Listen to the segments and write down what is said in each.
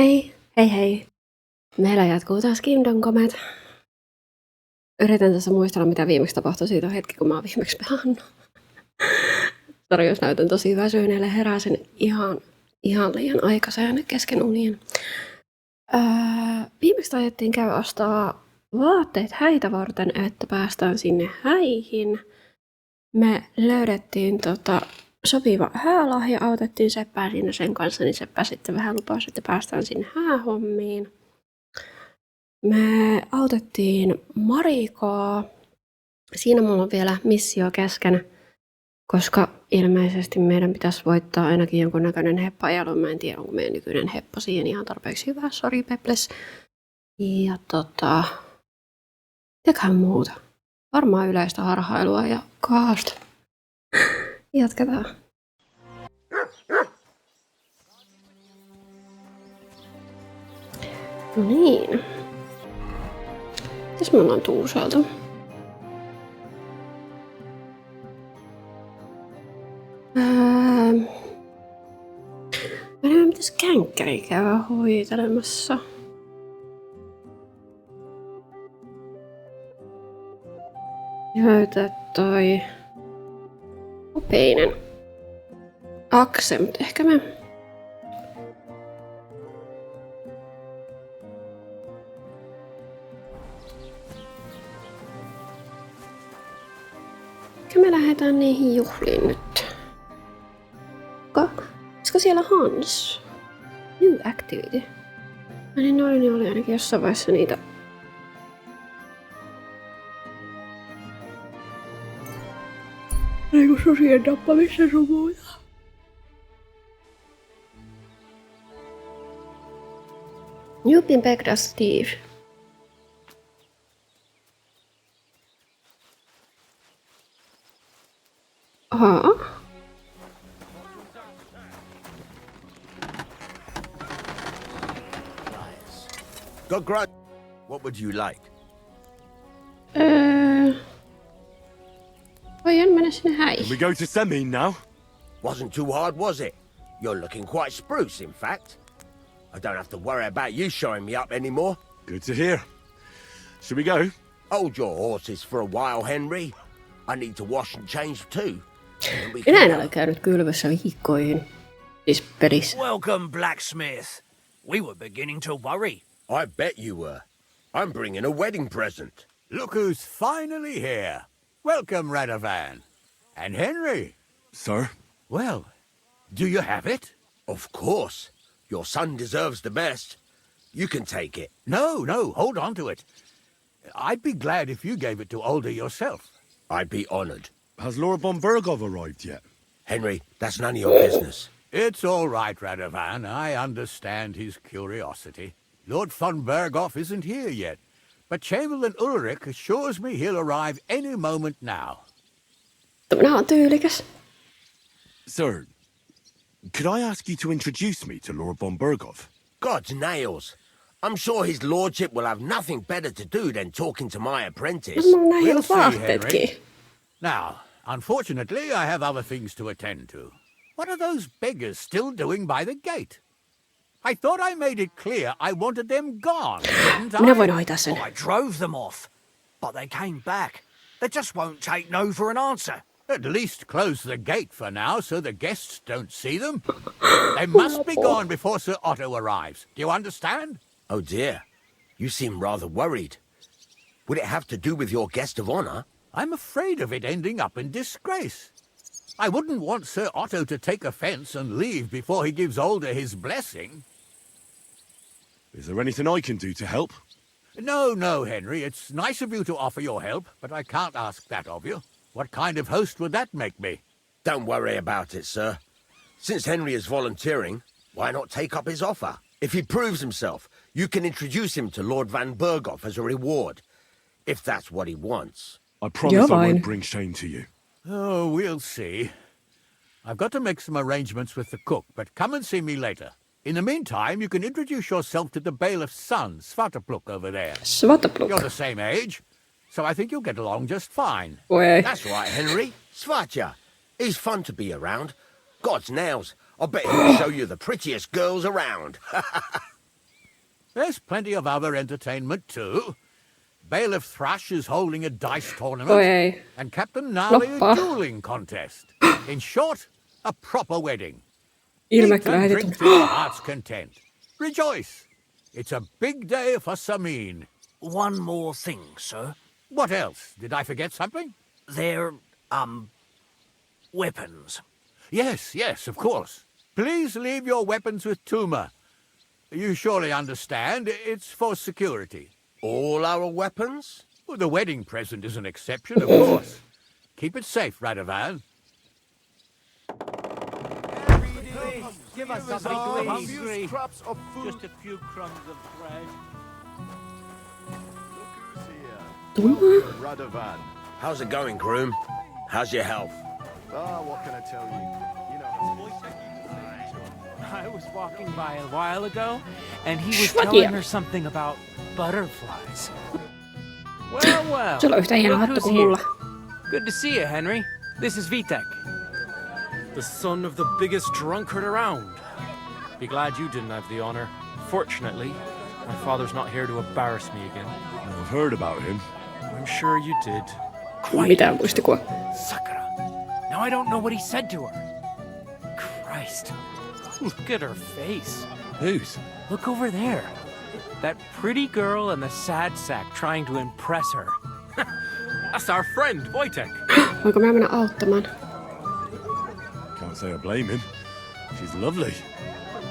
Hei, hei hei. Meillä jatkuu taas Kingdom Comet. Yritän tässä muistella, mitä viimeksi tapahtui. Siitä on hetki, kun mä oon viimeksi pelannut. Sori, jos näytän tosi väsyneelle. Heräsin ihan liian aikaiseen kesken unien. Viimeksi ajettiin käydä ostaa vaatteet häitä varten, että päästään sinne häihin. Me löydettiin sopiva häälahja, autettiin Seppää siinä sen kanssa, niin Seppä sitten vähän lupasi, että päästään sinne häähommiin. Me autettiin Marikaa. Siinä mulla on vielä missio kesken, koska ilmeisesti meidän pitäisi voittaa ainakin jonkunnäköinen heppajelu. Mä en tiedä, onko meidän nykyinen heppa siihen ihan tarpeeksi hyvä. Sori, Peples. Ja mitäköhän muuta? Varmaan yleistä harhailua ja kaasta. Jatketaan. No niin. Mitäs me ollaan tuusailtu? Meidän pitäisi känkkäri käydä hoitelemassa. Löytää toi opeinen akse, mutta ehkä me... Ehkä me lähdetään niihin juhliin nyt. Olisiko siellä Hans? New activity. Niin oli ainakin jossain vaiheessa niitä. Eiku susien tappamissa sun muuta. You've been back as Steve. Aha. Got grunt. What would you like? Voin mennä sinne häihin. We go to Semin now? Wasn't too hard, was it? You're looking quite spruce, in fact. I don't have to worry about you showing me up anymore. Good to hear. Should we go? Hold your horses for a while, Henry. I need to wash and change too. Minä en ole käynyt kylvässä viikkoihin. Siis pelissä. Welcome, blacksmith. We were beginning to worry. I bet you were. I'm bringing a wedding present. Look who's finally here. Welcome, Radovan. And Henry. Sir? Well, do you have it? Of course. Your son deserves the best. You can take it. No, hold on to it. I'd be glad if you gave it to Older yourself. I'd be honored. Has Lord von Bergov arrived yet? Henry, that's none of your business. It's all right, Radovan. I understand his curiosity. Lord von Bergov isn't here yet, but Chamberlain Ulrich assures me he'll arrive any moment now. Minä on tyylikäs. Sir, could I ask you to introduce me to Lord von Bergov? God's nails. I'm sure his lordship will have nothing better to do than talking to my apprentice. Mulla on We'll see, vaatteetkin. Henry. Now, unfortunately, I have other things to attend to. What are those beggars still doing by the gate? I thought I made it clear I wanted them gone, didn't I? Minä voin hoitaa sen. I drove them off, but they came back. They just won't take no for an answer. At least close the gate for now so the guests don't see them. They must be gone before Sir Otto arrives. Do you understand? Oh dear. You seem rather worried. Would it have to do with your guest of honor? I'm afraid of it ending up in disgrace. I wouldn't want Sir Otto to take offence and leave before he gives Older his blessing. Is there anything I can do to help? No, Henry. It's nice of you to offer your help, but I can't ask that of you. What kind of host would that make me? Don't worry about it, sir. Since Henry is volunteering, why not take up his offer? If he proves himself, you can introduce him to Lord Van Bergov as a reward. If that's what he wants. I promise I fine. won't bring shame to you. Oh, we'll see. I've got to make some arrangements with the cook, but come and see me later. In the meantime, you can introduce yourself to the bailiff's son, Svatopluk, over there. You're Svatopluk. the same age, so I think you'll get along just fine. Oi. That's right, Henry. Svatja. He's fun to be around. God's nails. I bet he'll show you the prettiest girls around. There's plenty of other entertainment too. Bailiff Thrush is holding a dice tournament, Oi ei. and Captain Gnarly Loppa. a dueling contest. In short, a proper wedding. Ilme Eat kyllä and heti drink to your heart's content. Rejoice. It's a big day for Samin. One more thing, sir. What else? Did I forget something? They're, weapons. Yes, of course. Please leave your weapons with Tuma. You surely understand, it's for security. All our weapons? Well, the wedding present is an exception, of course. Keep it safe, Radovan. Give us something to eat. Hungry. Just a few crumbs of bread. Radovan. How's it going, groom? How's your health? What can I tell you? You know, I was walking by a while ago, and he was Schwakia. telling her something about butterflies. Well. Sulla on yhtä hieno Look hattu who's kuin here. mulla. Good to see you, Henry. This is Vitek. The son of the biggest drunkard around. Be glad you didn't have the honor. Fortunately, my father's not here to embarrass me again. I've heard about him. I'm sure you did. Mitään muistikua. Sakura. Now I don't know what he said to her. Christ. Look at her face. Whose? Look over there. That pretty girl and the sad sack trying to impress her. That's our friend, Wojtek. Voinko mä mennä auttamaan? Can't say I blame him. She's lovely.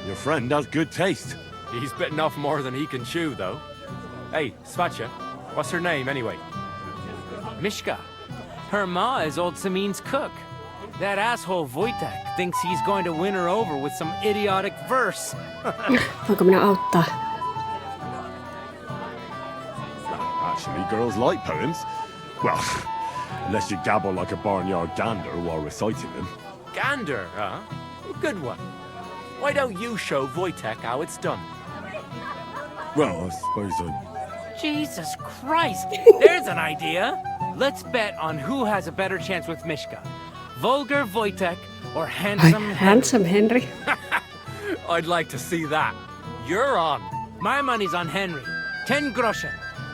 Your friend has good taste. He's bitten off more than he can chew, though. Hey, Svatcha, what's her name, anyway? Mishka. Her ma is old Samin's cook. That asshole Wojtek thinks he's going to win her over with some idiotic verse. Voinko minä auttaa? Actually, girls like poems. Well, unless you gabble like a barnyard gander while reciting them. Gander, huh? Good one. Why don't you show Wojtek how it's done? Well, I suppose I... Jesus Christ! There's an idea! Let's bet on who has a better chance with Mishka. Vulgar Wojtek or Ai, handsome Henry. handsome Henry. I'd like to see that. You're on. My money's on Henry. 10 groschen.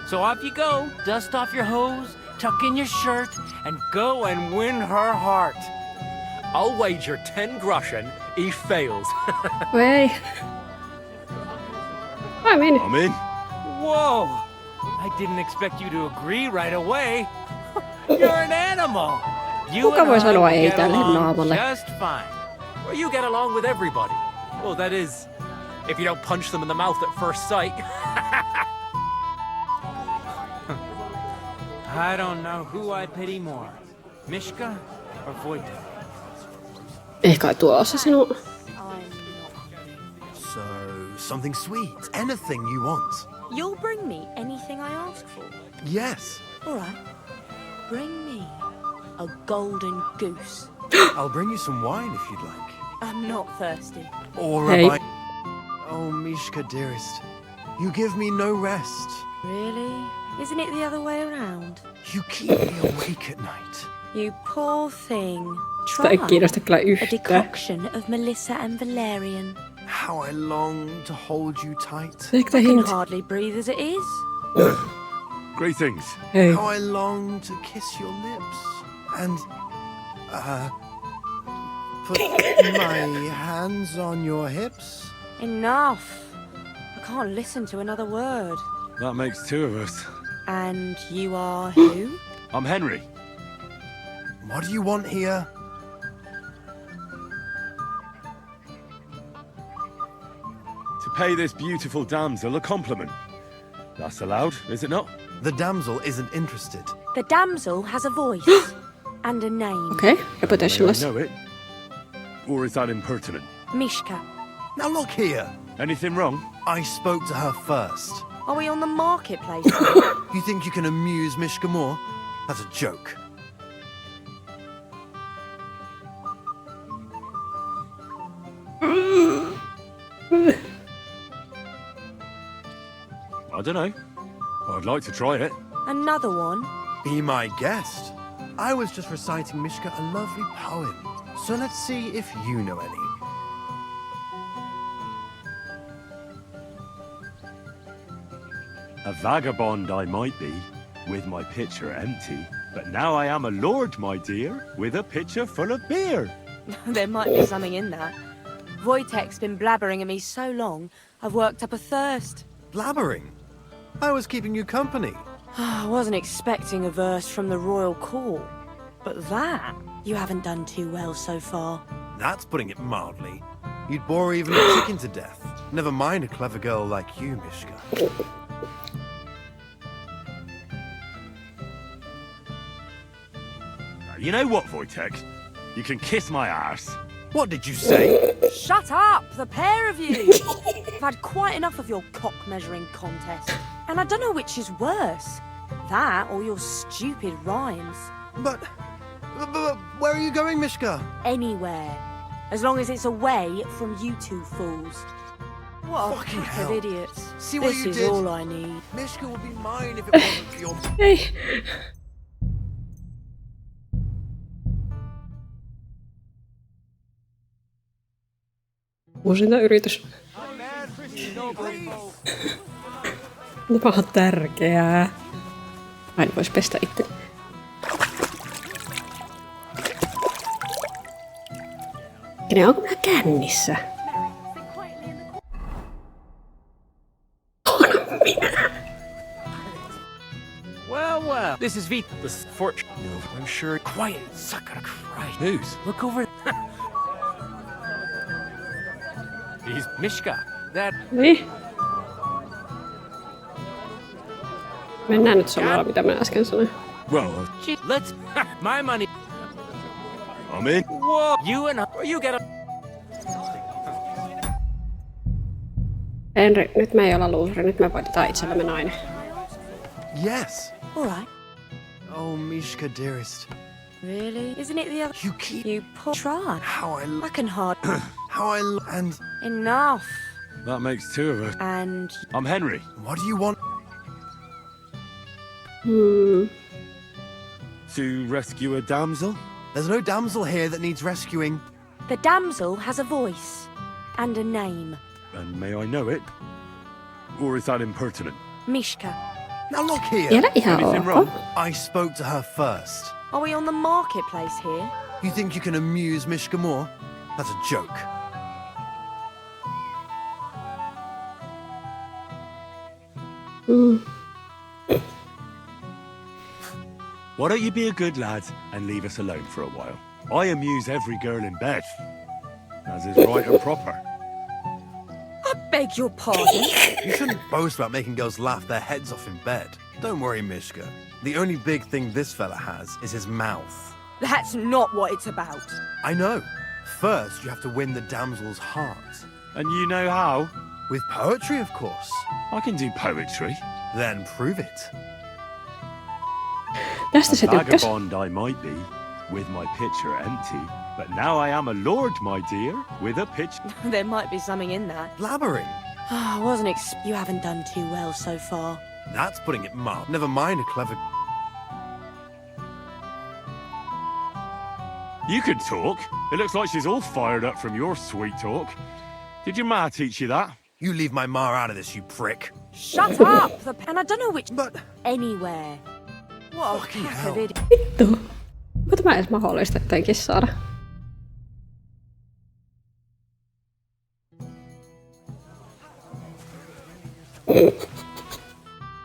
So off you go, dust off your hose, tuck in your shirt, and go and win her heart. I'll wager 10 groschen he fails. Oi ei. I'm in. I'm in. Whoa! I didn't expect you to agree right away. You're an animal. You Kuka and voi I sanoa will ei get tälle along naamalle? just fine. Well, you get along with everybody. Well, that is, if you don't punch them in the mouth at first sight. I don't know who I pity more, Mishka or Wojtek. Ehkä tuossa sinun. So, something sweet. Anything you want. You'll bring me anything I ask for? Yes. All right. Bring me a golden goose. I'll bring you some wine if you'd like. I'm not thirsty. Or Hey. a bite. Oh, Mishka, dearest. You give me no rest. Really? Isn't it the other way around? You keep me awake at night. You poor thing. Sitä ei Try kiinnosta kyllä a yhtään. decoction of Melissa and Valerian. How I long to hold you tight. Take the I can hint. hardly breathe as it is. Greetings. Hei. How I long to kiss your lips. And, put my hands on your hips. Enough. I can't listen to another word. That makes two of us. And you are who? I'm Henry. What do you want here? To pay this beautiful damsel a compliment. That's allowed, is it not? The damsel isn't interested. The damsel has a voice and a name. Okei, May I reputationless. know it? Or is that impertinent? Mishka. Now look here. Anything wrong? I spoke to her first. Are we on the marketplace? You think you can amuse Mishka more? That's a joke. I don't know. I'd like to try it. Another one? Be my guest. I was just reciting Mishka a lovely poem. So let's see if you know any. A vagabond I might be, with my pitcher empty, but now I am a lord, my dear, with a pitcher full of beer. There might be something in that. Wojtek's been blabbering at me so long, I've worked up a thirst. Blabbering? I was keeping you company. I wasn't expecting a verse from the royal court, but that you haven't done too well so far. That's putting it mildly. You'd bore even a chicken to death. Never mind a clever girl like you, Mishka. You know what, Wojtek? You can kiss my arse. What did you say? Shut up, the pair of you! I've had quite enough of your cock-measuring contest. And I don't know which is worse. That or your stupid rhymes. But where are you going, Mishka? Anywhere. As long as it's away from you two fools. What a Fucking pack hell. of idiots. See what This you is did? all I need. Mishka would be mine if it wasn't for your... Ei. Uusinta yritys. Tämä on tärkeää. Aina vois pestä itse. Kenelle, onko mä kännissä? Well, this is V. This fortune. I'm sure. Quiet, sucker Christ. Whose? Look over. He's Mishka. That. Niin. Mennään nyt samalla, mitä mä äsken sanoin. Well, Let's. My money. I'm in. Whoa. You and you get a. Henri, nyt me ei olla luuseri, nyt me voitetaan itsellemme nainen. Yes. All right. Oh, Mishka, dearest. Really? Isn't it the other? You keep... You poor try. How I can hard. and... Enough. That makes two of us. And I'm Henry. What do you want? To rescue a damsel? There's no damsel here that needs rescuing. the damsel has a voice and a name. And may I know it? Or is that impertinent? Mishka. Now look here. Tiedä ihan Anything ok. wrong? I spoke to her first. Are we on the marketplace here? You think you can amuse Mishka more? That's a joke. Why don't you be a good lad and leave us alone for a while? I amuse every girl in bed, as is right and proper. I beg your pardon. You shouldn't boast about making girls laugh their heads off in bed. Don't worry, Mishka. The only big thing this fella has is his mouth. That's not what it's about. I know. First, you have to win the damsel's heart. And you know how? With poetry, of course. I can do poetry. Then prove it. Tästä se A tykkäs. vagabond I might be, with my pitcher empty, but now I am a lord, my dear, with a pitcher. There might be something in that. Blabbering. I wasn't You haven't done too well so far. That's putting it mild. Never mind a clever... You can talk. It looks like she's all fired up from your sweet talk. Did your ma teach you that? You leave my ma out of this, you prick. Shut up! And I don't know which... But... Anywhere. What a Fucking pack hell. of idiots. Vittu. Onko tämä edes mahdollista jotenkin saada?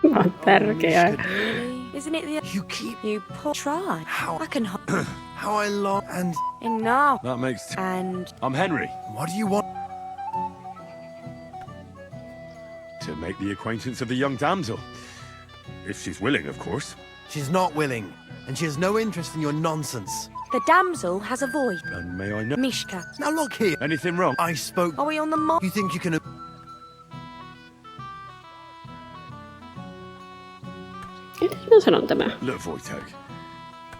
Tämä on tärkeää. Really? Isn't it the... You keep... You poor try. How... I can... How I long... And... Enough. That makes... And... I'm Henry. What do you want? To make the acquaintance of the young damsel. If she's willing, of course. She's not willing. And she has no interest in your nonsense. The damsel has a voice. And may I know... Mishka. Now look here. Anything wrong? I spoke... Are we on the mark? You think you can... Mitäs mä sanon tämä? Look, Wojtek.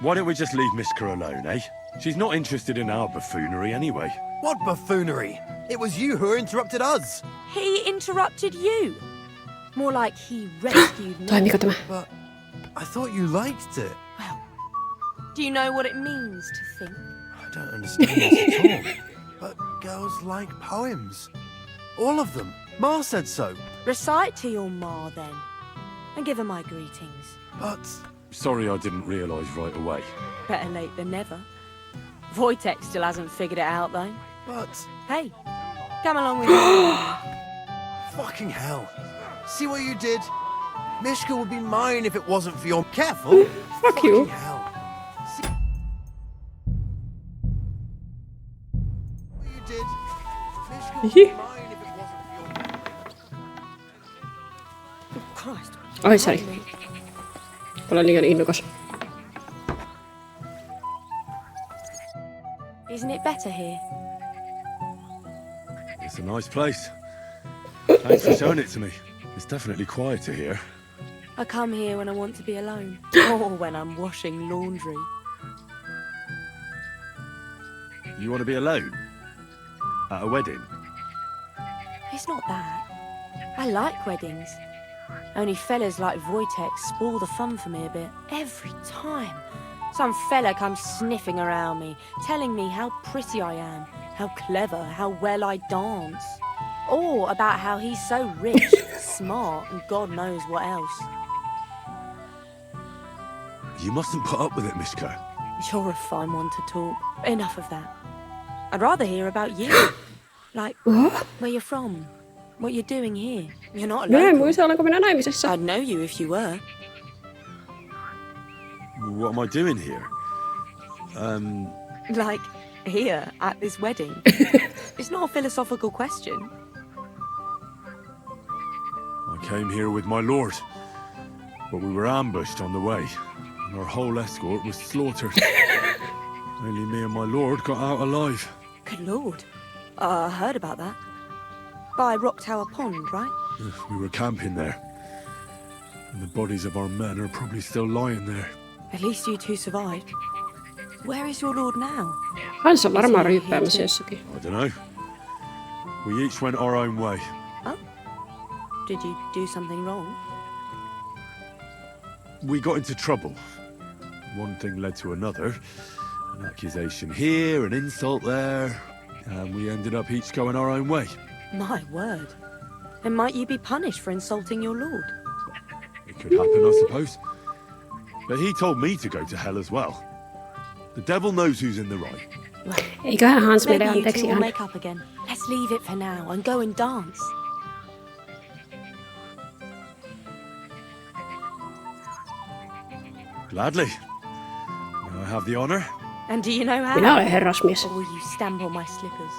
Why don't we just leave Mishka alone, eh? She's not interested in our buffoonery anyway. What buffoonery? It was you who interrupted us. He interrupted you. More like he rescued me. Toimiko tämä? But... I thought you liked it. Well, do you know what it means to think? I don't understand this at all. But girls like poems. All of them. Ma said so. Recite to your ma then. and give her my greetings. But Sorry I didn't realise right away. Better late than never. Wojtek still hasn't figured it out, though. But Hey, come along with me. fucking hell. See what you did? Mishka would be mine if it wasn't for your... Careful! Fuck you. Fucking hell. See what you did? Mishka would be mine if it wasn't for your... Christ. Ai sori. Olen liian innokas. Isn't it better here? It's a nice place. Thanks for showing it to me. It's definitely quieter here. I come here when I want to be alone, or when I'm washing laundry. You want to be alone? At a wedding? It's not that. I like weddings. Only fellas like Wojtek spoil the fun for me a bit. Every time. Some fella comes sniffing around me, telling me how pretty I am, how clever, how well I dance. Or about how he's so rich, smart, and God knows what else. You mustn't put up with it, Mishka. You're a fine one to talk. Enough of that. I'd rather hear about you. Like, What? where you're from, what you're doing here. You're not Minä en local. muista, olenko minä naimisessa. I'd know you if you were. What am I doing here? Like, here, at this wedding. It's not a philosophical question. I came here with my lord, but we were ambushed on the way, and our whole escort was slaughtered. Only me and my lord got out alive. Good lord. I heard about that. By Rock Tower Pond, right? We were camping there, and the bodies of our men are probably still lying there. At least you two survived. Where is your lord now? Hans on varmaan ryyppäämässä jossakin. I don't know. We each went our own way. Oh? Did you do something wrong? We got into trouble. One thing led to another. An accusation here, an insult there, and we ended up each going our own way. My word. And might you be punished for insulting your lord? It could happen, I suppose. But he told me to go to hell as well. The devil knows who's in the right. Well, Eiköhän Hans maybe meidän you two anteeksi will ihan. make up again. Let's leave it for now and go and dance. Gladly. May I have the honor? And do you know how? Minä olen herrasmies. Or will you stamp on my slippers?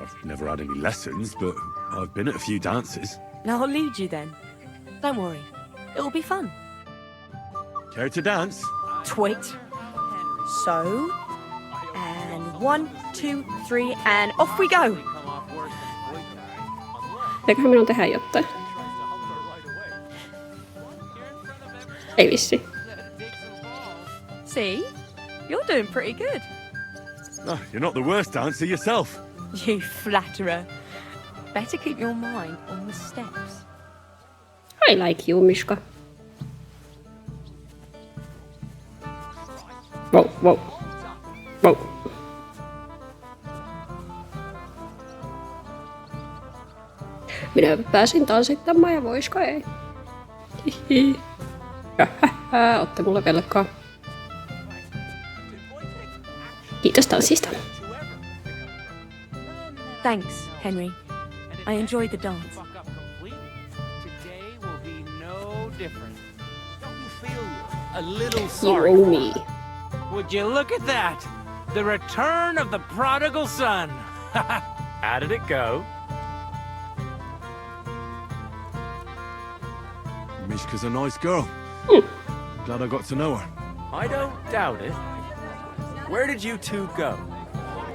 I've never had any lessons, but I've been at a few dances. I'll lead you then. Don't worry. It'll be fun. Care to dance? Twit. So. And 1, 2, 3, and off we go! Eiköhän minun tehdä jotain. Ei vissi. See? You're doing pretty good. Oh, you're not the worst dancer yourself. You flatterer. Better keep your mind on the steps. I like you, Mishka. Wow, wow. Wow. Minä pääsin tanssittamaan ja voisiko ei. Hihi. Otte mulle velkaa. Kiitos tanssista. Thanks, Henry. I enjoyed the dance. Today will be no different. Don't you feel a little You sorry? owe me. Would you look at that? The return of the prodigal son. How did it go? Mishka's a nice girl. Glad I got to know her. I don't doubt it. Where did you two go?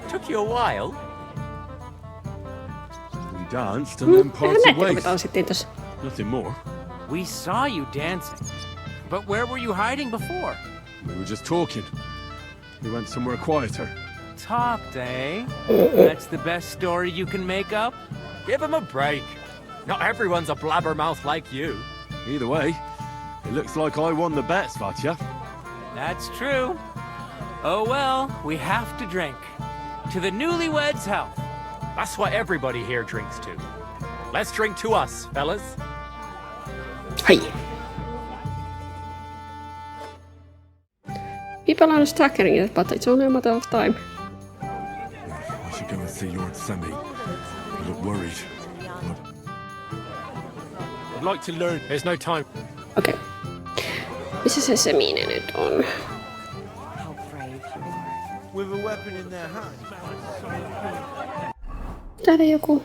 Took you a while. We danced and then parted Näettekö, me ways. tanssittiin tossa? Nothing more. We saw you dancing. But where were you hiding before? We were just talking. We went somewhere quieter. Talked, eh? That's the best story you can make up? Give him a break. Not everyone's a blabbermouth like you. Either way, it looks like I won the bet, Svatya. That's true. Oh well, we have to drink. To the newlyweds' health. That's what everybody here drinks to. Let's drink to us, fellas. Hai. People are staggering it, but it's only a matter of time. I should go and see Lord Semi. You look worried. I'd like to learn. There's no time. Okei. Missä se Semine nyt on? With a weapon in their hand. Täällä joku...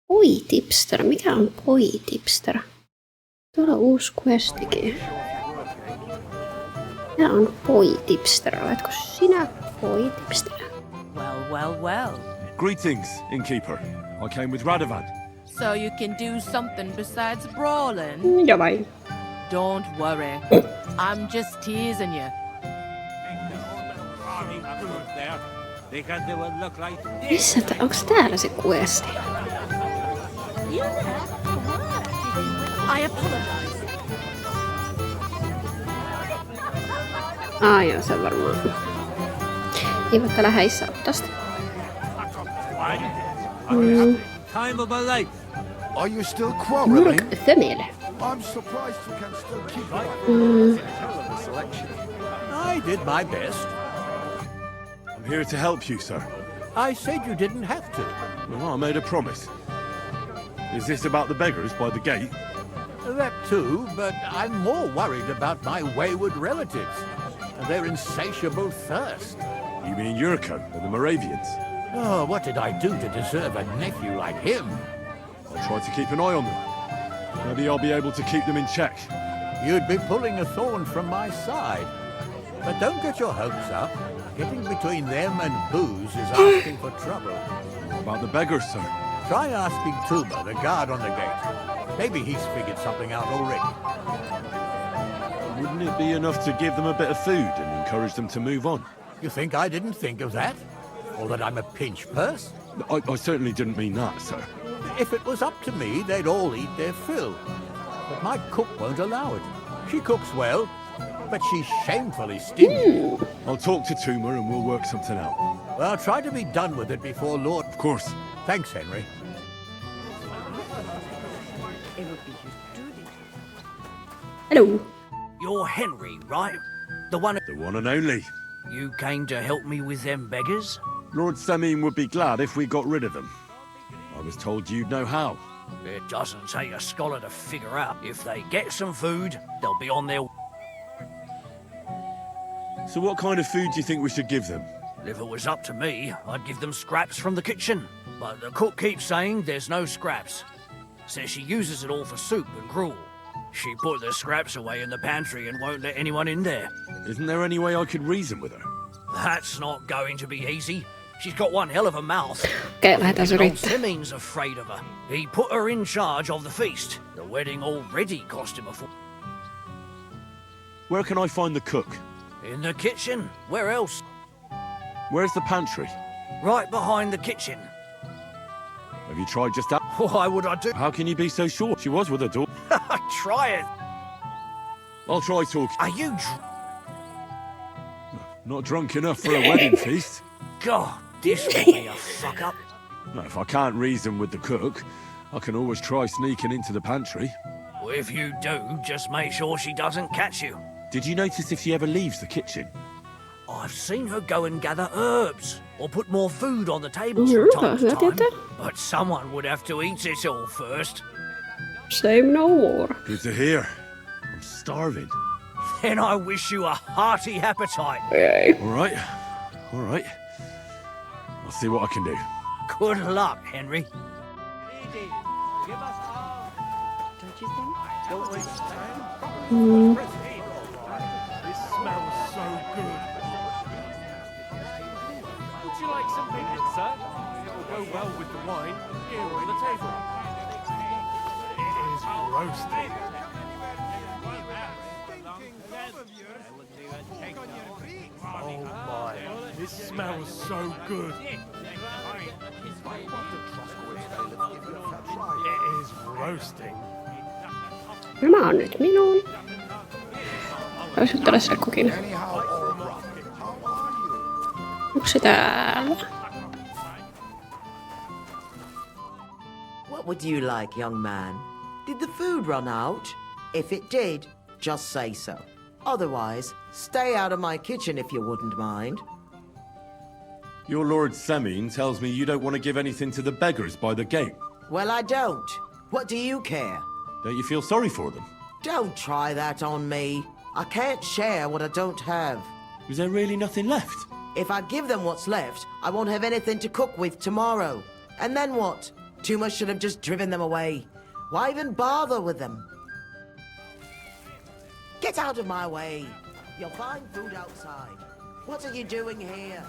Poi-tipster. Mikä on poi-tipster? Tuolla on uusi questikin. Mikä on poi-tipster? Oletko sinä poi-tipster? Well. Greetings, innkeeper. I came with Radovan. So you can do something besides brawling? Ja vain. Don't worry. I'm just teasing you. Missä onks täällä se questi? I apologize. Joo, se varmaan. Ei voi täällä häissä ottaa sitä. Time of my life. Are you still quarreling? Kenelle. I'm surprised you can still keep it up. I did my best. I'm here to help you, sir. I said you didn't have to. Well, I made a promise. Is this about the beggars by the gate? That too, but I'm more worried about my wayward relatives and their insatiable thirst. You mean Yurko and the Moravians? Oh, what did I do to deserve a nephew like him? I'll try to keep an eye on them. Maybe I'll be able to keep them in check. You'd be pulling a thorn from my side. But don't get your hopes up. Getting between them and booze is asking for trouble. What about the beggars, sir? Try asking Tuma, the guard on the gate. Maybe he's figured something out already. Wouldn't it be enough to give them a bit of food and encourage them to move on? You think I didn't think of that? Or that I'm a pinch purse? I certainly didn't mean that, sir. If it was up to me, they'd all eat their fill. But my cook won't allow it. She cooks well, but she's shamefully stingy. I'll talk to Tuma and we'll work something out. Well, try to be done with it before Lord... Of course. Thanks, Henry. Hello. You're Henry, right? The one and only. you came to help me with them beggars? Lord Semin would be glad if we got rid of them. I was told you'd know how. It doesn't take a scholar to figure out if they get some food, they'll be on their... So what kind of food do you think we should give them? If it was up to me, I'd give them scraps from the kitchen. But the cook keeps saying there's no scraps. Says she uses it all for soup and gruel. She put the scraps away in the pantry and won't let anyone in there. Isn't there any way I could reason with her? That's not going to be easy. She's got one hell of a mouth. Okei, lähdetään Old yrittää. Simeon's afraid of her. He put her in charge of the feast. The wedding already cost him a fortune. Where can I find the cook? In the kitchen. Where else? Where's the pantry? Right behind the kitchen. Have you tried just that? Why would I do? How can you be so sure? She was with her daughter. Try it. I'll try talking. Are you Not drunk enough for a wedding feast. God, this will be a fuck up. No, if I can't reason with the cook, I can always try sneaking into the pantry. Well, if you do, just make sure she doesn't catch you. Did you notice if she ever leaves the kitchen? I've seen her go and gather herbs or put more food on the tables from time to time. But someone would have to eat it all first. Same no more. Good to hear. I'm starving. Then I wish you a hearty appetite. Ei. All right. I'll see what I can do. Good luck, Henry. This smells so good. Would you like some picnic, sir? It will go well with the wine here on the table. It is roasted. Oh my, this smells so good. It is roasting. Nämä on nyt minun. Roisuttele sille kokille. Onko se täällä? What would you like, young man? Did the food run out? If it did, just say so. Otherwise, stay out of my kitchen if you wouldn't mind. Your Lord Semine tells me you don't want to give anything to the beggars by the gate. Well, I don't. What do you care? Don't you feel sorry for them? Don't try that on me. I can't share what I don't have. Is there really nothing left? If I give them what's left, I won't have anything to cook with tomorrow. And then what? Too much should have just driven them away. Why even bother with them? Get out of my way. You'll find food outside. What are you doing here?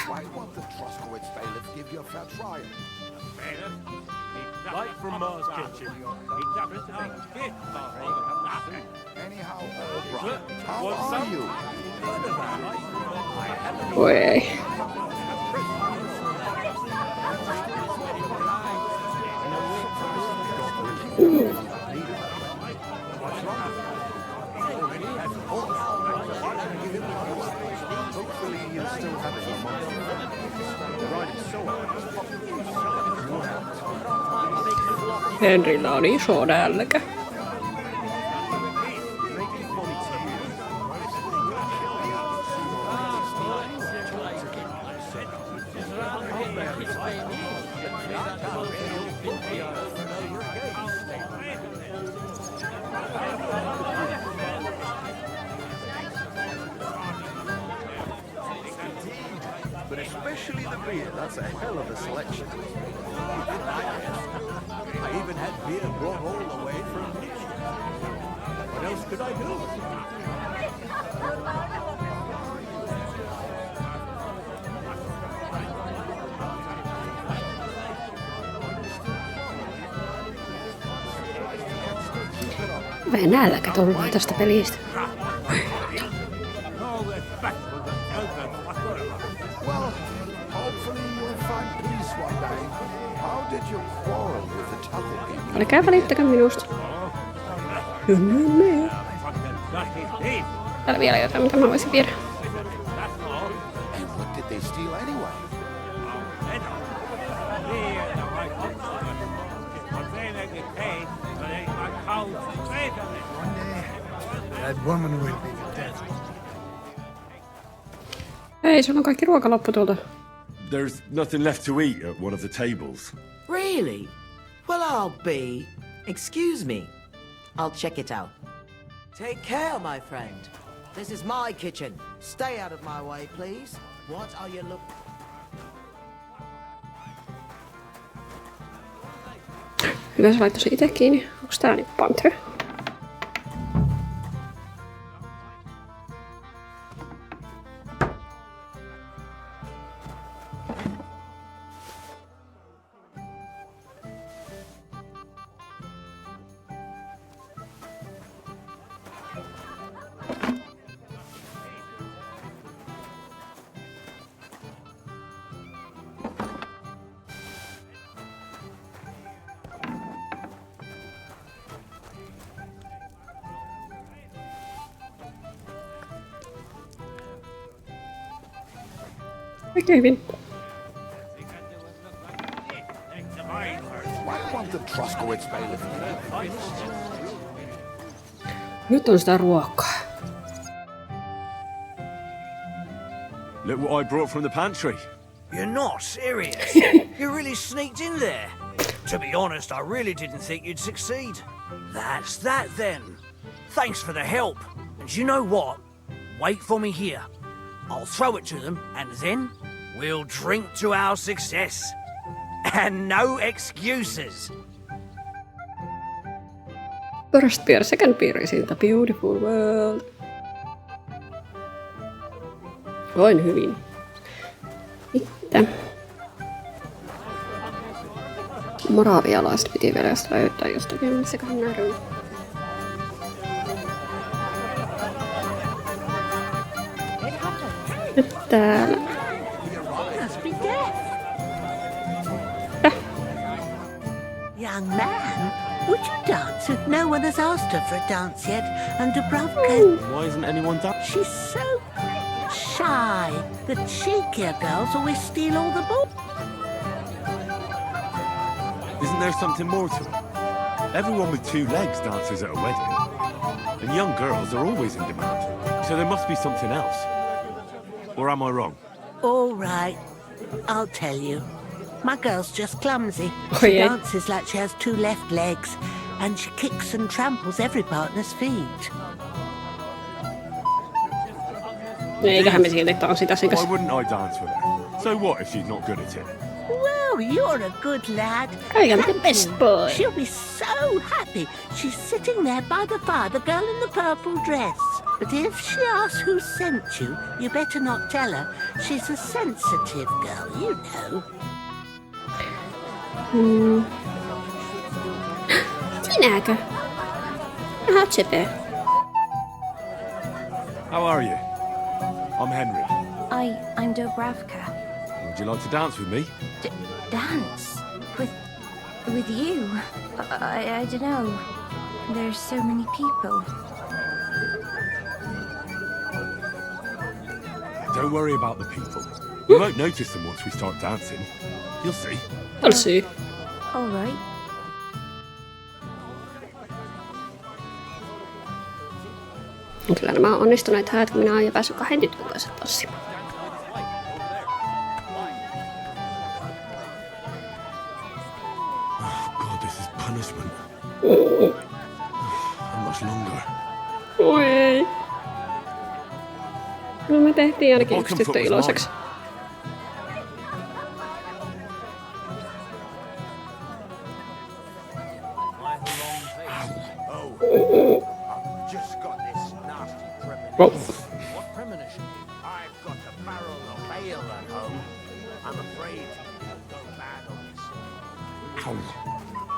Why won't the Troskowitz bailiff give you a fair trial? Right from Mars' kitchen. Anyhow, Brian, how are you? Oi ei. Hopefully you still have it among you. Right, so Henrillä on iso nälkä. But especially the beer, that's a hell of a selection. I even had beer brought all the way from Nish. What else could I do? Vähän nälkä tullut tästä pelistä. well, hopefully you'll find peace one day. How did you quarrel with the Tuckle people? Älkää välittäkää minusta. Täällä vielä jotain, mitä mä voisin viedä. And what did they steal anyway? That woman will be the death. Ei, sulla on kaikki ruoka loppu tuolta. There's nothing left to eat at one of the tables. Really? Well, I'll be. Excuse me. I'll check it out. Take care, my friend. This is my kitchen. Stay out of my way, please. What are you looking... Hyvä, sä laittoi se itse kiinni. Onks tää niinku pantry? Oikein hyvin. Why won't the Troskowitz bailiff? Nyt on sitä ruokaa. Look what I brought from the pantry. You're not serious? You really sneaked in there? To be honest, I really didn't think you'd succeed. That's that then. Thanks for the help. And you know what? Wait for me here. I'll throw it to them, and then we'll drink to our success. And no excuses. First beer, second beer is in the beautiful world. Voin hyvin. Mitä? Moravialaiset piti vielä jostain löytää jostakin, missäköhän nähdään. Nyt täällä. Young man, would you dance if no one has asked her for a dance yet? And Dubravka... Why isn't anyone dancing? She's so shy. The cheekier girls always steal all the ball. Isn't there something more to it? Everyone with 2 legs dances at a wedding. And young girls are always in demand. So there must be something else. Or am I wrong? All right, I'll tell you. My girl's just clumsy. Oh, She yeah? dances like she has 2 left legs, and she kicks and tramples every partner's feet. Eiköhän me silti tanssita sen Why kanssa. wouldn't I dance with her? So what if she's not good at it? Well, you're a good lad. I am the best boy. She'll be so happy. She's sitting there by the fire, the girl in the purple dress. But if she asks who sent you, you better not tell her. She's a sensitive girl, you know. Sinäkö? Aha, Chepe. How are you? I'm Henry. I'm Dobravka. Would you like to dance with me? Dance? With you? I don't know. There's so many people. Don't worry about the people. You won't notice them once we start dancing. You'll see. I'll see. All right. Kyllä nämä on onnistuneet häät, kun minä olen jo päässyt 2 tytön kanssa tanssimaan. God, this is punishment. How much longer? Oi ei. No me tehtiin ainakin yksi Bottom tyttö foot was iloiseksi. I've just got this nasty premonition. What premonition? I've got a barrel of ale at home. I'm afraid it'll go bad on this.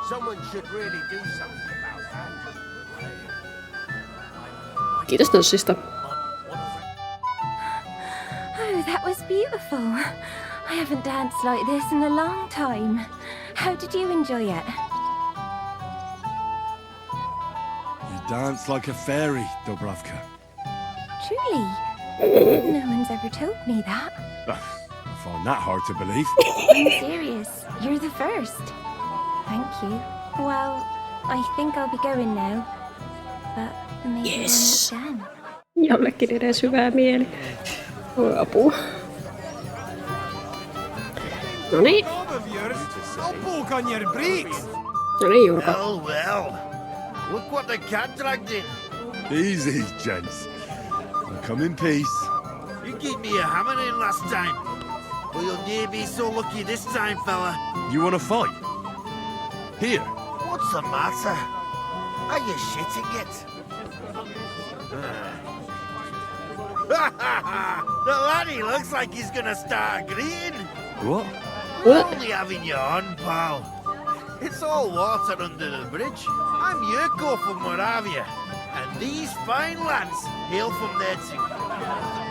Someone should really do something about that. Kiitos tanssista. Oh, that was beautiful. I haven't danced like this in a long time. How did you enjoy it? You dance like a fairy, Dobravka. Truly? No one's ever told me that. I find that hard to believe. I'm serious. You're the first. Thank you. Well, I think I'll be going now. But maybe Yes. when it's done. Jollekin edes hyvää mieli. Voi apua. No niin. No niin, Jurka. Well, well. Look what the cat dragged in. Easy, gents. I'll come in peace. You gave me a hammer in last time. Well, you'll near be so lucky this time, fella. You want to fight? Here. What's the matter? Are you shitting it? The laddie looks like he's gonna start greeting. What? We're only having you on, pal. It's all water under the bridge. I'm Yurko from Moravia, and these fine lads hail from there too.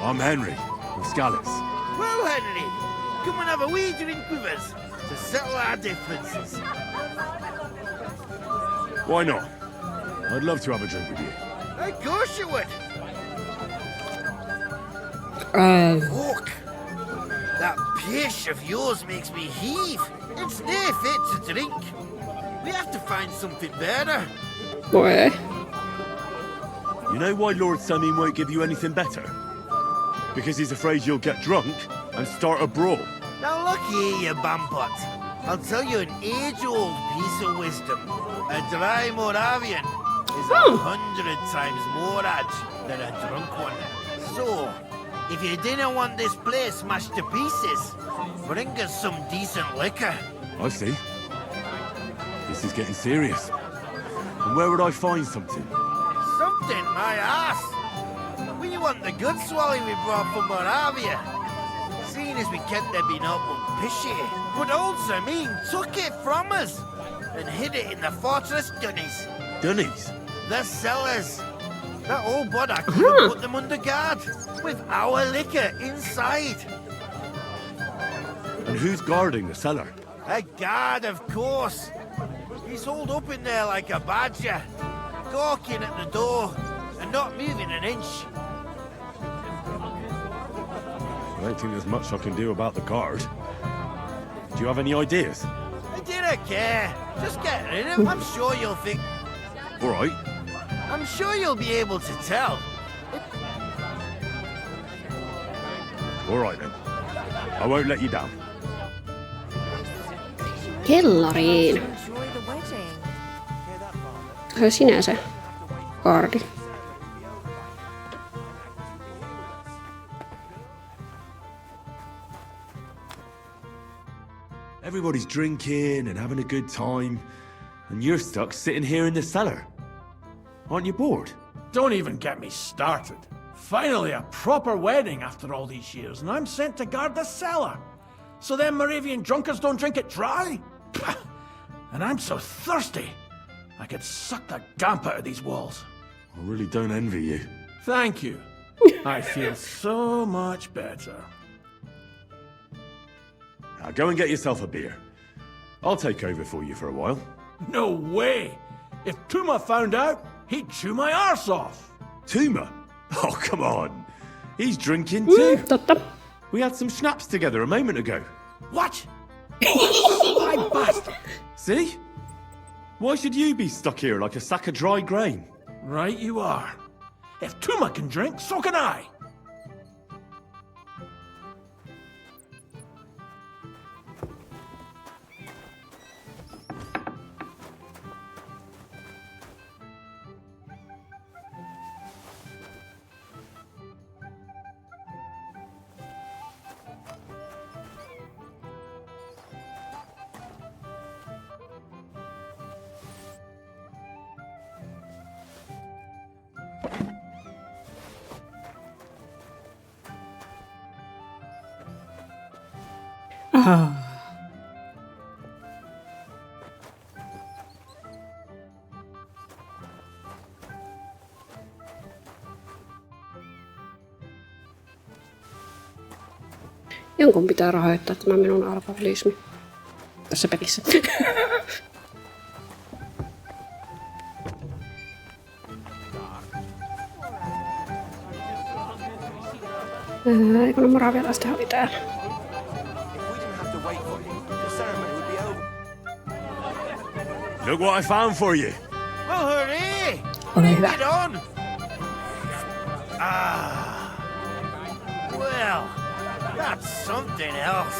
I'm Henry, with Scallis. Well, Henry, come and have a wee drink with us to settle our differences. Why not? I'd love to have a drink with you. Of course you would. Look, that pish of yours makes me heave. It's near fit to drink. We have to find something better. Voi. You know why Lord Samin won't give you anything better? Because he's afraid you'll get drunk and start a brawl. Now look here, you bampot. I'll tell you an age-old piece of wisdom. A dry Moravian is 100 times more edge than a drunk one. So, if you didn't want this place smashed to pieces, bring us some decent liquor. I see. This is getting serious. And where would I find something? Something, my ass. We want the good swally we brought from Moravia. Seeing as we kept them being up pishy. But old Samin took it from us and hid it in the fortress dunnies. Dunnies? The cellars. That old boddock even put them under guard with our liquor inside. And who's guarding the cellar? A guard, of course. He's holed up in there like a badger, gawking at the door and not moving an inch. don't think there's much I can do about the guard. Do you have any ideas? I don't care. Just get rid of him. I'm sure you'll think... All right. I'm sure you'll be able to tell. All right then. I won't let you down. Kellariin. Se on sinä se kaardi. Everybody's drinking and having a good time, and you're stuck sitting here in the cellar. Aren't you bored? Don't even get me started. Finally a proper wedding after all these years, and I'm sent to guard the cellar. So them Moravian drunkards don't drink it dry? Pah! And I'm so thirsty. I could suck the damp out of these walls. I really don't envy you. Thank you. I feel so much better. Now go and get yourself a beer. I'll take over for you for a while. No way! If Tuma found out, he'd chew my arse off. Tuma? Oh, come on. He's drinking too. Totta. We had some schnapps together a moment ago. What? I bastard! See? Why should you be stuck here like a sack of dry grain? Right you are. If Tuma can drink, so can I. Jonkun pitää rahoittaa tämä minun alkoholismi tässä pelissä. Eikö ne moravialaistahan oli täällä? Look what I found for you. Well, hurry! Ole hyvä. Get on! Ah. Well, that's something else.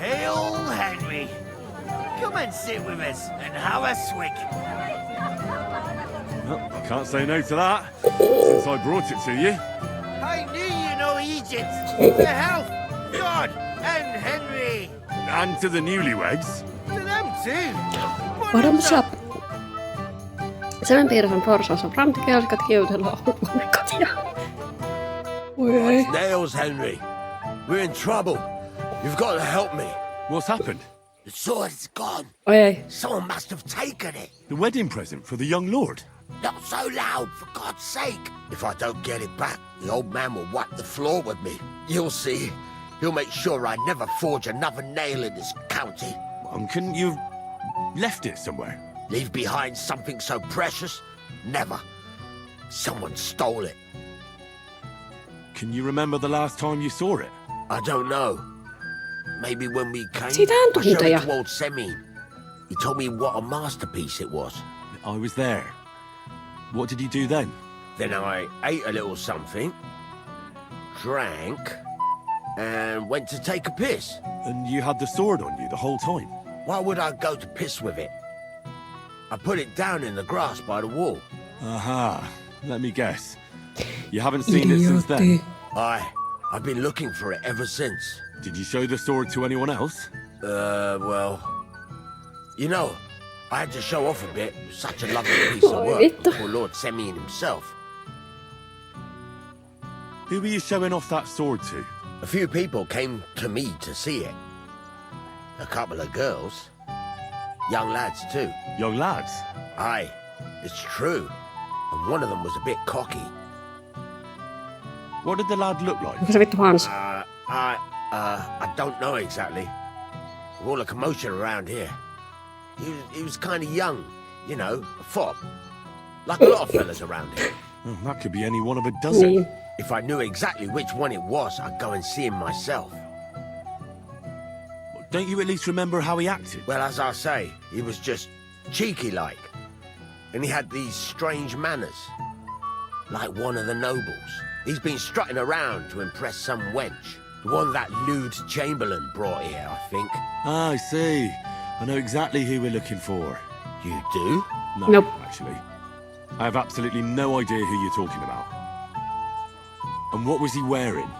Hail Henry. Come and sit with us and have a swig. Well, I can't say no to that, since I brought it to you. I knew you know Egypt. The health, God, and Henry. And to the newlyweds. To them too. Bottoms up. Seven piirros on porsaus on ramtikelsikat, kiutelua, hupumikat ja... What's nails, Henry? We're in trouble. You've got to help me. What's happened? The sword's gone. Oi ei. Someone must have taken it. The wedding present for the young lord? Not so loud, for God's sake. If I don't get it back, the old man will wipe the floor with me. You'll see. He'll make sure I never forge another nail in this county. Couldn't you left it somewhere? Leave behind something so precious? Never. Someone stole it. Can you remember the last time you saw it? I don't know. Maybe when we came, Siitä on I showed tunteja. it to old Semin. He told me what a masterpiece it was. I was there. What did you do then? Then I ate a little something, drank, and went to take a piss. And you had the sword on you the whole time? Why would I go to piss with it? I put it down in the grass by the wall. Aha. Let me guess. You haven't seen it since then? I've been looking for it ever since. Did you show the sword to anyone else? Well... You know, I had to show off a bit. It was such a lovely piece of work for Lord Semin himself. Who were you showing off that sword to? A few people came to me to see it. A couple of girls. Young lads, too. Young lads? Aye, it's true. And one of them was a bit cocky. What did the lad look like? Onko se vittu Hans? I don't know exactly. With all the commotion around here. He was kind of young, you know, a fop. Like a lot of fellas around here. Well, that could be any one of a dozen. Niin. If I knew exactly which one it was, I'd go and see him myself. Don't you at least remember how he acted? Well, as I say, he was just cheeky-like. And he had these strange manners. Like one of the nobles. He's been strutting around to impress some wench. The one that lewd Chamberlain brought here, I think. Ah, I see. I know exactly who we're looking for. You do? No, Nope. actually. I have absolutely no idea who you're talking about. And what was he wearing?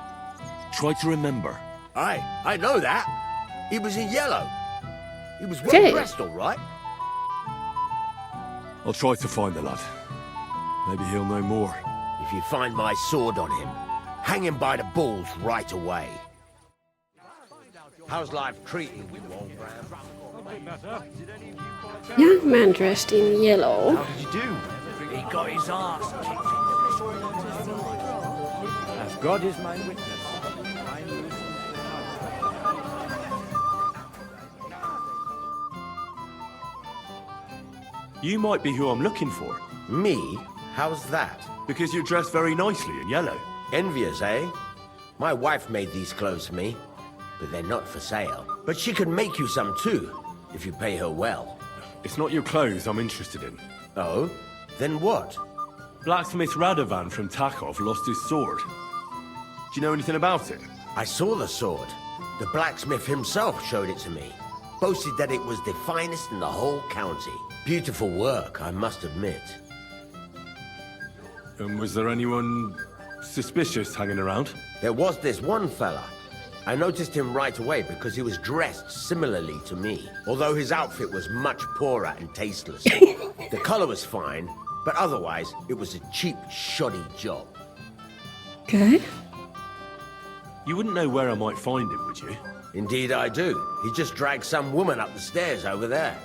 Try to remember. I know that. He was in yellow. He was well Okay. dressed, all right. I'll try to find the lad. Maybe he'll know more. If you find my sword on him, hang him by the balls right away. How's life treating you, old Bram? Young man dressed in yellow. How did you do? He got his arse kicked. As God is my witness. You might be who I'm looking for. Me? How's that? Because you're dressed very nicely in yellow. Envious, eh? My wife made these clothes for me, but they're not for sale. But she could make you some too, if you pay her well. It's not your clothes I'm interested in. Oh? Then what? Blacksmith Radovan from Takov lost his sword. Do you know anything about it? I saw the sword. The blacksmith himself showed it to me. Boasted that it was the finest in the whole county. Beautiful work, I must admit. And was there anyone suspicious hanging around? There was this one fella. I noticed him right away because he was dressed similarly to me, although his outfit was much poorer and tasteless. The color was fine, but otherwise it was a cheap, shoddy job. Okay. You wouldn't know where I might find him, would you? Indeed I do. He just dragged some woman up the stairs over there.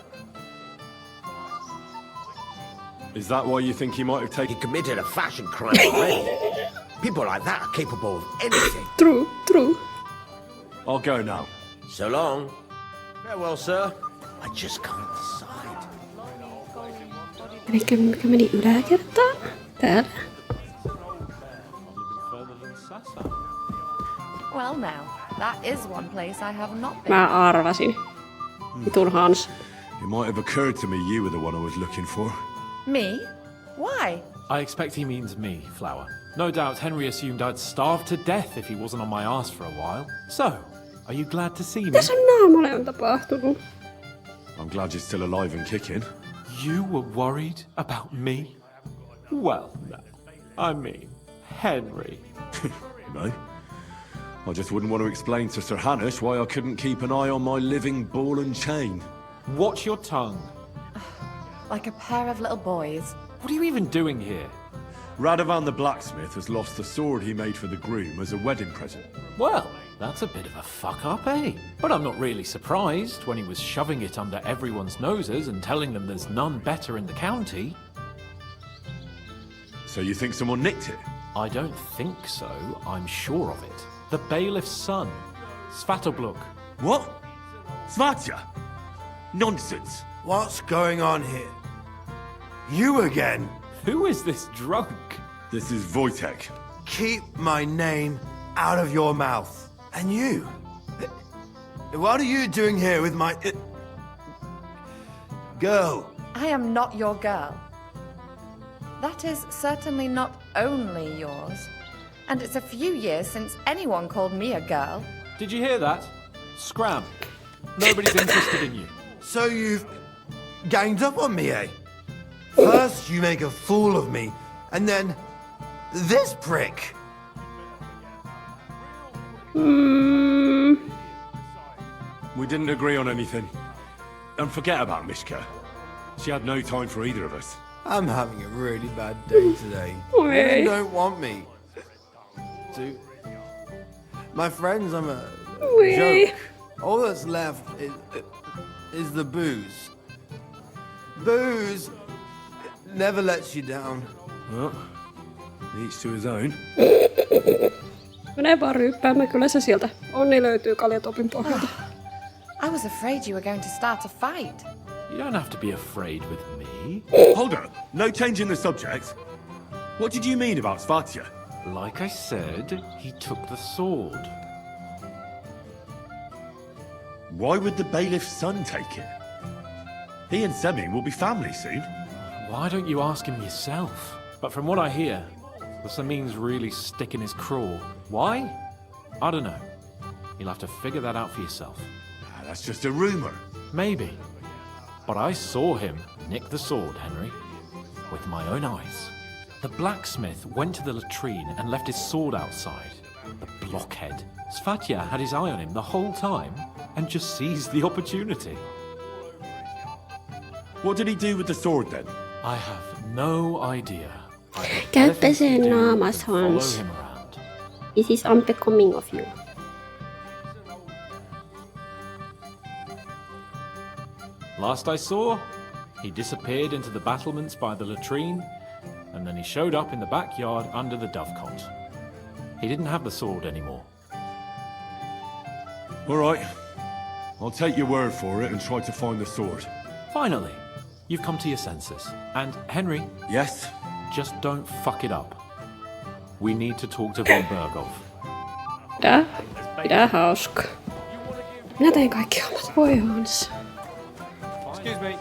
Is that why you think he might have taken... He committed a fashion crime already. People like that are capable of anything. True, true. I'll go now. So long. Farewell, sir. I just can't decide. Elikkä mikä meni yläkertaan? Täällä. Well now, that is one place I have not been. Mä arvasin. Vitun Hans. It might have occurred to me you were the one I was looking for. Me? Why? I expect he means me, Flower. No doubt Henry assumed I'd starve to death if he wasn't on my arse for a while. So, are you glad to see me? Mitä sun naamalle on tapahtunut? I'm glad you're still alive and kicking. You were worried about me? Well, no. I mean, Henry. No. I just wouldn't want to explain to Sir Hanush why I couldn't keep an eye on my living ball and chain. Watch your tongue. Like a pair of little boys. What are you even doing here? Radovan the blacksmith has lost the sword he made for the groom as a wedding present. Well, that's a bit of a fuck-up, eh? But I'm not really surprised when he was shoving it under everyone's noses and telling them there's none better in the county. So you think someone nicked it? I don't think so. I'm sure of it. The bailiff's son, Svatobluk. What? Svatya? Nonsense. What's going on here? You again? Who is this drunk? This is Wojtek. Keep my name out of your mouth. And you? What are you doing here with my... girl? I am not your girl. That is certainly not only yours. And it's a few years since anyone called me a girl. Did you hear that? Scram. Nobody's interested in you. So you've ganged up on me, eh? First you make a fool of me, and then this prick. We didn't agree on anything. And forget about Mishka. She had no time for either of us. I'm having a really bad day today. Okay. You don't want me to. My friends, I'm a joke. All that's left is the booze. Booze never lets you down. Well, each to his own. Menee vaan ryyppäämään, kyllä se sieltä. Onni löytyy kaljatopin pohjalta. I was afraid you were going to start a fight. You don't have to be afraid with me. Hold up. No change in the subject. What did you mean about Svatya? Like I said, he took the sword. Why would the bailiff's son take it? He and Semi will be family soon. Why don't you ask him yourself? But from what I hear, the Samin's really sticking his craw. Why? I don't know. You'll have to figure that out for yourself. That's just a rumor. Maybe. But I saw him nick the sword, Henry. With my own eyes. The blacksmith went to the latrine and left his sword outside. The blockhead. Svatya had his eye on him the whole time and just seized the opportunity. What did he do with the sword then? I have no idea. Käy peseen naamas, Hans. This is unbecoming of you. Last I saw, he disappeared into the battlements by the latrine, and then he showed up in the backyard under the dovecot. He didn't have the sword anymore. All right. I'll take your word for it and try to find the sword. Finally, you've come to your senses. And Henry... Yes? Just don't fuck it up. We need to talk to von Berghoff. Pidä hauska. Minä tein kaikki omat. Voi Hans. Excuse me.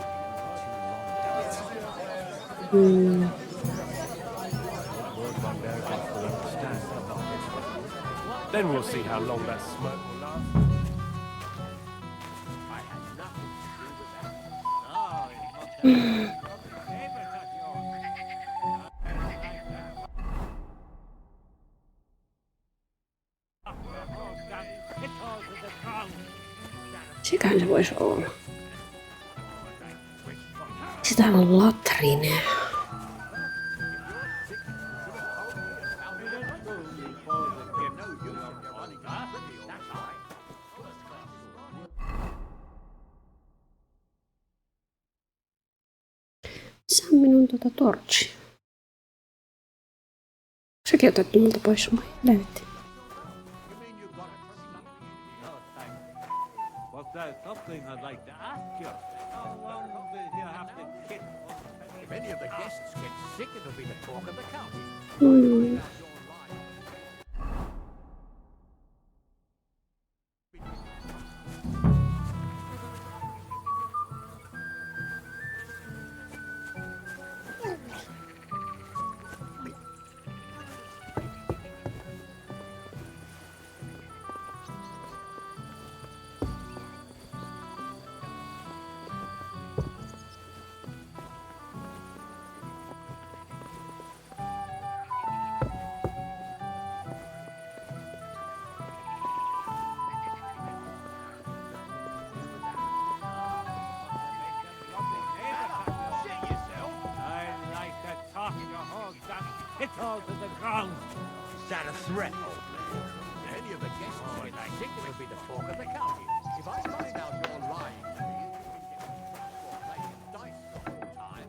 Then we'll see how long that smoke will last. Sikähän se voisi olla. Sitä on latrine. Se on minun torchi. Sekin otettu multa pois mun löytti. Was there something I'd like to ask you? If any of the guests get sick, it'll be the talk of the county. Hit all to the ground. Is that a threat? If any of the guests get sick, it'll be the talk of the county. If I find out you're lying to me, playing dice the whole time.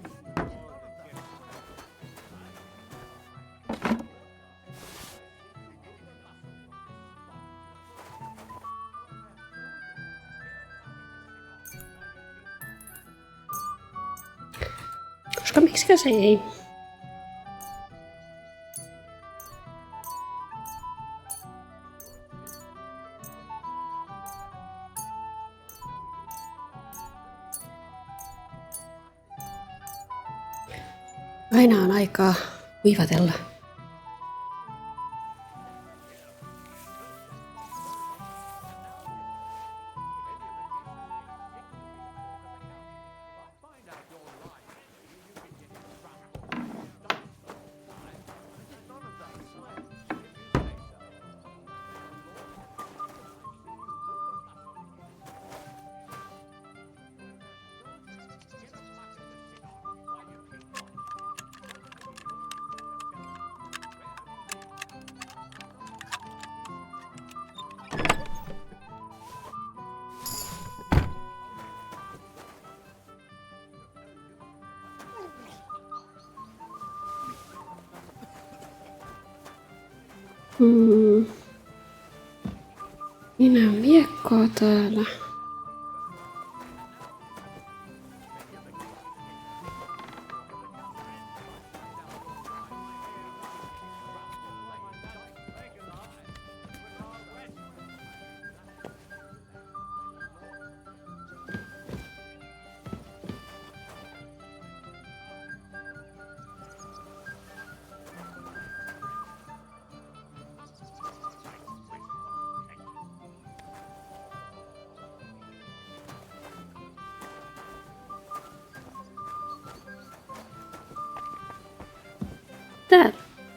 Koska miksikä se ei? Aina on aikaa viivatella. Minä on miekkoa täällä.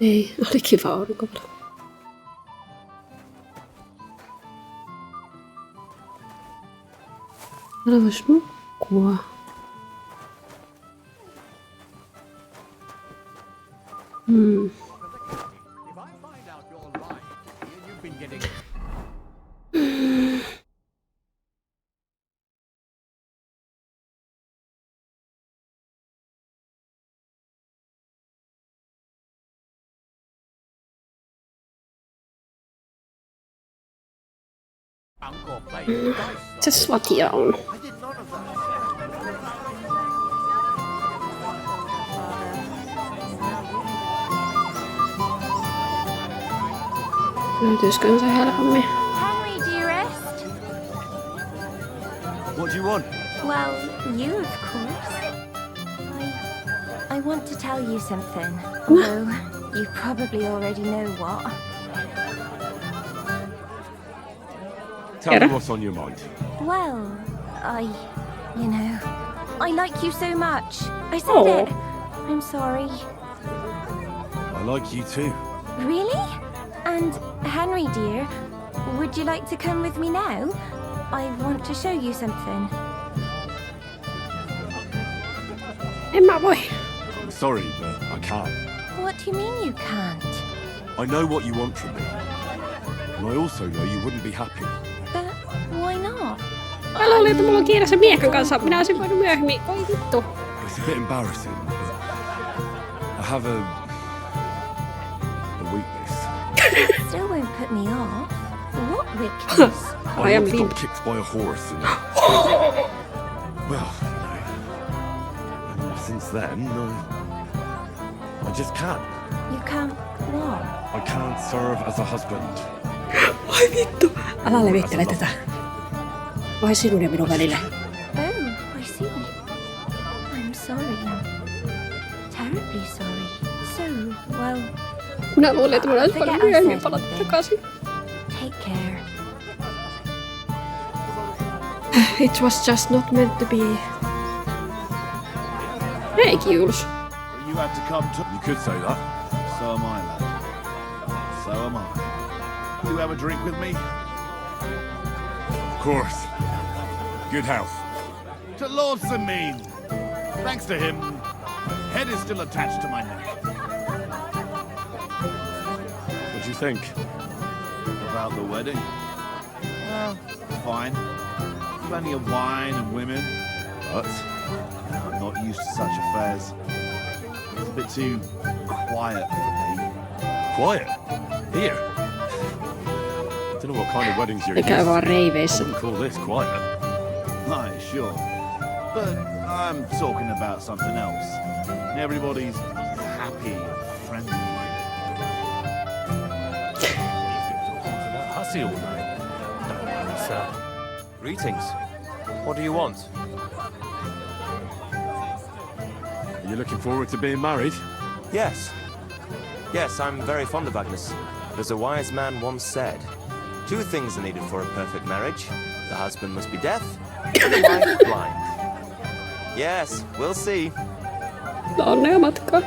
Ei, oli kiva aurinkovalo. Täällä vois nukkua. Se swatia on. Löytyisikö se helpommin? Henry, dearest. What do you want? Well, you, of course. I want to tell you something, although you probably already know what. Tell me what's on your mind. Well, I like you so much. I said it. I'm sorry. I like you too. Really? And Henry, dear, would you like to come with me now? I want to show you something. En mä voi. Sorry, but I can't. What do you mean you can't? I know what you want from me. And I also know you wouldn't be happy. But why not? Mä luulin, että mulla on kiire sen miehen kanssa. Minä olisin voinut myöhemmin. Oi vittu. It's a bit embarrassing, but I have a weakness. It still won't put me off. What weakness? I once got kicked by a horse and... well, since then, I just can't. You can't what? I can't serve as a husband. Oi vittu. Älä levittele tätä. Vai sinun ja minun välillä? Oh, I see. I'm sorry. Terribly sorry. So, well... Minä luulin, että minä olisi paljon myöhemmin palata takaisin. Take care. It was just not meant to be. Hei, Jules. You had to come to... You could say that. So am I, lad. So am I. You have a drink with me? Of course. Good health. To Lord Sameen. Thanks to him, head is still attached to my neck. What do you think? About the wedding? Well, fine. Plenty of wine and women. But I'm not used to such affairs. It's a bit too quiet for me. Quiet? Here? I don't know what kind of weddings you're Ne käy vaan reiveissä. I call this quiet. Aye, sure. But I'm talking about something else. Everybody's happy and friendly. Hussy all night. Don't worry, sir. Greetings. What do you want? Are you looking forward to being married? Yes. Yes, I'm very fond of Agnes. But as a wise man once said, 2 things are needed for a perfect marriage. The husband must be deaf, and the wife blind. Yes, we'll see. Onnea matkaa.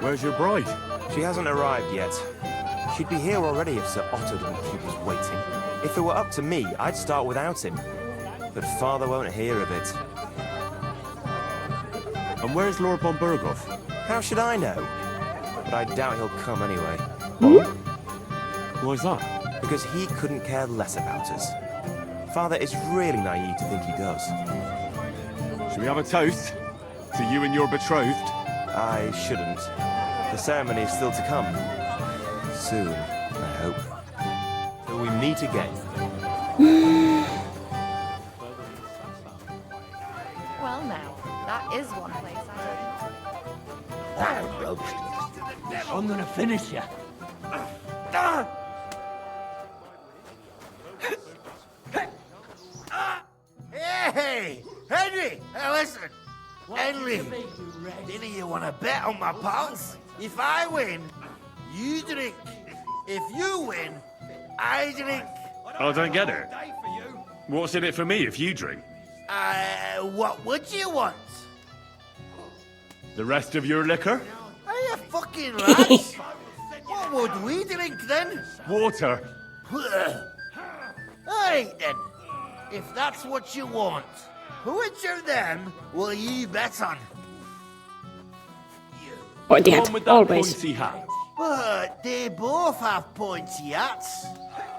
Where's your bride? She hasn't arrived yet. She'd be here already if Sir Otto didn't keep us waiting. If it were up to me, I'd start without him. But Father won't hear of it. And where's Lord von Berghoff? How should I know? But I doubt he'll come anyway. Why's that? Because he couldn't care less about us. Father is really naive to think he does. Should we have a toast to you and your betrothed? I shouldn't. The ceremony is still to come. Soon, I hope. Till we meet again. Well, now, that is one place I'm gonna finish you. Hey! Henry! Hey, listen! Henry! Didn't you want to bet on my pulse? If I win, you drink. If you win, I drink. I don't get it. What's in it for me if you drink? What would you want? The rest of your liquor? Are you fucking asking, lads. What would we drink then? Water. Aye then, if that's what you want, which of them will ye bet on? Pointy hat, One with that always. pointy hat. But they both have pointy hats.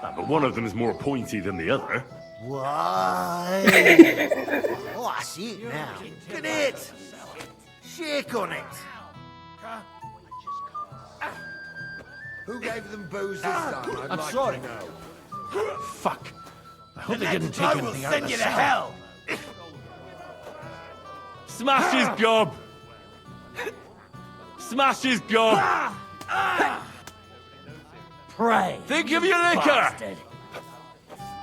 Ah, but one of them is more pointy than the other. Why? Oh, I see it now. Look at it. Shake on it. Who gave them booze this time? I'd I'm like sorry. to know. Fuck. I hope they didn't take I will anything out send of the you to cellar. hell. Smash his gob! Smash his gob! Pray. Think of your liquor! Bastard.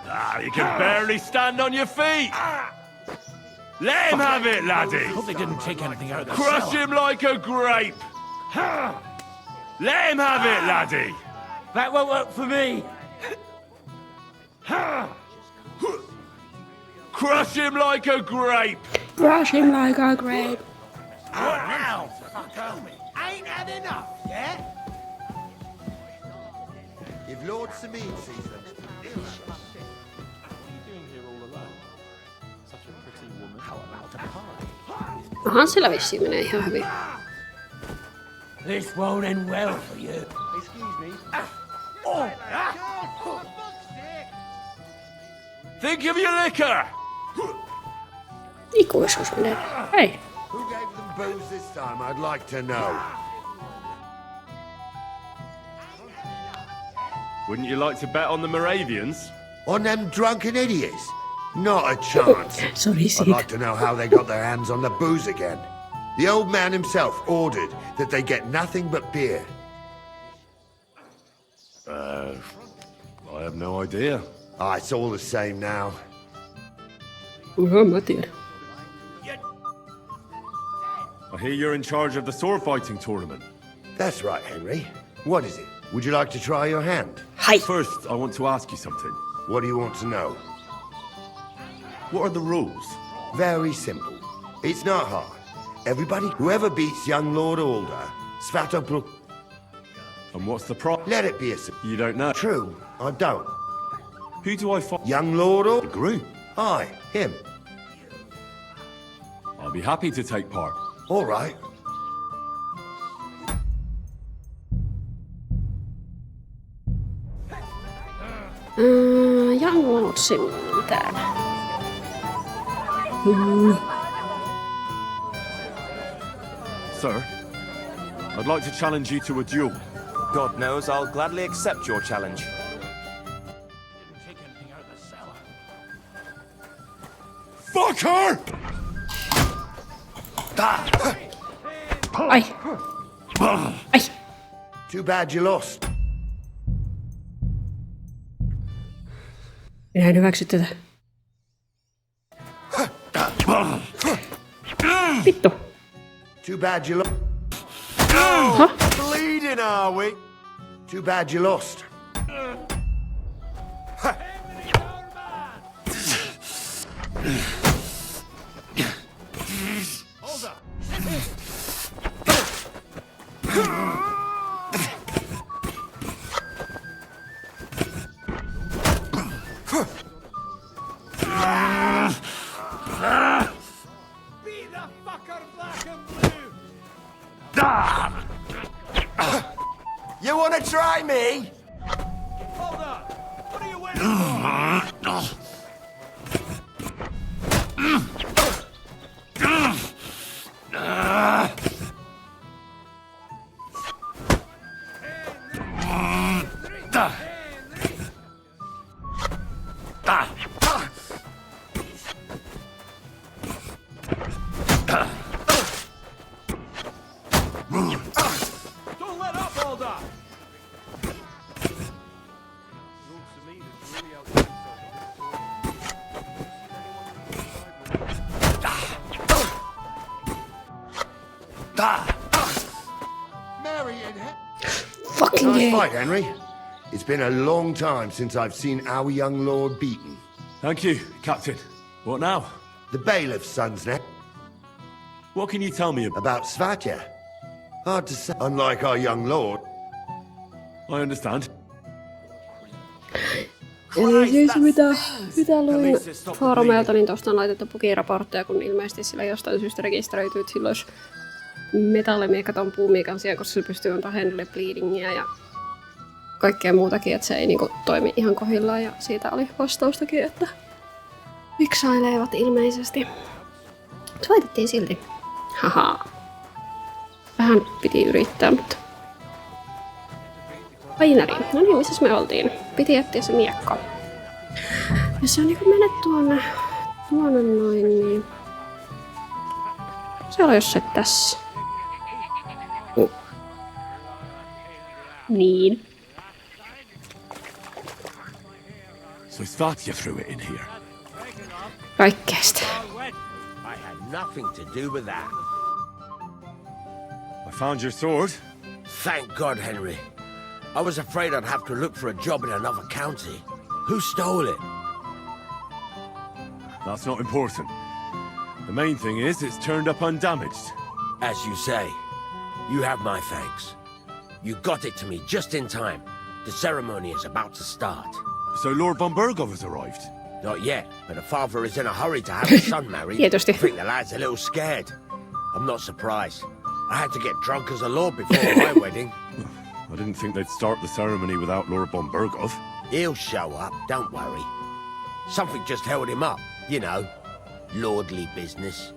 Ah, you can barely stand on your feet! Let him have it, I laddie! hope they didn't take anything out of the Crush cellar. him like a grape! Let him have it, laddie! That won't work for me. Crush him like a grape! Brush him like a grape. What now, fucker? Ain't had enough, yeah? If Lord Samin sees them. Onhan sillä vissiin menee ihan hyvin. This won't end well for you. Excuse me. Think of your liquor! Ikuisuus menee. Hei. Who gave them booze this time? I'd like to know. Wouldn't you like to bet on the Moravians? On them drunken idiots? Not a chance. Sorry, I'd Sid. like to know how they got their hands on the booze again. The old man himself ordered that they get nothing but beer. I have no idea. Ah, it's all the same now. Joo, mä tiedän. I hear you're in charge of the sword fighting tournament. That's right, Henry. What is it? Would you like to try your hand? Hi. First, I want to ask you something. What do you want to know? What are the rules? Very simple. It's not hard. Everybody, whoever beats young Lord Alder, Svatopro... And what's the problem? Let it be a... You don't know. True, I don't. Who do I fight? Young Lord Alder? The group. Aye, him. I'll be happy to take part. All right. Young Lord Simon on täällä. Sir, I'd like to challenge you to a duel. God knows I'll gladly accept your challenge. Take anything out of the cellar. Fuck her! Ai. Ai. Too bad you lost. Minä en hyväksy tätä. Vittu. Too bad you lost. Huh? Bleeding, are we? Too bad you lost. Beat the fucker black and blue. You want to try me? Hold on. What are you waiting for? Don't let up, hold on. Fucking Nice yeah. fight, Henry. It's been a long time since I've seen our young lord beaten. Thank you, Captain. What now? The bailiff's son's neck. What can you tell me About Svatya? Hard to say. Unlike our young lord. I understand. Eli siis mitä luin foorumeilta, niin tuosta on laitettu pukiraportteja, kun ilmeisesti sillä jostain syystä rekisteröityy, että sillä olisi metallimiekka ton puumiikan sijaan, koska se pystyy antaa Henrylle bleedingiä ja kaikkea muutakin, että se ei niinku toimi ihan kohdillaan ja siitä oli vastaustakin, että viksailevat ilmeisesti. Soitettiin silti. Haha. Vähän piti yrittää, mutta... Painari. No niin, missäs me oltiin? Piti etsiä se miekka. Jos sä niinku menet tuonne noin, niin... Se on jossain tässä. Niin. So it's that you threw it in here? Kaikkeesta. I had nothing to do with that. I found your sword. Thank God, Henry. I was afraid I'd have to look for a job in another county. Who stole it? That's not important. The main thing is it's turned up undamaged. As you say, you have my thanks. You got it to me just in time. The ceremony is about to start. So Lord von Burgov has arrived? Not yet, but the father is in a hurry to have his son married. I think the lad's a little scared. I'm not surprised. I had to get drunk as a lord before my wedding. I didn't think they'd start the ceremony without Lord von Burgov. He'll show up, don't worry. Something just held him up, you know. Lordly business.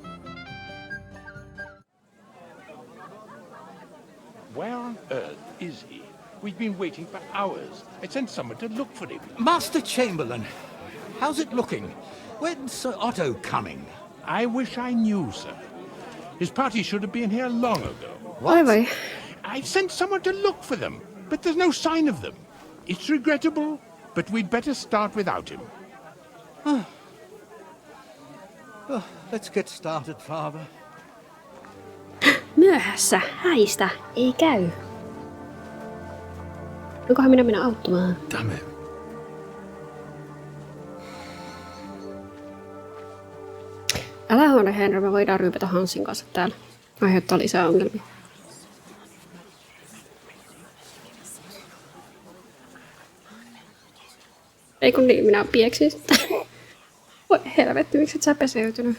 Where on earth is he? We've been waiting for hours. I sent someone to look for him. Master Chamberlain, how's it looking? When's Sir Otto coming? I wish I knew, sir. His party should have been here long ago. What? I've sent someone to look for them, but there's no sign of them. It's regrettable, but we'd better start without him. Oh, let's get started, father. Myöhässä, häistä, ei käy. Onkohan minä mennä auttamaan? Damn it. Älä huone, Henry, me voidaan ryypätä Hansin kanssa täällä. Aiheuttaa lisää ongelmia. Ei kun niin, minä pieksin sitä. Voi helvetti, miksi et sä peseytynyt?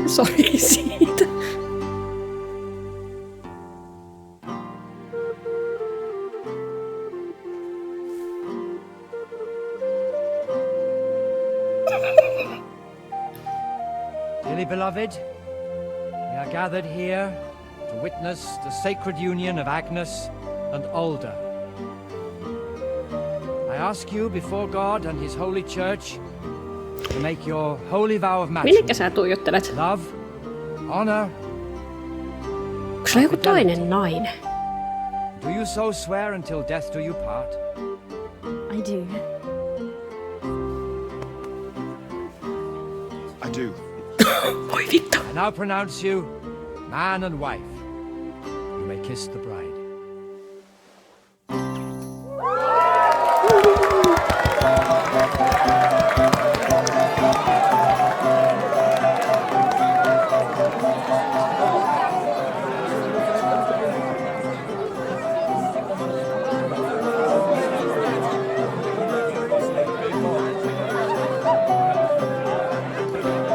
Sori siitä. Dearly beloved, we are gathered here to witness the sacred union of Agnes and Alda. I ask you before God and His holy church to make your holy vow of matrimony. Minnekä sä tuijottelet? Love, honor. Onko sulla joku toinen nainen? Do you so swear until death do you part? I do. I do. Voi vittu. I now pronounce you man and wife. You may kiss the bride.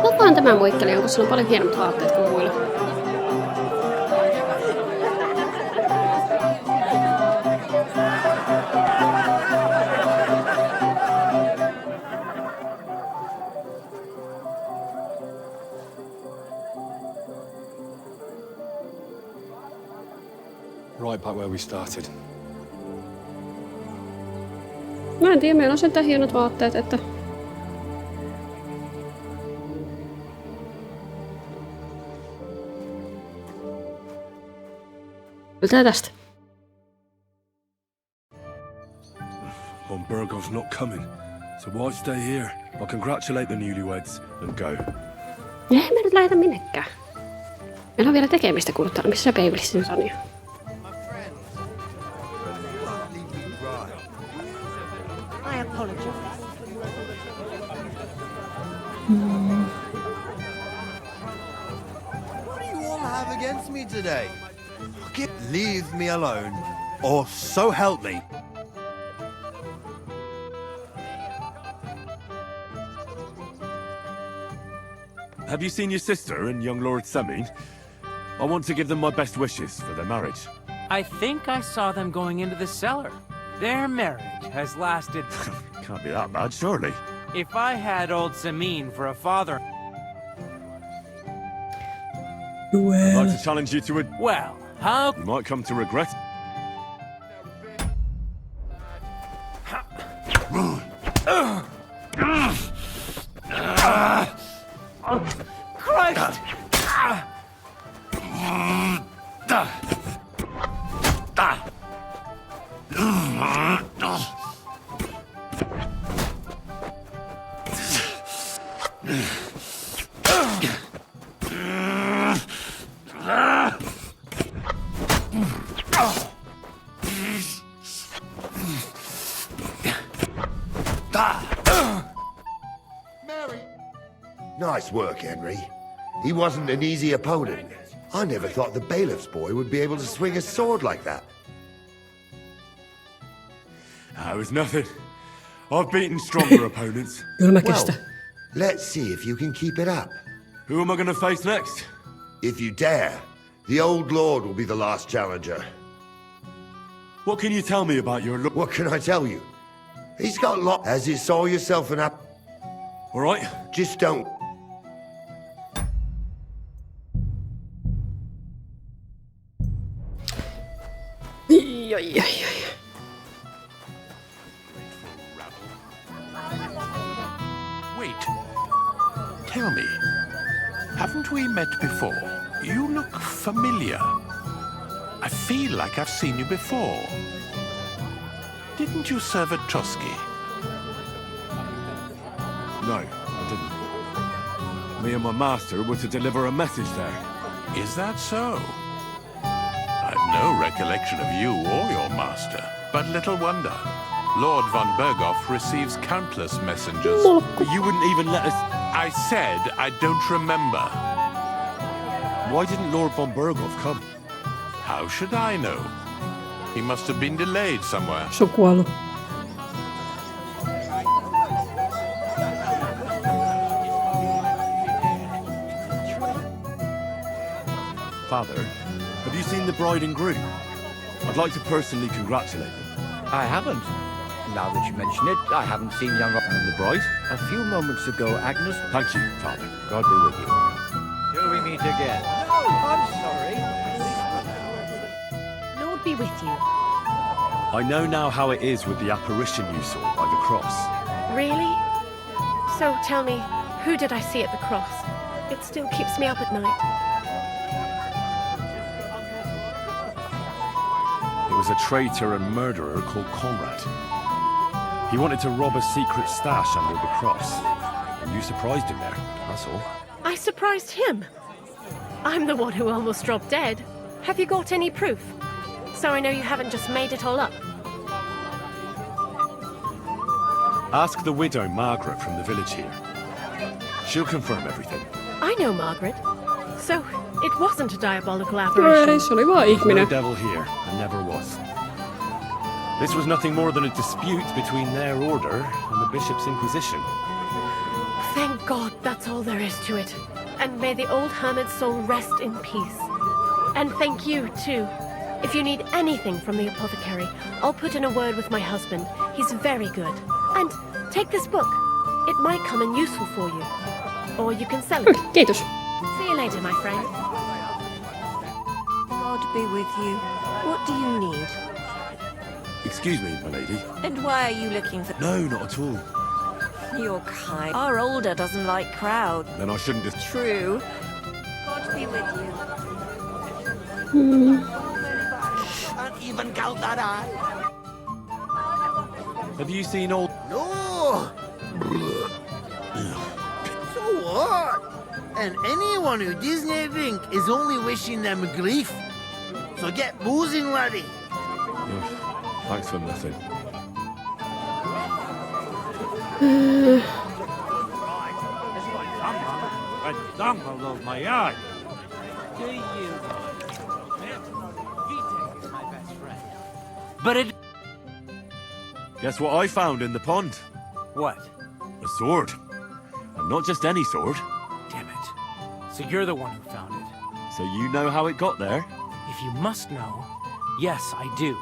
Kukaan tämä muikkeli on, kun sulla on paljon hienommat vaatteet kuin muilla. Right back where we started. Mä en tiedä, meillä on sentään hienot vaatteet, että... Yltää tästä. Von Bergov's not coming, so why stay here? I'll congratulate the newlyweds and go. Ei me nyt lähdetä minnekään. Meillä on vielä tekemistä kuluttajalla, missä Beivelissä nyt on jo. I apologize. What do you all have against me today? Leave me alone, or so help me. Have you seen your sister and young Lord Semin? I want to give them my best wishes for their marriage. I think I saw them going into the cellar. Their marriage has lasted... Can't be that bad, surely. If I had old Samin for a father... I'd like to challenge you to a... Well, how... You might come to regret. Christ! Nice work, Henry. He wasn't an easy opponent. I never thought the bailiff's boy would be able to swing a sword like that. That was nothing. I've beaten stronger opponents. Well, let's see if you can keep it up. Who am I going to face next? If you dare, the old lord will be the last challenger. What can you tell me about your What can I tell you? He's got lot. As you saw yourself an up. All right. Just don't. Wait. Tell me, haven't we met before? You look familiar. I feel like I've seen you before. Didn't you serve at Trotsky? No, I didn't. Me and my master were to deliver a message there. Is that so? I've no recollection of you or your master, but little wonder. Lord von Berghoff receives countless messengers. You wouldn't even let us... I said I don't remember. Why didn't Lord von Berghoff come? How should I know? He must have been delayed somewhere. Se on kuollut. Father, have you seen the bride and groom? I'd like to personally congratulate them. I haven't. Now that you mention it, I haven't seen young And the bride? A few moments ago, Agnes. Thank you, Father. God be with you. Till we meet again. No, I'm sorry. Lord be with you. I know now how it is with the apparition you saw by the cross. Really? So tell me, who did I see at the cross? It still keeps me up at night. It was a traitor and murderer called Conrad. He wanted to rob a secret stash under the cross. And you surprised him there, that's all. I surprised him. I'm the one who almost dropped dead. Have you got any proof? So I know you haven't just made it all up. Ask the widow Margaret from the village here. She'll confirm everything. I know Margaret. So it wasn't a diabolical apparition. Se oli vaan ihminen. No devil here, and never was. This was nothing more than a dispute between their order and the bishop's inquisition. Thank God that's all there is to it. And may the old hermit's soul rest in peace. And thank you, too. If you need anything from the apothecary, I'll put in a word with my husband. He's very good. And take this book. It might come in useful for you. Or you can sell it. Kiitos. See you later, my friend. God be with you. What do you need? Excuse me, my lady. And why are you looking for... No, not at all. You're kind. Our older doesn't like crowd. Then I shouldn't have... True. God be with you. even count that eye. Have you seen old... No! So what? And anyone who doesn't drink is only wishing them grief. So get boozing, laddie. Thanks for nothing. A dongle of my yard. Do you? Vitek is my best friend. But it... Guess what I found in the pond? What? A sword. And not just any sword. Damn it. So you're the one who found it. So you know how it got there? If you must know, yes, I do.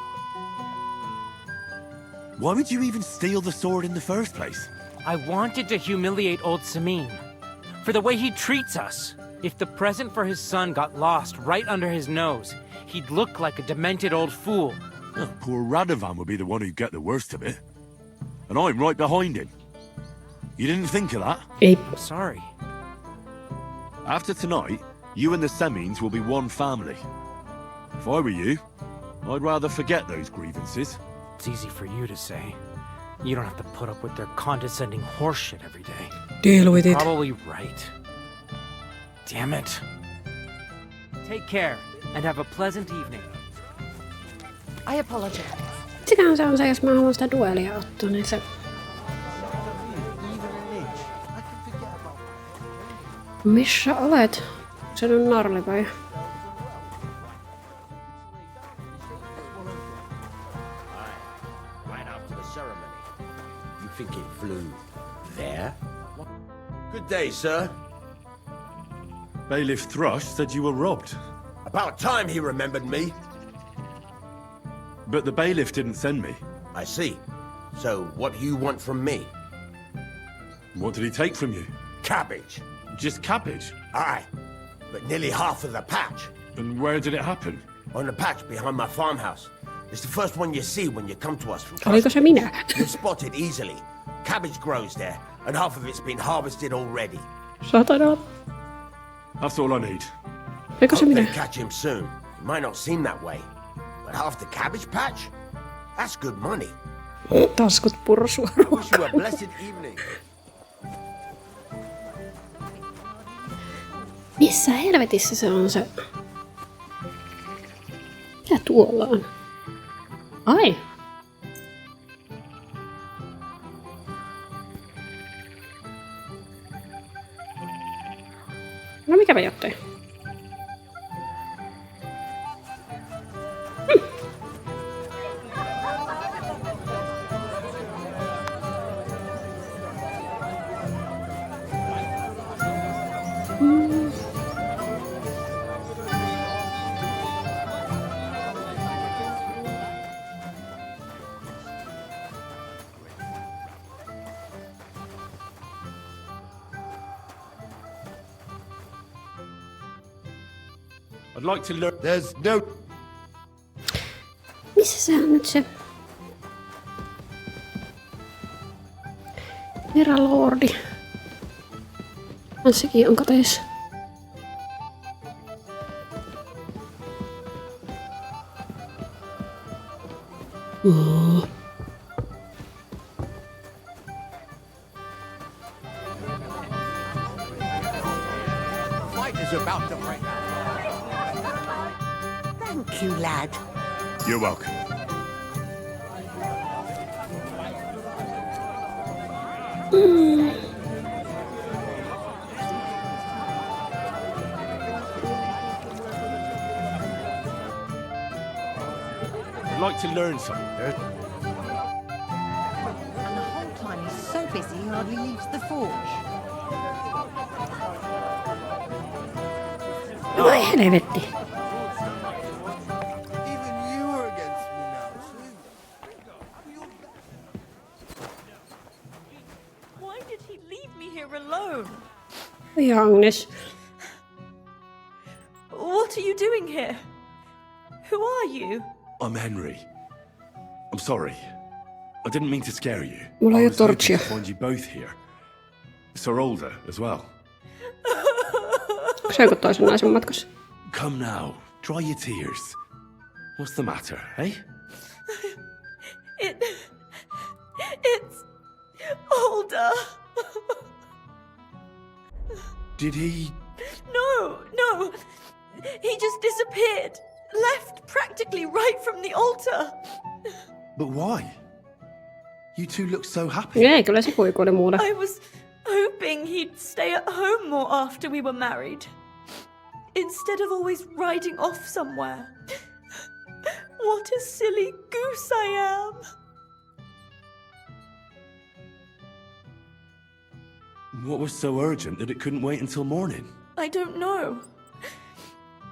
Why would you even steal the sword in the first place? I wanted to humiliate old Samin. For the way he treats us. If the present for his son got lost right under his nose, he'd look like a demented old fool. Oh, poor Radovan would be the one who'd get the worst of it. And I'm right behind him. You didn't think of that? I'm sorry. After tonight, you and the Semines will be one family. If I were you, I'd rather forget those grievances. It's easy for you to say. You don't have to put up with their condescending horseshit every day. Deal with it. Probably right. Damn it. Take care, and have a pleasant evening. I apologize. Sitähän se on se, jos mä haluan sitä duelia ottaa, niin se... Missä olet? Se on narlipäin. Right after the ceremony. You think it flew there? Good day, sir. Bailiff Thrush said you were robbed. About time he remembered me. But the bailiff didn't send me. I see. So, what do you want from me? What did he take from you? Cabbage. Just cabbage? Aye, but nearly half of the patch. And where did it happen? On the patch behind my farmhouse. It's the first one you see when you come to us from Oliko se minä? You'll spot it easily. Cabbage grows there, and half of it's been harvested already. Satana. That's all I need. Oliko se Hope minä? they catch him soon. It might not seem that way, but half the cabbage patch? That's good money. Taskut pursua Wish you a blessed evening. Missä helvetissä se on se? Mitä tuolla on? Ai! No mikäpä jottei. I'd like to learn... There's no... Missä se on nyt se? Herralordi. Sekin on kateissa. Oh. Fight is about to break out. Thank you, lad. You're welcome. I'd like to learn something. And the whole time he's so busy he hardly leaves the forge. Voi helvetti. Even you are against me now, Why did he leave me here alone? Oi Agnes. What are you doing here? Who are you? I'm Henry. I'm sorry. I didn't mean to scare you. Mulla ei I oo was hoping torchia. to find you both here. Sir Older as well. Onko se joku toisen naisen matkassa? Come now, dry your tears. What's the matter, eh? It's older. Did he... No. He just disappeared. Left practically right from the altar. But why? You two look so happy. Ei, kyllä se kuikuili mulle. I was hoping he'd stay at home more after we were married. Instead of always riding off somewhere. What a silly goose I am. What was so urgent that it couldn't wait until morning? I don't know.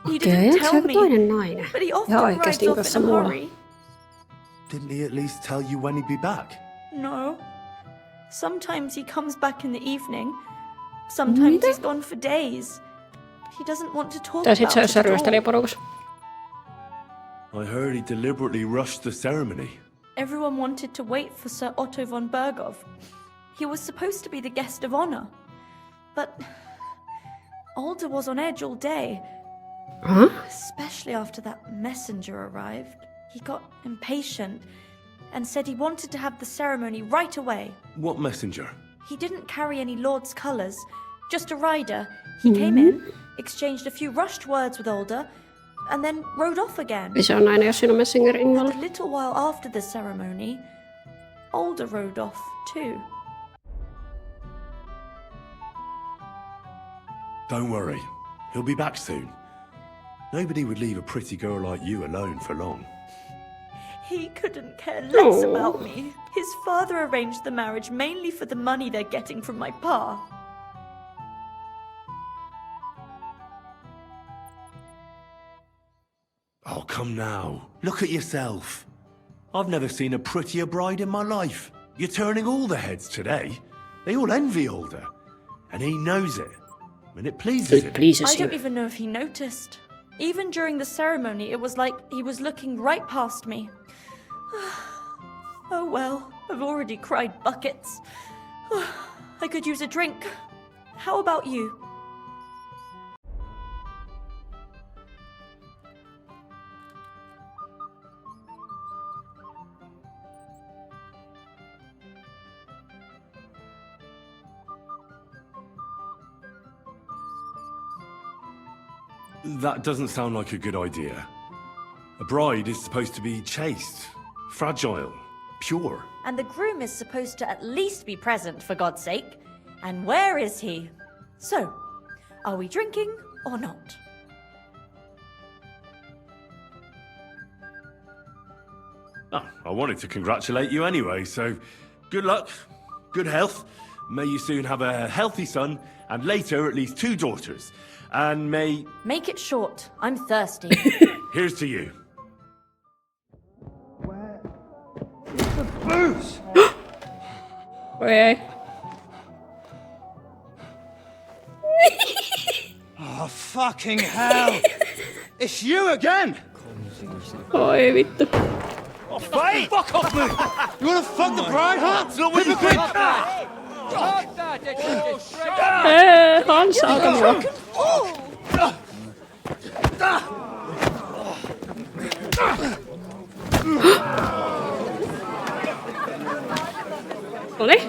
He Okei, didn't se tell on me, toinen nainen. but he Ja often rides oikeasti off kanssa in a mulla. hurry. Didn't he at least tell you when he'd be back? No. Sometimes he comes back in the evening. Sometimes he's gone for days. He doesn't want to talk Tai sit about se it jossain at all. ryöstelijäporukassa. I heard he deliberately rushed the ceremony. Everyone wanted to wait for Sir Otto von Bergov. He was supposed to be the guest of honor. But Alder was on edge all day. Huh? Especially after that messenger arrived. He got impatient and said he wanted to have the ceremony right away. What messenger? He didn't carry any lord's colours, just a rider. He came in, exchanged a few rushed words with Alder, and then rode off again. Se on aina, jos siinä on Messingerin innolla. And a little while after the ceremony, Alder rode off too. Don't worry. He'll be back soon. Nobody would leave a pretty girl like you alone for long. He couldn't care less about me. His father arranged the marriage mainly for the money they're getting from my pa. Oh, come now. Look at yourself. I've never seen a prettier bride in my life. You're turning all the heads today. They all envy Alder. And he knows it. And it pleases him. I don't even know if he noticed. Even during the ceremony, it was like he was looking right past me. Oh well, I've already cried buckets. I could use a drink. How about you? That doesn't sound like a good idea. A bride is supposed to be chaste, fragile, pure. And the groom is supposed to at least be present, for God's sake. And where is he? So, are we drinking or not? Oh, I wanted to congratulate you anyway, so good luck, good health. May you soon have a healthy son, and later at least 2 daughters. And may... Make it short. I'm thirsty. Here's to you. Booze! Oi. Oh, fucking hell! It's you again! Oi vittu. Oh, fight! Fuck off me! You wanna fuck the bride, huh? It's not what you think! Han saata mua. Noniin.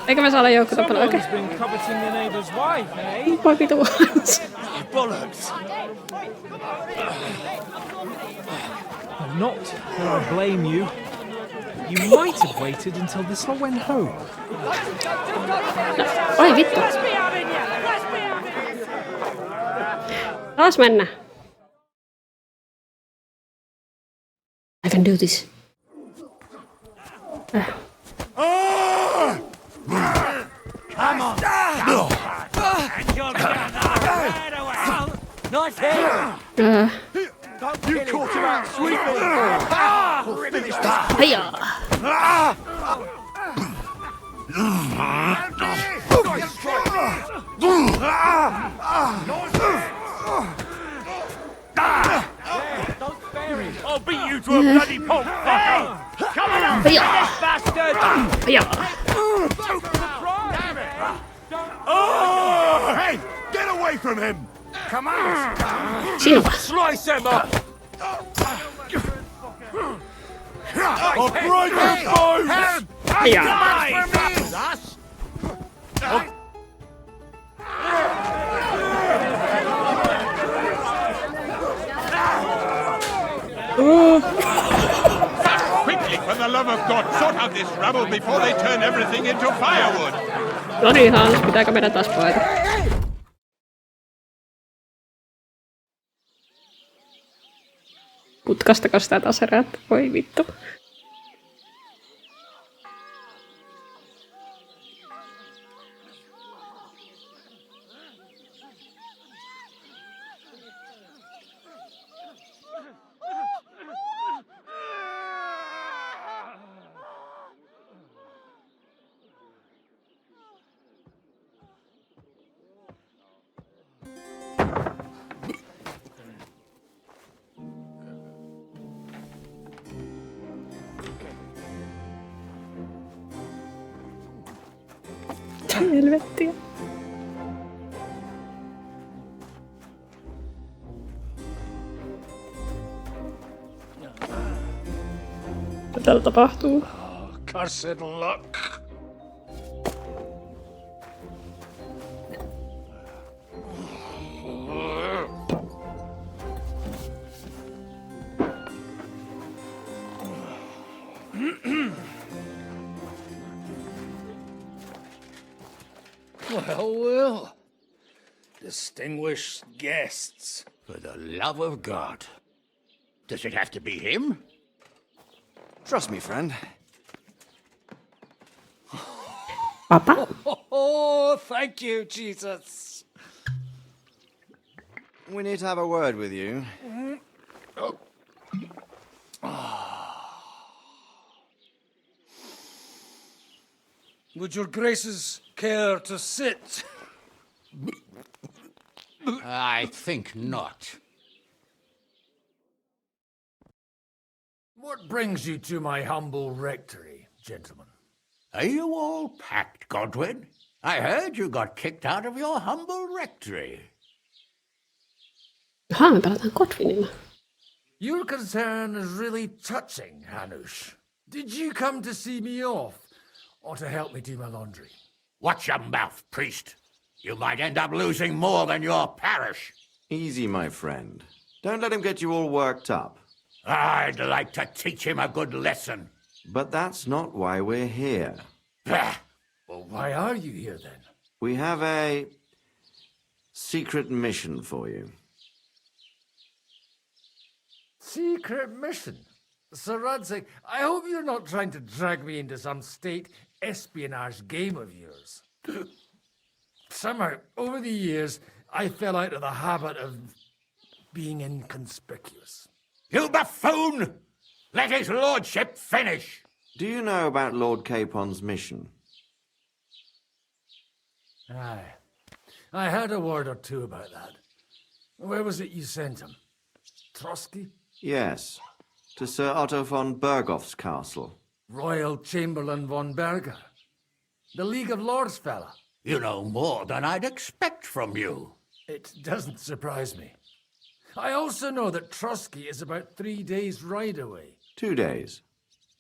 Eikö me saada joukkotappelu oikein? Voi vitu Hans. Bollocks! Not that I blame you. You might have waited until this lot went home. Oi vittu. Taas mennä. I can do this. Come on! Nice hit! You caught him out sweeping! We'll finish that! Hiya! I'll beat you to a bloody pulp, fucker! Come on, Hiya! bastard! Hiya! Oh! Hey! Get away from him! Come on! Sinua. Slice him up! I'll break your bones! Quickly, for the love of God, sort out this rabble before they turn everything into firewood! No niin, Hans, pitääkö meidän taas paeta? Putkastako sitä taas herättä? Voi vittu. Helvettiä. Mitä täällä tapahtuu? Cursed luck. Well. Distinguished guests. For the love of God. Does it have to be him? Trust me, friend. Papa? Oh, thank you, Jesus. We need to have a word with you. Would your graces care to sit? I think not. What brings you to my humble rectory, gentlemen? Are you all packed, Godwin? I heard you got kicked out of your humble rectory. Jaha, me pelataan Godwinilla. Your concern is really touching, Hanush. Did you come to see me off, or to help me do my laundry? Watch your mouth, priest. You might end up losing more than your parish. Easy, my friend. Don't let him get you all worked up. I'd like to teach him a good lesson. But that's not why we're here. Bah! Well, why are you here, then? We have a secret mission for you. Secret mission? Sir Radzig, I hope you're not trying to drag me into some state espionage game of yours. Somehow, over the years, I fell out of the habit of being inconspicuous. You buffoon! Let his lordship finish! Do you know about Lord Capon's mission? Aye. I heard a word or two about that. Where was it you sent him? Trotsky? Yes, to Sir Otto von Bergoff's castle. Royal Chamberlain von Berger. The League of Lords fella. You know more than I'd expect from you. It doesn't surprise me. I also know that Trotsky is about 3 days' ride away. 2 days,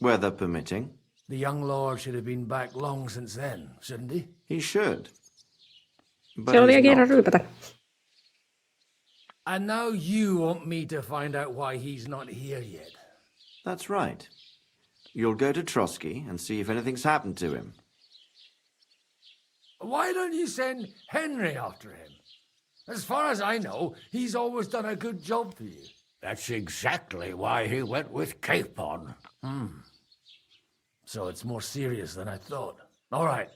weather permitting. The young lord should have been back long since then, shouldn't he? He should. But Se oli he's kiire not. ryypätä. And now you want me to find out why he's not here yet. That's right. You'll go to Trotsky and see if anything's happened to him. Why don't you send Henry after him? As far as I know, he's always done a good job for you. That's exactly why he went with Capon. So it's more serious than I thought. All right.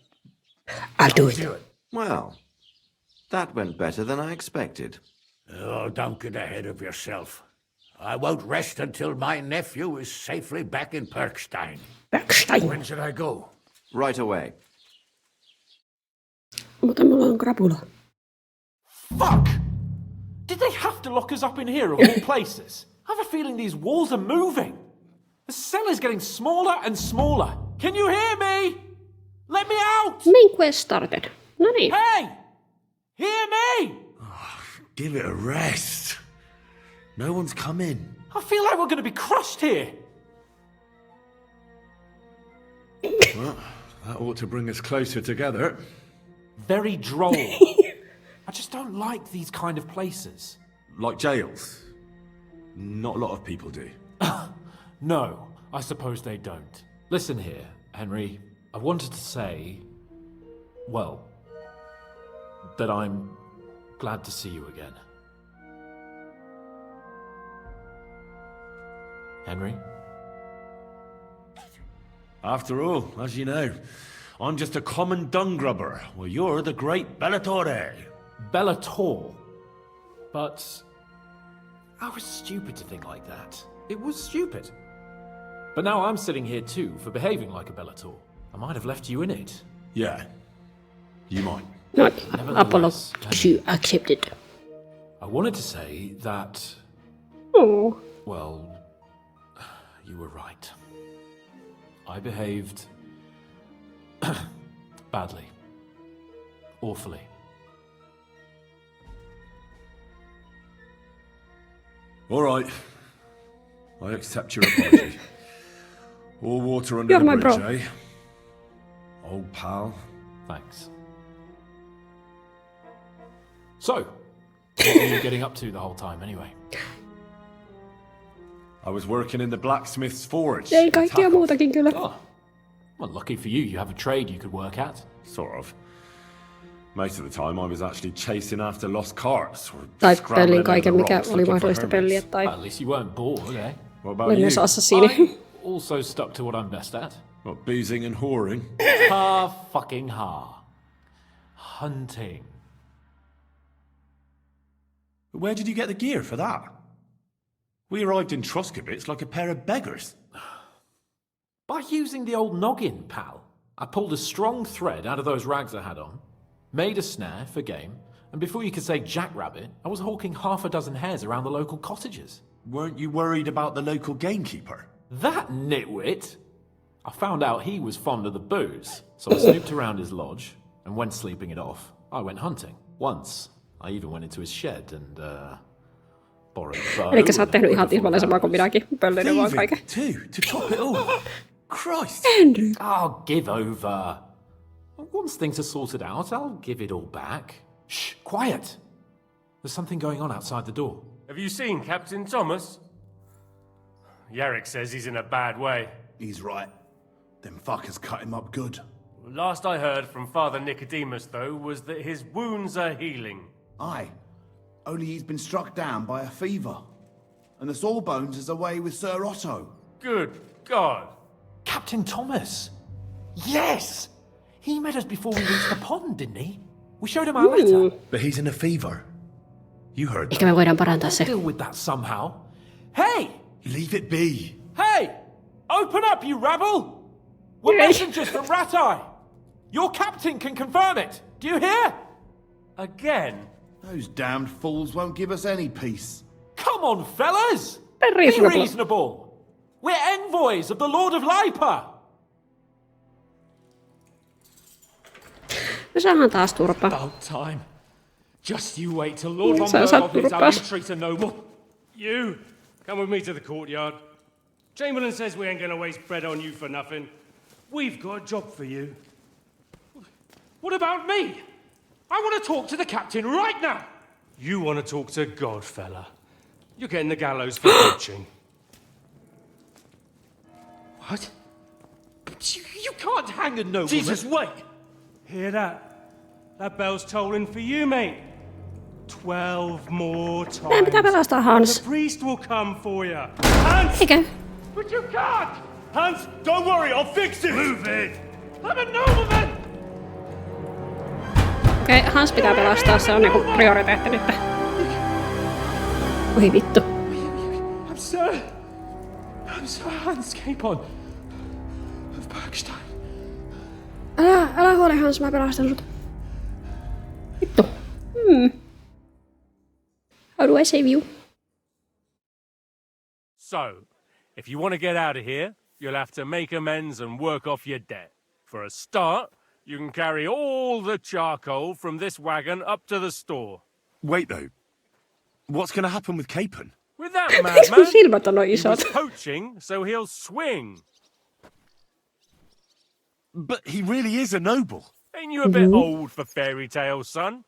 I'll do Do it. it. Well, that went better than I expected. Oh, don't get ahead of yourself. I won't rest until my nephew is safely back in Perkstein. When should I go? Right away. Mutta mulla on krapula. Fuck! Did they have to lock us up in here of all places? I have a feeling these walls are moving. The cell is getting smaller and smaller. Can you hear me? Let me out! Main quest started. No niin. Hey! Hear me! Give it a rest. No one's come in. I feel like we're going to be crushed here. Well, that ought to bring us closer together. Very droll. I just don't like these kind of places. Like jails. Not a lot of people do. No, I suppose they don't. Listen here, Henry. I wanted to say, well, that I'm glad to see you again. Henry? After all, as you know, I'm just a common dung grubber, while you're the great Bellatore. Bellator? But I was stupid to think like that. It was stupid. But now I'm sitting here too for behaving like a Bellator. I might have left you in it. Yeah, you might. No, apology accepted. I wanted to say that... Oh. Well, you were right. I behaved... badly. Awfully. All right. I accept your apology. All water under the bridge, eh? Old pal. Thanks. So, what were you getting up to the whole time anyway? I was working in the blacksmith's forge. Ei kaikkea muutakin kyllä. Oh. Well, lucky for you, you have a trade you could work at. Sort of. Most of the time I was actually chasing after lost carts. Or Tai scrambling pöllin over kaiken, the mikä rocks oli looking for mahdollista pölliä. hermits. Tai Well, at least you weren't bored, eh? What about oli you? myös assassini. I also stuck to what I'm best at. What, boozing and whoring? Fucking hunting. Where did you get the gear for that? We arrived in Troskabits like a pair of beggars. By using the old noggin, pal. I pulled a strong thread out of those rags I had on, made a snare for game, and before you could say jackrabbit, I was hawking half a dozen hares around the local cottages. Weren't you worried about the local gamekeeper? That nitwit! I found out he was fond of the booze, so I snooped around his lodge, and when sleeping it off, I went hunting. Once, I even went into his shed and, borrowed a bow. Elikkä sä oot tehnyt ihan tismalleen samaa kuin minäkin. Pöllinen vaan kaiken. Too, to top it all. Christ! Henry! Oh, give over. Once things are sorted out, I'll give it all back. Shh, quiet! There's something going on outside the door. Have you seen Captain Thomas? Yarrick says he's in a bad way. He's right. Them fuckers cut him up good. Last I heard from Father Nicodemus, though, was that his wounds are healing. Aye. Only he's been struck down by a fever. And the Sawbones is away with Sir Otto. Good God. Captain Thomas! Yes! He met us before we reached the pond, didn't he? We showed him our letter. But he's in a fever. You heard that. Ehkä me voidaan parantaa se. Deal with that somehow. Hey! Leave it be. Hey! Open up, you rabble! We're messengers from Rat-Eye! Your captain can confirm it! Do you hear? Again? Those damned fools won't give us any peace. Come on, fellas! Reasonable. Be reasonable! We're envoys of the Lord of Lipa! Me saadaan taas turpa. About time. Just you wait till Lord von Sä saat Berghoff hears how you turpas. treat a noble. You, come with me to the courtyard. Chamberlain says we ain't gonna waste bread on you for nothing. We've got a job for you. What about me? I want to talk to the captain right now. You want to talk to God, fella. You're getting the gallows for poaching. What? But you can't hang a nobleman. Jesus, wait! Hear that? That bell's tolling for you, mate. 12 more times. Meidän pitää pelastaa Hans. The priest will come for you. Hans! Eikä? But you can't! Hans, don't worry, I'll fix it! Move it! I'm a nobleman! Okei, Hans pitää pelastaa. Se on niinku prioriteetti nyt. Oi vittu. I'm Sir Hans Capon of Bergstein. Älä huoli Hans, mä pelastan sut. Vittu. How do I save you? So, if you want to get out of here, you'll have to make amends and work off your debt. For a start, you can carry all the charcoal from this wagon up to the store. Wait though. What's going to happen with Capon? With that madman, Silmät on noin he isot. was poaching, so he'll swing. But he really is a noble. Ain't you a bit old for fairy tales, son?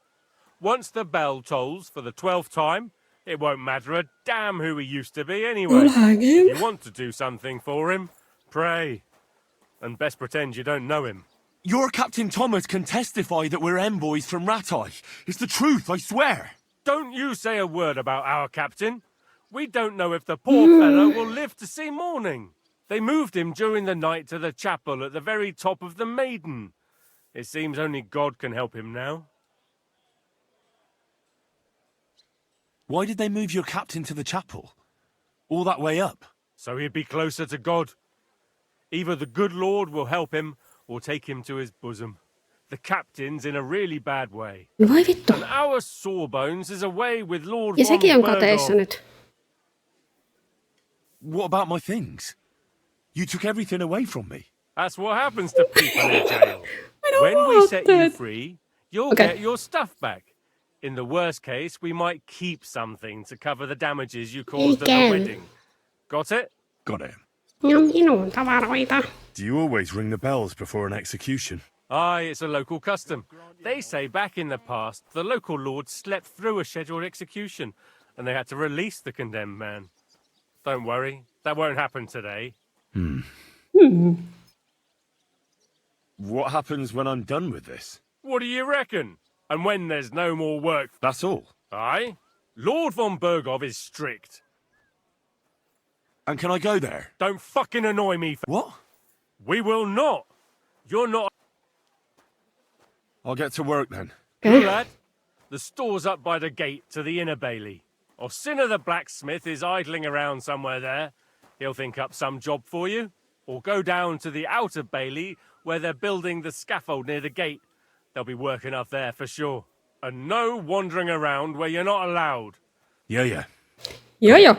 Once the bell tolls for the 12th time, it won't matter a damn who he used to be anyway. If you want to do something for him, pray. And best pretend you don't know him. Your Captain Thomas can testify that we're envoys from Ratai. It's the truth, I swear. Don't you say a word about our captain. We don't know if the poor fellow will live to see morning. They moved him during the night to the chapel at the very top of the Maiden. It seems only God can help him now. Why did they move your captain to the chapel? All that way up? So he'd be closer to God. Either the good Lord will help him, or take him to his bosom. The captain's in a really bad way. Vai vittu. And our Sawbones is away with Lord Ja von sekin on kateissa Berghoff. nyt. What about my things? You took everything away from me. That's what happens to people in jail. When we set you free, you'll get your stuff back. In the worst case, we might keep something to cover the damages you caused at the wedding. Got it? Got it. Ne on minun tavaroita. Do you always ring the bells before an execution? Aye, it's a local custom. They say back in the past, the local lord slept through a scheduled execution, and they had to release the condemned man. Don't worry, that won't happen today. What happens when I'm done with this? What do you reckon? And when there's no more work? That's all. Aye? Lord von Berghoff is strict. And can I go there? Don't fucking annoy me. What? We will not. You're not. I'll get to work then. Good lad. The store's up by the gate to the inner bailey. Orsina the blacksmith is idling around somewhere there. He'll think up some job for you. Or go down to the outer bailey where they're building the scaffold near the gate. They'll be working up there for sure. And no wandering around where you're not allowed. Yeah. Joo.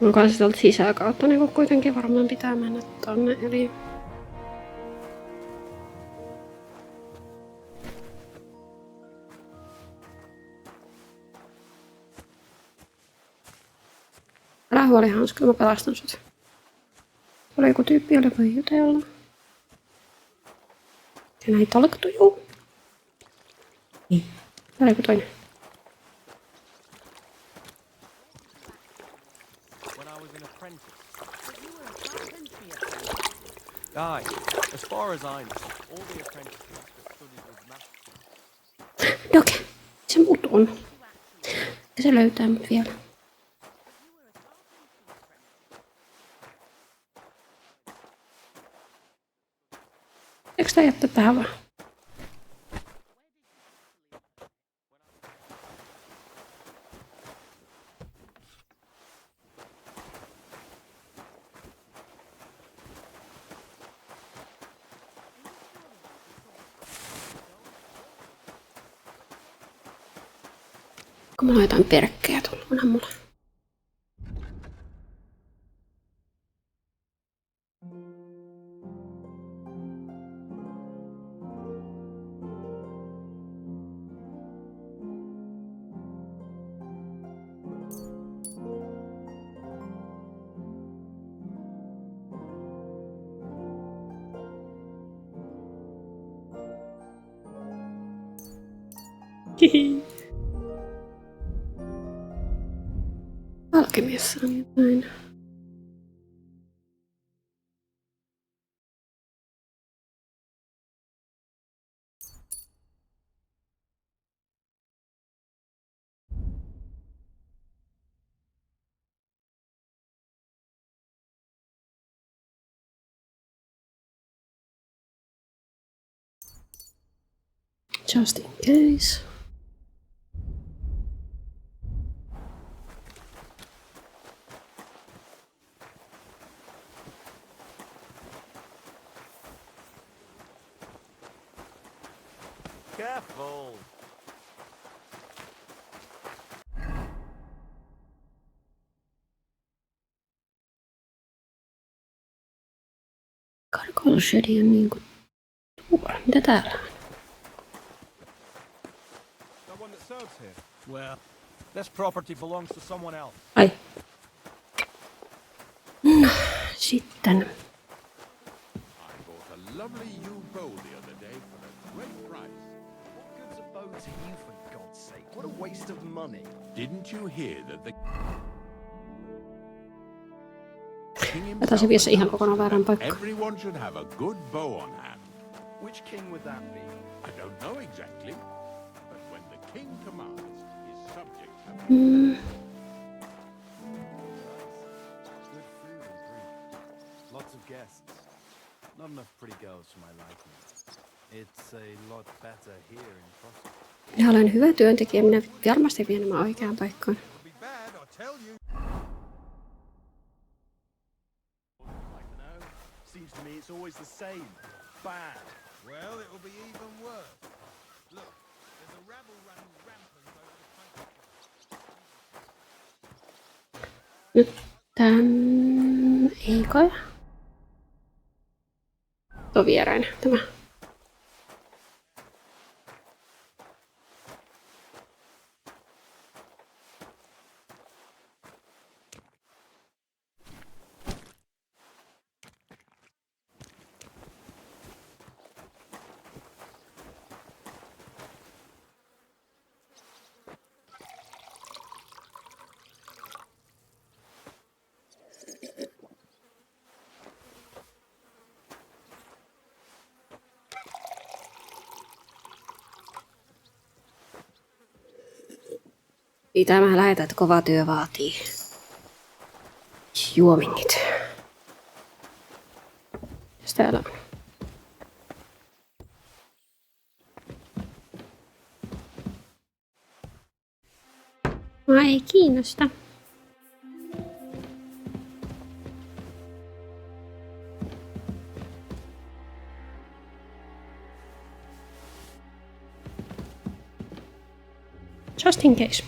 Onko se sieltä sisäkautta, niin kuitenkin varmaan pitää mennä tonne, eli... Älä huoli Hans, kyllä mä pelastan sut. Oli joku tyyppi, jolle voi jutella. Can I talk to you? Niin. Täällä joku toinen. Aye, as far as I know, all the apprentices that studied with masters. Doke, se mut on. Ja se löytää mut vielä. Eikö tää jättää tähän vaan? Kun mulla on jotain perkkejä tullut, onhan mulla. Hihi. Alkemiassa on jotain. Just in case. Careful. Karkoilushedi on niinku tuolla. Mitä täällä on? Someone that serves here. Well, this property belongs to someone else. Ai. No, sitten. I bought a lovely new bow the other day for a great price. What good's a bow to you, for God's sake? What a waste of money. Didn't you hear that the Mä taisin vie se ihan kokonaan väärän paikkaan. everyone should have a good bow on hand? Which king would that be? I don't know exactly, but when the king commands, his subjects have Mm. Good food and drink. Lots of guests. Not enough pretty girls for my liking. It's a lot better here in Prosper. Minä olen hyvä työntekijä, minä varmasti vien nämä oikeaan paikkaan. Seems to me it's always the same. Bad. Well, it will be even worse. Look, there's a rabble running rampant over the country. Nyt tän... Ei kai. Tuo vierainen tämä. Mitä mä lähetän, että kova työ vaatii juomingit. Jos täällä on. Mua ei kiinnosta. Just in case.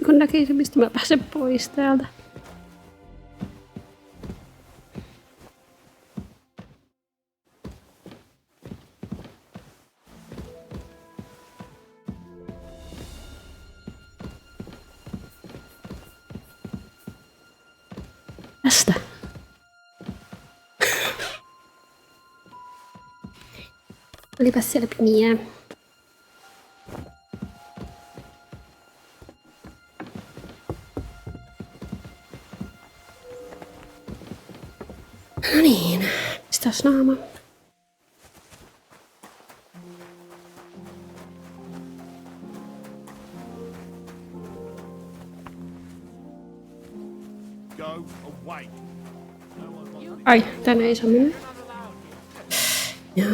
Kun näkisi, mistä mä pääsen pois täältä. Tästä. Olipas siellä pimiä. No niin, mistäs naama? Go away. Ai, tänne ei saa mennä. Jaa.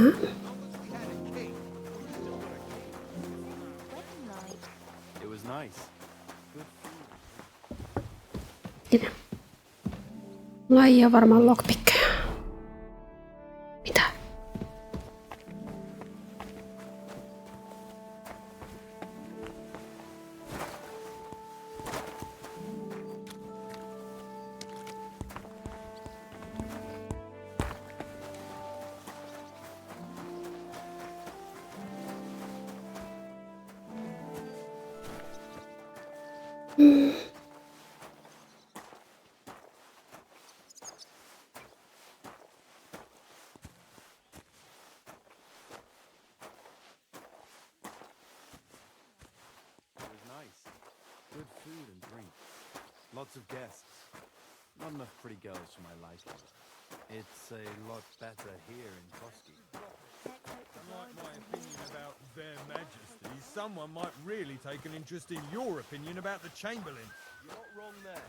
It was nice. Good food. Mitä? Mulla ei ole varmaan lockpickkejä. Mitä? It was nice. Good food and drink. Lots of guests. Not enough pretty girls for my liking. It's a lot better here in Koski. my opinion about their majesties, someone might really take an interest in your opinion about the Chamberlain. You're not wrong there.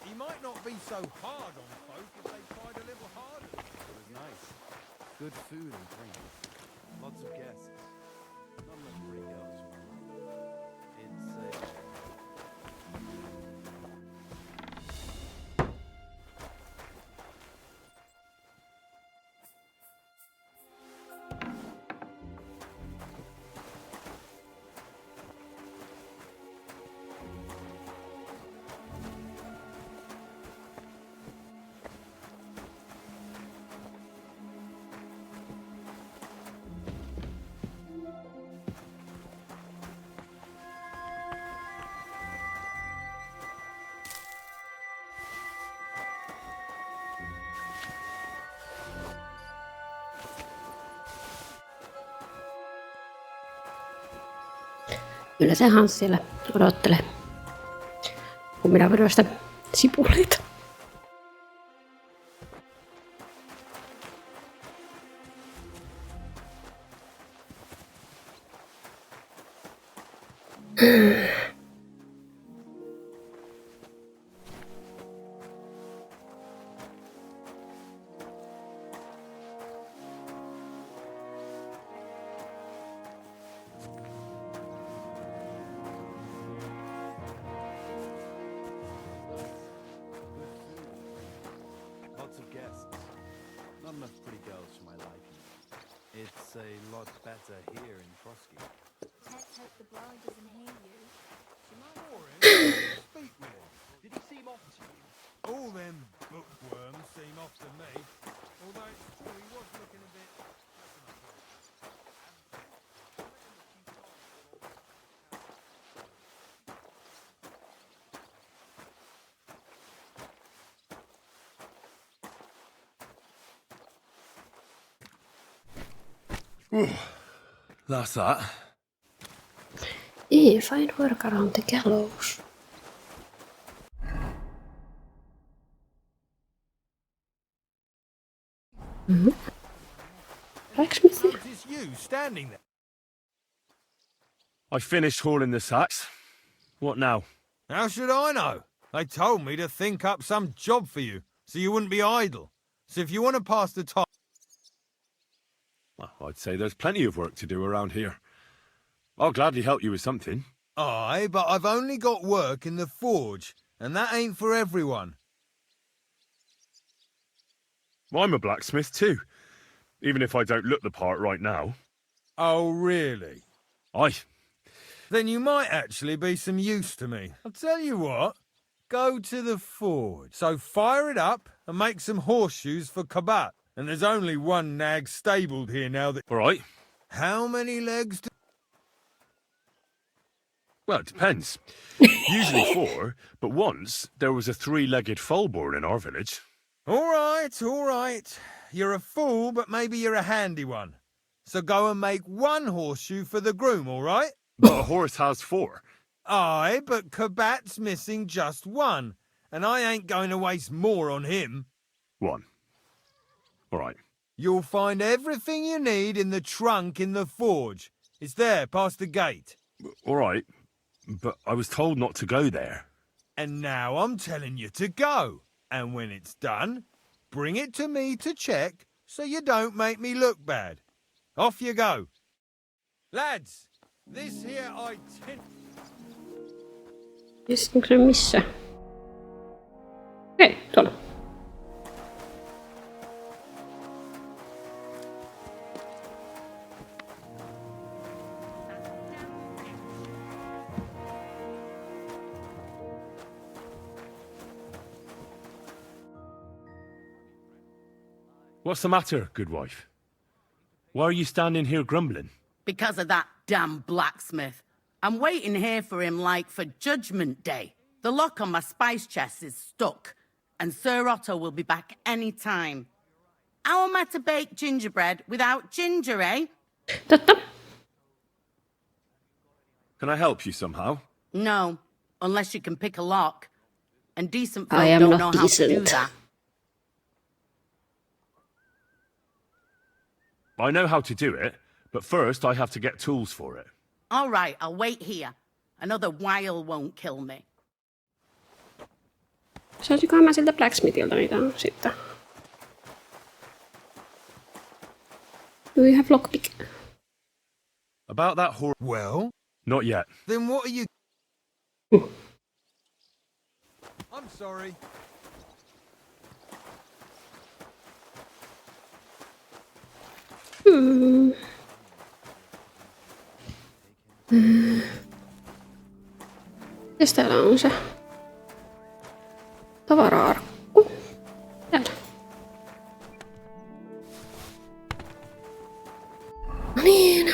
He might not be so hard on folk if they tried a little harder. It was nice. Good food and drink. Lots of guests. Not enough pretty girls. It's Kyllä se Hans siellä odottelee. Kun minä vedän sitä sipuleita. lots of guests. Not enough pretty girls for my liking. It's a lot better here in Trotsky. Let's hope the bride doesn't hear you. She might. Speak with him. Did he seem off to you? All them bookworms seem off to me. Although it's true he was looking a bit... That's that. Find work around the gallows. Blacksmithy. It's you standing there. I finished hauling the sacks. What now? How should I know? They told me to think up some job for you, so you wouldn't be idle. So if you want to pass the time... Well, I'd say there's plenty of work to do around here. I'll gladly help you with something. Aye, but I've only got work in the forge, and that ain't for everyone. I'm a blacksmith too, even if I don't look the part right now. Oh, really? Aye. Then you might actually be some use to me. I'll tell you what, go to the forge. So fire it up and make some horseshoes for Kabat. And there's only one nag stabled here now that... All right. How many legs do... Well, it depends. Usually 4, but once there was a 3-legged foal born in our village. All right. You're a fool, but maybe you're a handy one. So go and make one horseshoe for the groom, all right? But a horse has 4. Aye, but Kabat's missing just one, and I ain't going to waste more on him. 1. All right. You'll find everything you need in the trunk in the forge. It's there, past the gate. All right, but I was told not to go there. And now I'm telling you to go. And when it's done, bring it to me to check so you don't make me look bad. Off you go. Lads, this here Tiesinkö se missä? Hei, tuolla. What's the matter, good wife? Why are you standing here grumbling? Because of that damn blacksmith. I'm waiting here for him like for Judgment Day. The lock on my spice chest is stuck, and Sir Otto will be back any time. How am I to bake gingerbread without ginger, eh? Can I help you somehow? No, unless you can pick a lock. And decent I folk am don't not know how to do decent. that. I know how to do it, but first I have to get tools for it. All right, I'll wait here. Another while won't kill me. Saisikohan mä siltä blacksmithiltä niitä sitten? Do we have lockpick? About that horror... Well? Not yet. Then what are you... I'm sorry. Mitäs täällä on se? Tavara-arkku. Täällä. No niin.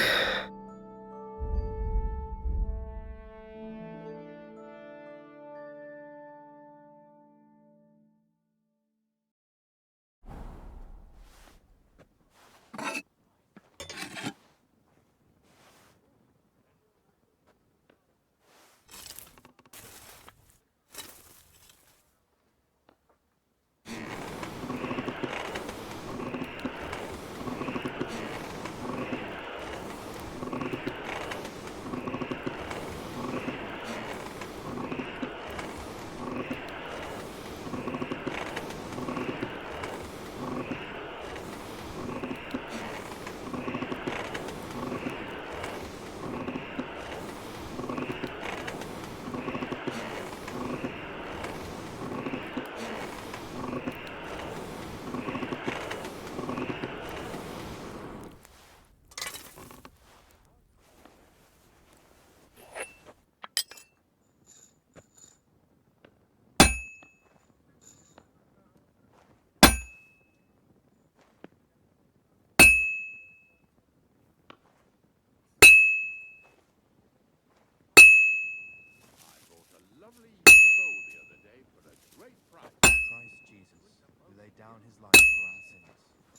Christ Jesus, who laid down his life for our sins,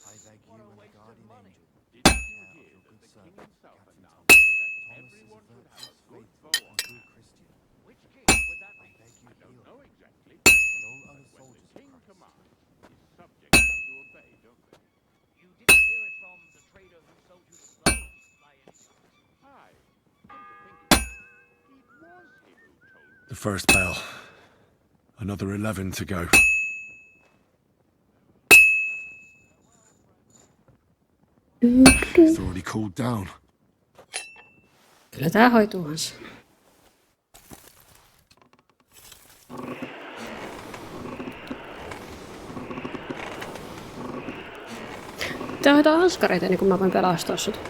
I beg you and the guardian angel, take care of your good servant, Captain Thomas. Thomas is a virtuous, faithful, and true Christian. I beg you heal him, and all other soldiers of Christ. You didn't hear it from the trader who sold you the clothes, by any chance? Aye. The first bell. Another 11 to go. It's already cooled down. Kyllä tää hoituu Hans. Tää hoitaa askareita niin kun mä voin pelastaa sut.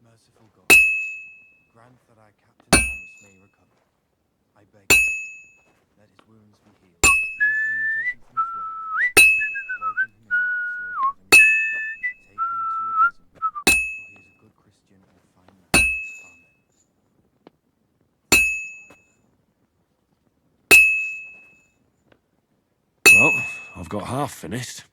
Merciful God, grant that our Captain Thomas may recover. I beg you, let his wounds be healed, and if you take him from his work, welcome him in as your heavenly Father. Take him to your bosom, for he is a good Christian and a fine man. Amen. Well, I've got half finished.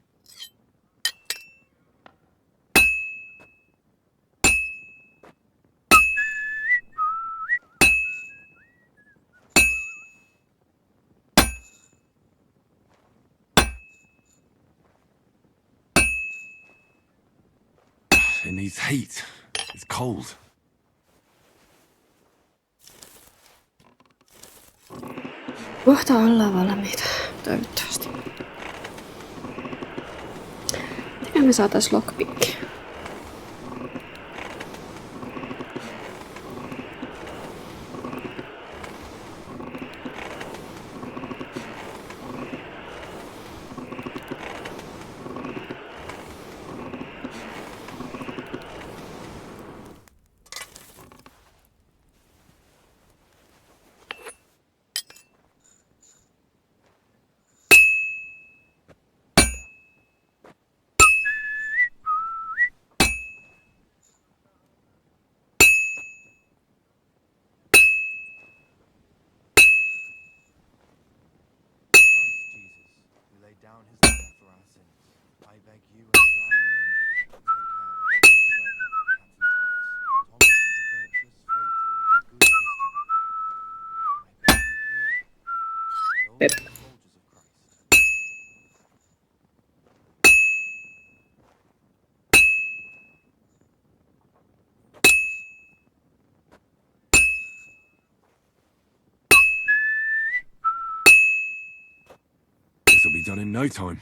It needs heat. It's cold. Kohta ollaan valmiita, toivottavasti. Miten me saatais lockpickia? Down his life for our sins. I beg you and the guardian angel to take care of your good servant, Captain Thomas. Thomas is a virtuous, faithful, and good Christian. I beg you hear him. And all the soldiers of Christ. This'll be done in no time.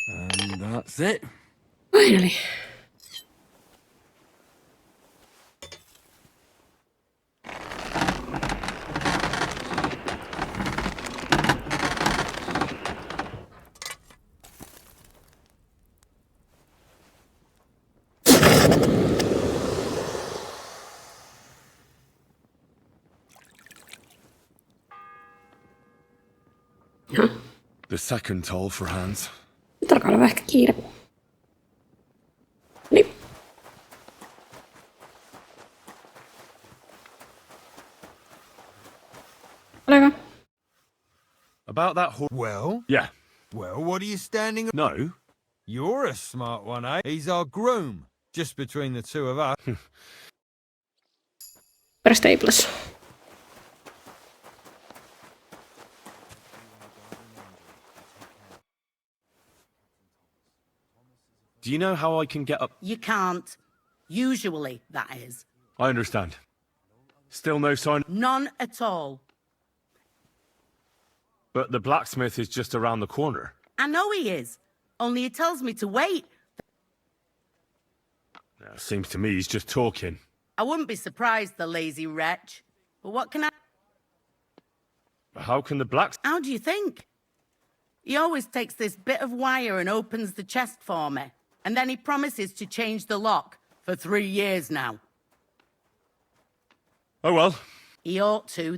And that's it. Finally. The second toll for Hans. Nyt alkaa olla ehkä kiire. Niin. Ole hyvä. About that Well? Yeah. Well, what are you standing... No. You're a smart one, eh? He's our groom. Just between the two of us. Stables. Do you know how I can get up? You can't. Usually, that is. I understand. Still no sign. None at all. But the blacksmith is just around the corner. I know he is. Only he tells me to wait. Seems to me he's just talking. I wouldn't be surprised, the lazy wretch. But what can I... How can the blacks... How do you think? He always takes this bit of wire and opens the chest for me. And then he promises to change the lock for 3 years now. Oh well. He ought to.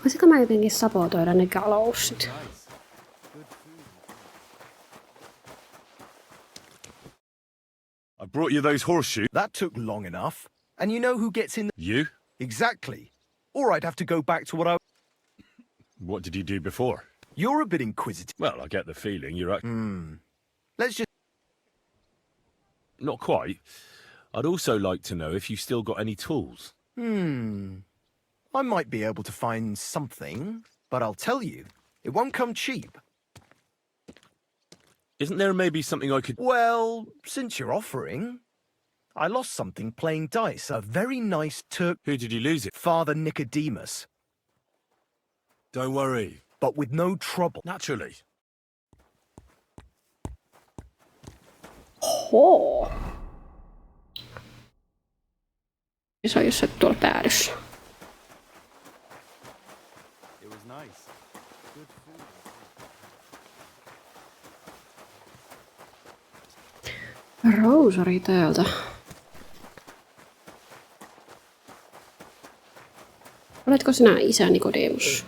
Voisiko mä jotenkin sabotoida ne gallowsit? I brought you those horseshoes. That took long enough. And you know who gets in... You? Exactly. Or I'd have to go back to what I... What did you do before? You're a bit inquisitive. Well, I get the feeling you're... Let's just... Not quite. I'd also like to know if you've still got any tools. I might be able to find something, but I'll tell you, it won't come cheap. Isn't there maybe something I could... Well, since you're offering, I lost something playing dice. A very nice Turk... Who did you lose it? Father Nicodemus. Don't worry. But with no trouble. Naturally. Oho. Se on jossain tuolla päädyssä. It was nice. Good food. Rosari täältä. Oletko sinä isä Nikodemus?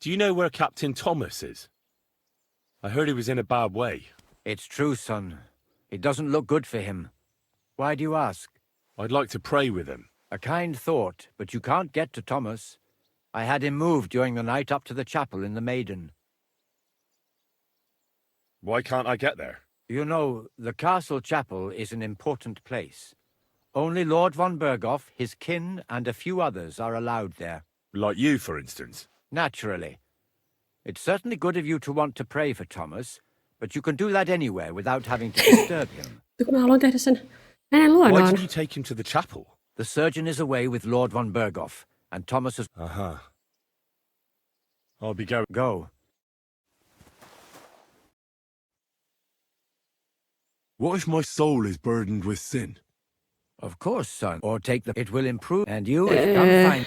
Do you know where Captain Thomas is? I heard he was in a bad way. It's true, son. It doesn't look good for him. Why do you ask? I'd like to pray with him. A kind thought, but you can't get to Thomas. I had him moved during the night up to the chapel in the Maiden. Why can't I get there? You know, the castle chapel is an important place. Only Lord von Berghoff, his kin, and a few others are allowed there. Like you, for instance? Naturally. It's certainly good of you to want to pray for Thomas, but you can do that anywhere without having to disturb him. Kun mä haluan tehdä sen hänen luonaan. Why did you take him to the chapel? The surgeon is away with Lord von Berghoff, and Thomas has... I'll be going. Go. What if my soul is burdened with sin? Of course, son. Or take the... It will improve, and you have come fine.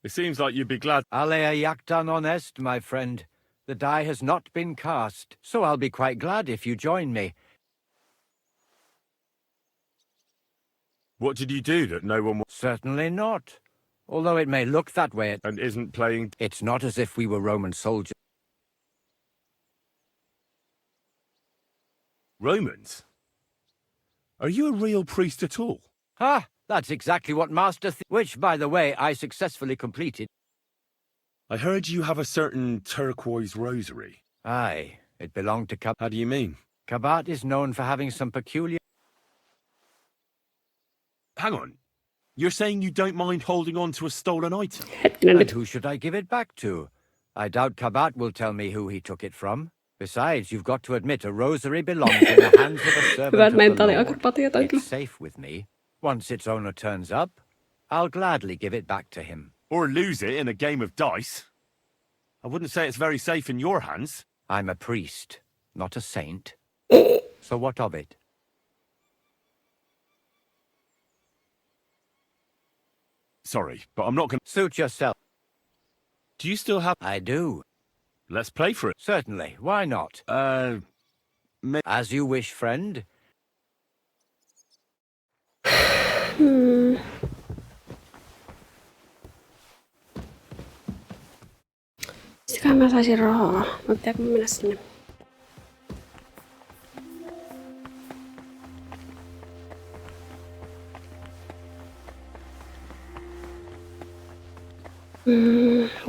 It seems like you'd be glad. Alea jactan honest, my friend. The die has not been cast, so I'll be quite glad if you join me. What did you do that no one... Certainly not. Although it may look that way... And isn't playing... It's not as if we were Roman soldiers. Romans? Are you a real priest at all? Ah, that's exactly what Master... which, by the way, I successfully completed. I heard you have a certain turquoise rosary. Aye, it belonged to How do you mean? Kabat is known for having some peculiar... Hang on. You're saying you don't mind holding on to a stolen item? And who should I give it back to? I doubt Kabat will tell me who he took it from. Besides, you've got to admit a rosary belongs in the hands of a servant of the Lord. It's safe with me. Once its owner turns up, I'll gladly give it back to him. Or lose it in a game of dice. I wouldn't say it's very safe in your hands. I'm a priest, not a saint. So what of it? Sorry, but I'm not going to... Suit yourself. Do you still have... I do. Let's play for it. Certainly. Why not? As you wish, friend. Sitäkään mä saisin rahaa. Mä pitääkö mennä sinne?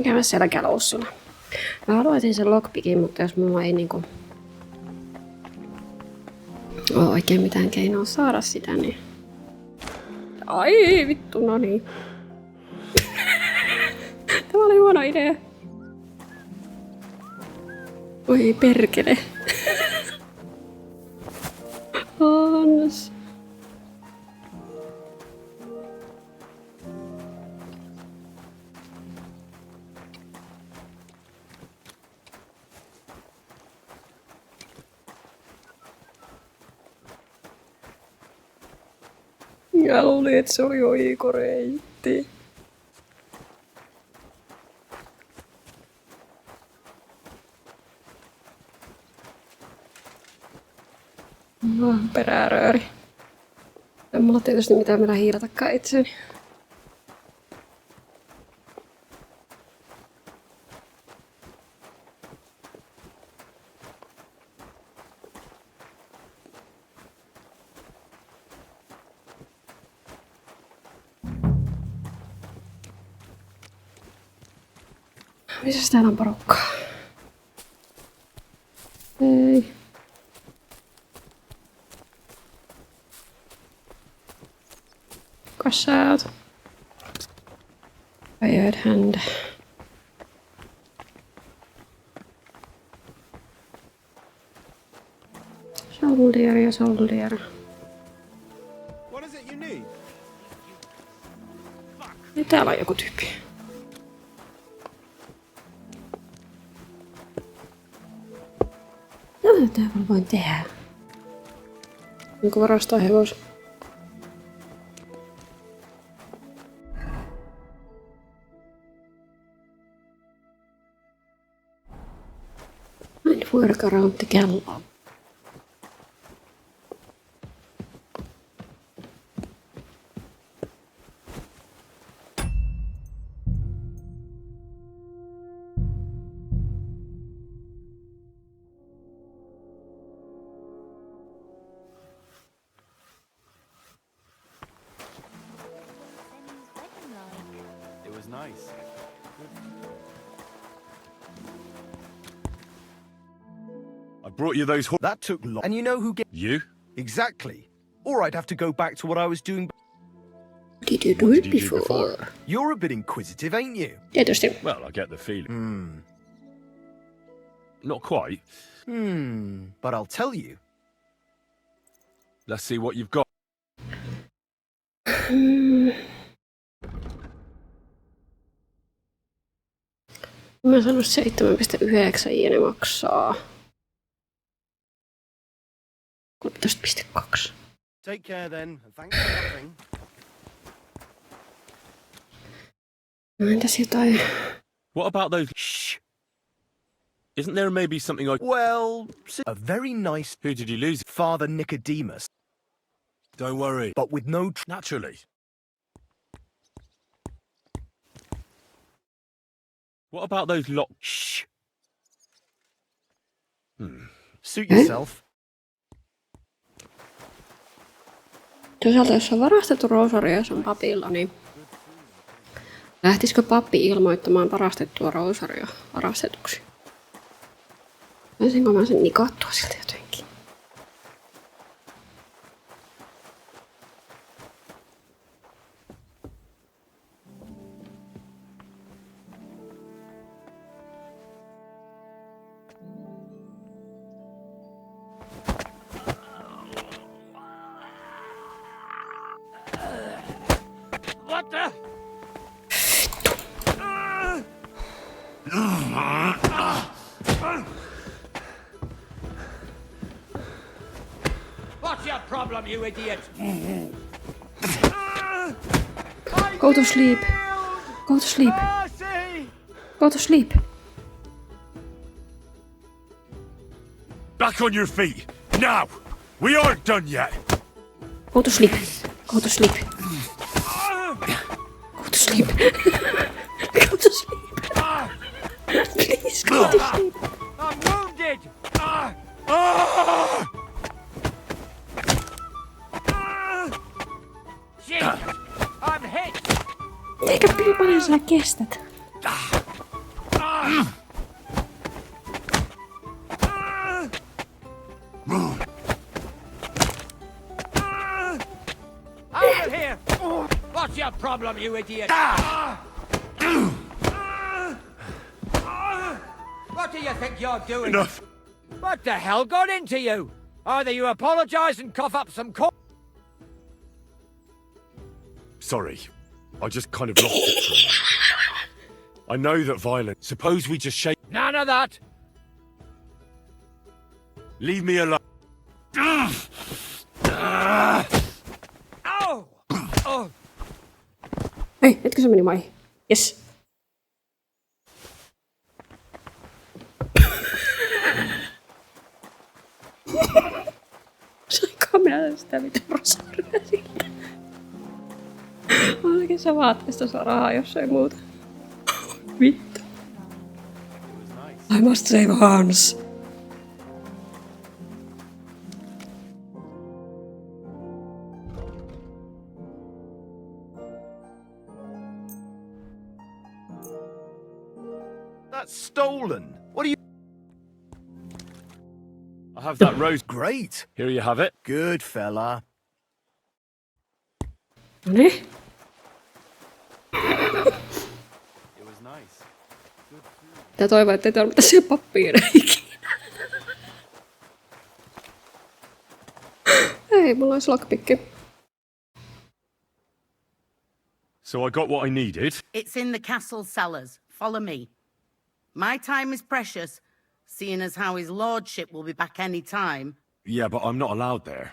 Käydä siellä käloussuna. Mä haluaisin sen lockpickin, mutta jos mulla ei niinku oo oikein mitään keinoa saada sitä, niin... Ai vittu, no niin. Tämä oli huono idea. Oi perkele. Hans. Ja luulin, että se oli oikoreitti. Perärööri. En mulla tietysti mitään mennä hiiratakaan itseni. Missäs täällä on porukkaa? Ei. Kukas sä oot? Fired hand. Soldier ja soldier. What is it you need? Ja täällä on joku tyyppi. Mitä täällä voin tehdä? Onko varastaa hevos? Might work around the kellot. It was nice. I brought you those That took long. And you know who get... You? Exactly. Or I'd have to go back to what I was doing... Did you do it before? You're a bit inquisitive, ain't you? Tietysti. Well, I get the feeling. Not quite. But I'll tell you. Let's see what you've got. Mä sanon 7,9 ja ne maksaa 13,2. Take care then, and thanks for nothing. No entäs jotain? What about those... Shh! Isn't there maybe something I... Well, a very nice... Who did you lose? Father Nicodemus. Don't worry. But with no... Naturally. What about those lock... Shh! Suit yourself. Toisaalta jos on varastettu roosaria, jos on papilla, niin lähtisikö pappi ilmoittamaan varastettua roosaria varastetuksi? Voisinko mä sen nikattua siltä jotenkin? What the? What's your problem, you idiot? Go to sleep. Go to sleep. Go to sleep. Back on your feet! Now! We aren't done yet! Go to sleep. Go to sleep. Go to sleep. Go to sleep. Please go to sleep. I'm wounded! Shit! I'm hit! Eikä paljon sä kestät. Over here! What's your problem, you idiot? What do you think you're doing? Enough! What the hell got into you? Either you apologize and cough up some Sorry. I just kind of lost it for a moment. I know that violence... Suppose we just shake... None of that! Leave me alone. Ow! Oh! Hei, etkö se meni maihin? Yes. Sainkohan minä sitä vitun rosaria siltä? Ainakin sä vaatteesta saa rahaa, jos ei muuta. Vittu. I must save Hans. That's stolen. What are you... I have that rose. Great. Here you have it. Good fella. Noniin. It was nice. Tää toivoo, ettei tarvita siihen pappiin ikinä. Ei, mulla olisi lockpicki. So I got what I needed. It's in the castle cellars. Follow me. My time is precious, seeing as how his lordship will be back any time. Yeah, but I'm not allowed there.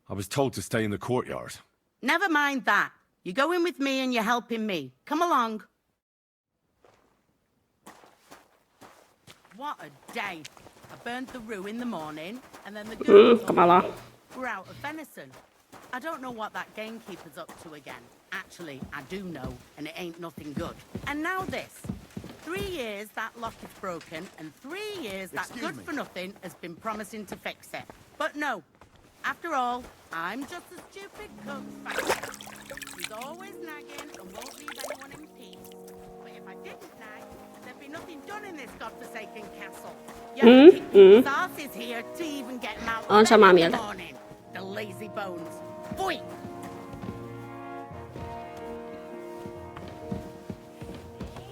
I was told to stay in the courtyard. Never mind that. You go in with me and you're helping me. Come along. What a day. I burned the roux in the morning, and then the girls were out of venison. I don't know what that gamekeeper's up to again. Actually, I do know, and it ain't nothing good. And now this. 3 years that lock is broken, and 3 years that good-for-nothing has been promising to fix it. But no. After all, I'm just a stupid cook. He's always nagging and won't leave anyone in peace. But if I didn't nag, there'd There'd be nothing done in this godforsaken castle. You have to kick people's asses here to even get them out of Olen bed samaa in the mieltä. morning. The lazy bones. Fui!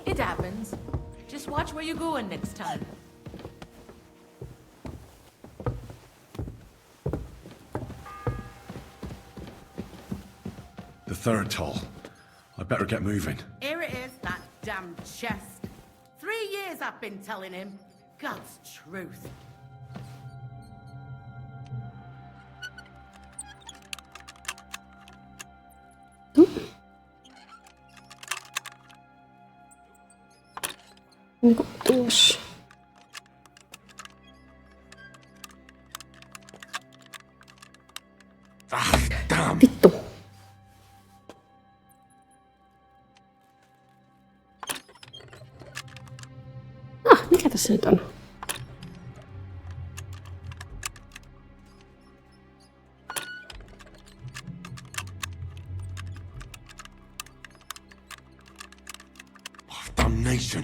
It happens. Just watch where you're going next time. The third toll. I better get moving. Here it is, that damn chest. 3 years I've been telling him. God's truth. Niinku tuossa. Vittu. Mikä tässä nyt on? Damnation.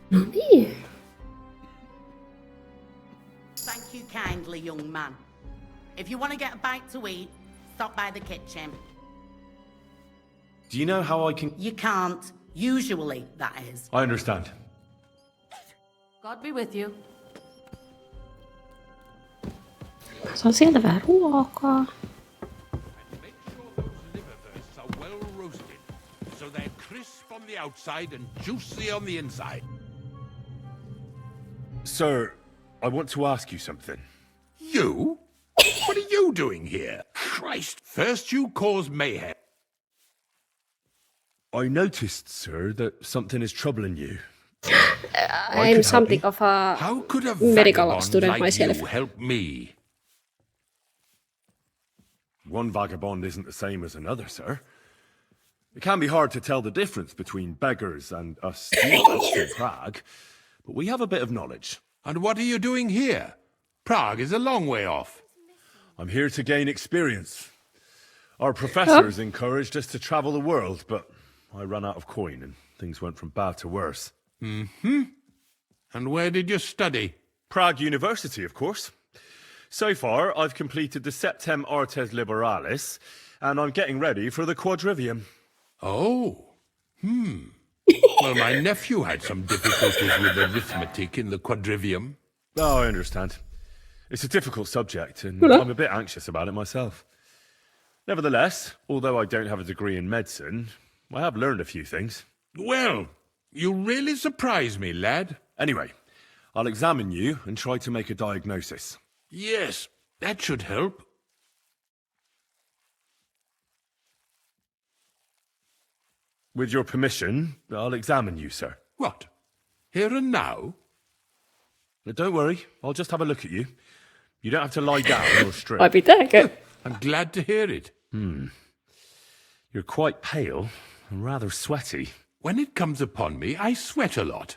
No niin. Thank you kindly, young man. If you want to get a bite to eat, stop by the kitchen. Do you know how I can... You can't. Usually, that is. I understand. God be with you. Mä saan sieltä vähän ruokaa. Well roasted, so they're crisp on the outside and juicy on the inside. Sir, I want to ask you something. You? What are you doing here? Christ, first you cause mayhem. I noticed, sir, that something is troubling you. I'm something of a How could a medical vagabond student like myself. you help me? One vagabond isn't the same as another, sir. It can be hard to tell the difference between beggars and us students in Prague, but we have a bit of knowledge. And what are you doing here? Prague is a long way off. I'm here to gain experience. Our professors encouraged us to travel the world, but I ran out of coin and things went from bad to worse. Mm-hmm. And where did you study? Prague University, of course. So far, I've completed the Septem Artes Liberalis, and I'm getting ready for the quadrivium. Oh. Well, my nephew had some difficulties with arithmetic in the quadrivium. Oh, I understand. It's a difficult subject, and I'm a bit anxious about it myself. Nevertheless, although I don't have a degree in medicine, I have learned a few things. Well, you really surprise me, lad. Anyway, I'll examine you and try to make a diagnosis. Yes, that should help. With your permission, I'll examine you, sir. What? Here and now? Don't worry, I'll just have a look at you. You don't have to lie down or strip. Vai pitääkö? I'm glad to hear it. You're quite pale and rather sweaty. When it comes upon me, I sweat a lot.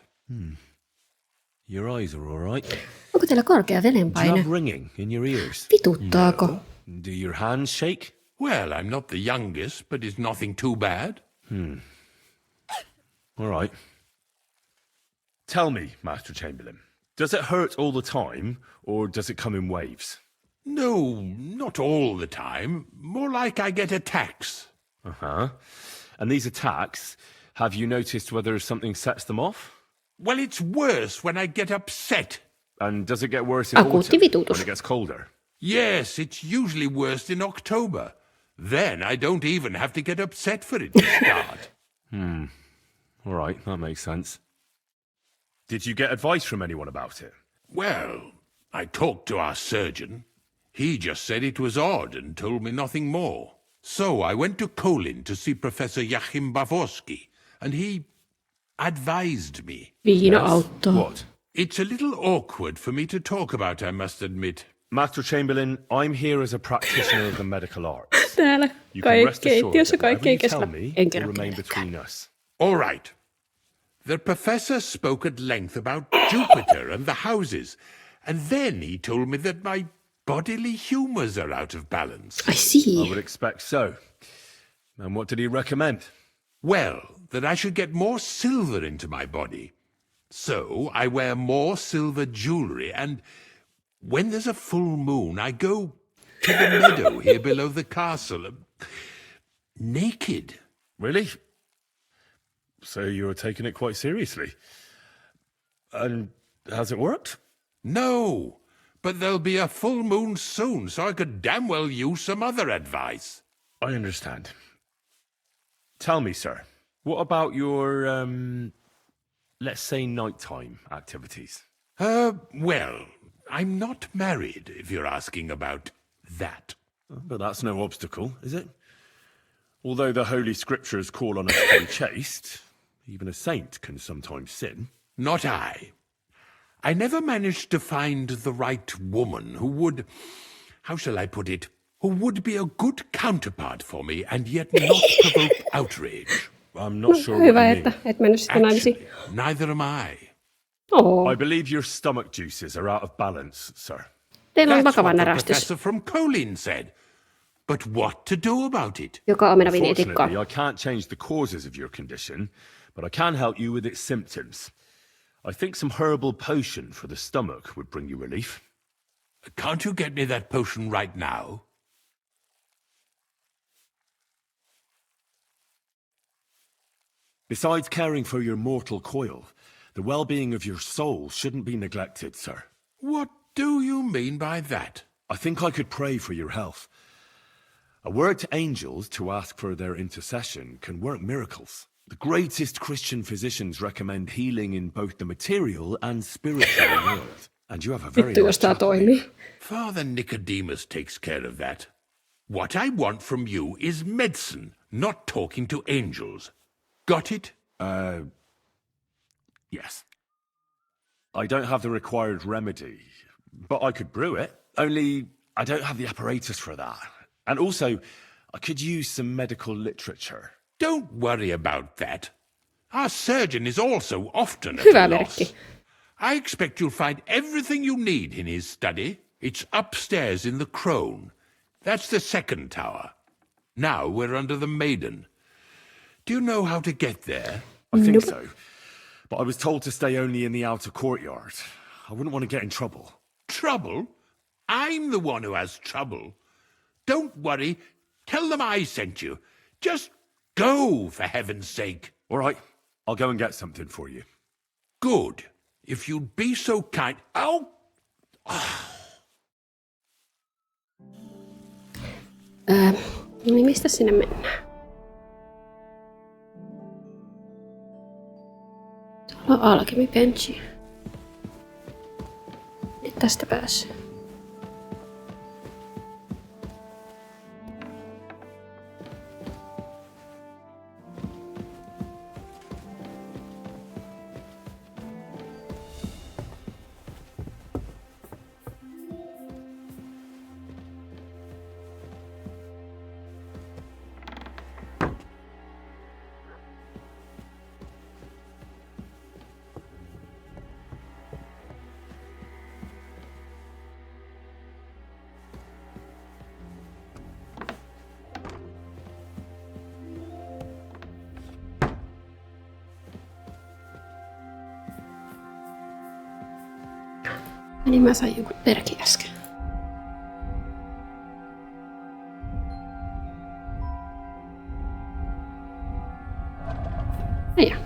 Your eyes are all right. Onko teillä korkea Do you verenpaine? have ringing in your ears? Vituttaako? Do your hands shake? Well, I'm not the youngest, but it's nothing too bad. All right. Tell me, Master Chamberlain, does it hurt all the time, or does it come in waves? No, not all the time. More like I get attacks. Uh-huh. And these attacks, have you noticed whether something sets them off? Well, it's worse when I get upset. And does it get worse in Akuutti autumn, vitutus. when it gets colder? Yes, it's usually worst in October. Then I don't even have to get upset for it to start. All right, that makes sense. Did you get advice from anyone about it? Well, I talked to our surgeon. He just said it was odd and told me nothing more. So I went to Kolin to see Professor Joachim Bavorsky, and he advised me. Viina auttaa. What? It's a little awkward for me to talk about, I must admit. Master Chamberlain, I'm here as a practitioner of the medical arts. Täällä You can rest assured keittiössä that whatever kaikki ei you tell kestä. me En will kerro remain kenellekään. between us. All right. The professor spoke at length about Jupiter and the houses, and then he told me that my bodily humours are out of balance. I see. I would expect so. And what did he recommend? Well, that I should get more silver into my body. So I wear more silver jewellery, and when there's a full moon, I go to the meadow here below the castle, naked. Really? So you're taking it quite seriously. And has it worked? No, but there'll be a full moon soon, so I could damn well use some other advice. I understand. Tell me, sir, what about your, let's say, nighttime activities? Well, I'm not married, if you're asking about that. But that's no obstacle, is it? Although the Holy Scriptures call on us to be chaste, even a saint can sometimes sin. Not I. I never managed to find the right woman who would, how shall I put it, who would be a good counterpart for me and yet not provoke outrage. I'm not sure Hyvä, what you että mean. et mennyt sitten naimisiin. Neither am I. Oh. I believe your stomach juices are out of balance, sir. Teillä on That's vakava what the närästys, professor from Colin said. But what to do about it? joka omenaviiniitikkoa. Unfortunately, I can't change the causes of your condition, but I can help you with its symptoms. I think some herbal potion for the stomach would bring you relief. Can't you get me that potion right now? Besides caring for your mortal coil, the well-being of your soul shouldn't be neglected, sir. What do you mean by that? I think I could pray for your health. A word to angels to ask for their intercession can work miracles. The greatest Christian physicians recommend healing in both the material and spiritual world. And you have a very Vittu, jos tää toimii. Father Nicodemus takes care of that. What I want from you is medicine, not talking to angels. Got it? Yes. I don't have the required remedy, but I could brew it. Only I don't have the apparatus for that. And also, I could use some medical literature. Don't worry about that. Our surgeon is also often at Hyvä a loss. merkki. I expect you'll find everything you need in his study. It's upstairs in the crone. That's the second tower. Now we're under the maiden. Do you know how to get there? I think so. But I was told to stay only in the outer courtyard. I wouldn't want to get in trouble. Trouble? I'm the one who has trouble. Don't worry. Tell them I sent you. Just go, for heaven's sake. All right. I'll go and get something for you. Good. If you'd be so kind. Oh! Niin mistä sinne mennään? Tuolla on alkemibenchi. Nyt tästä pääsee. Niin mä sain joku perki äsken. Ja.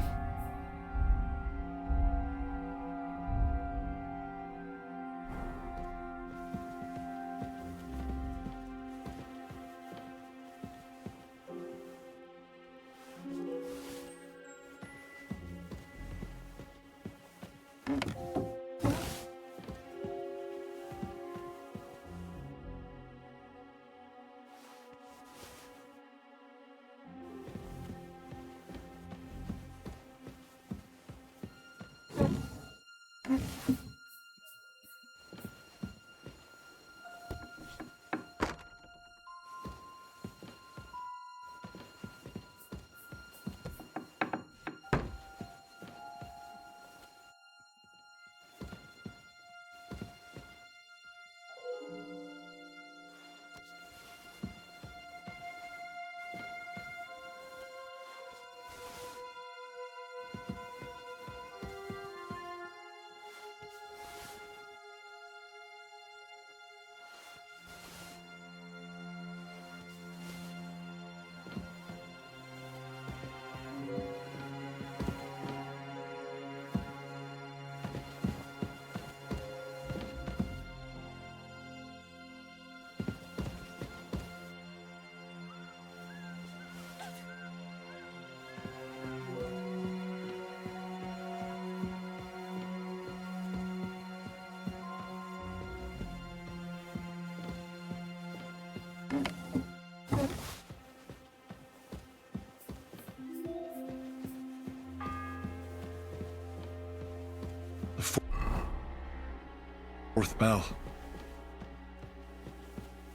4th bell.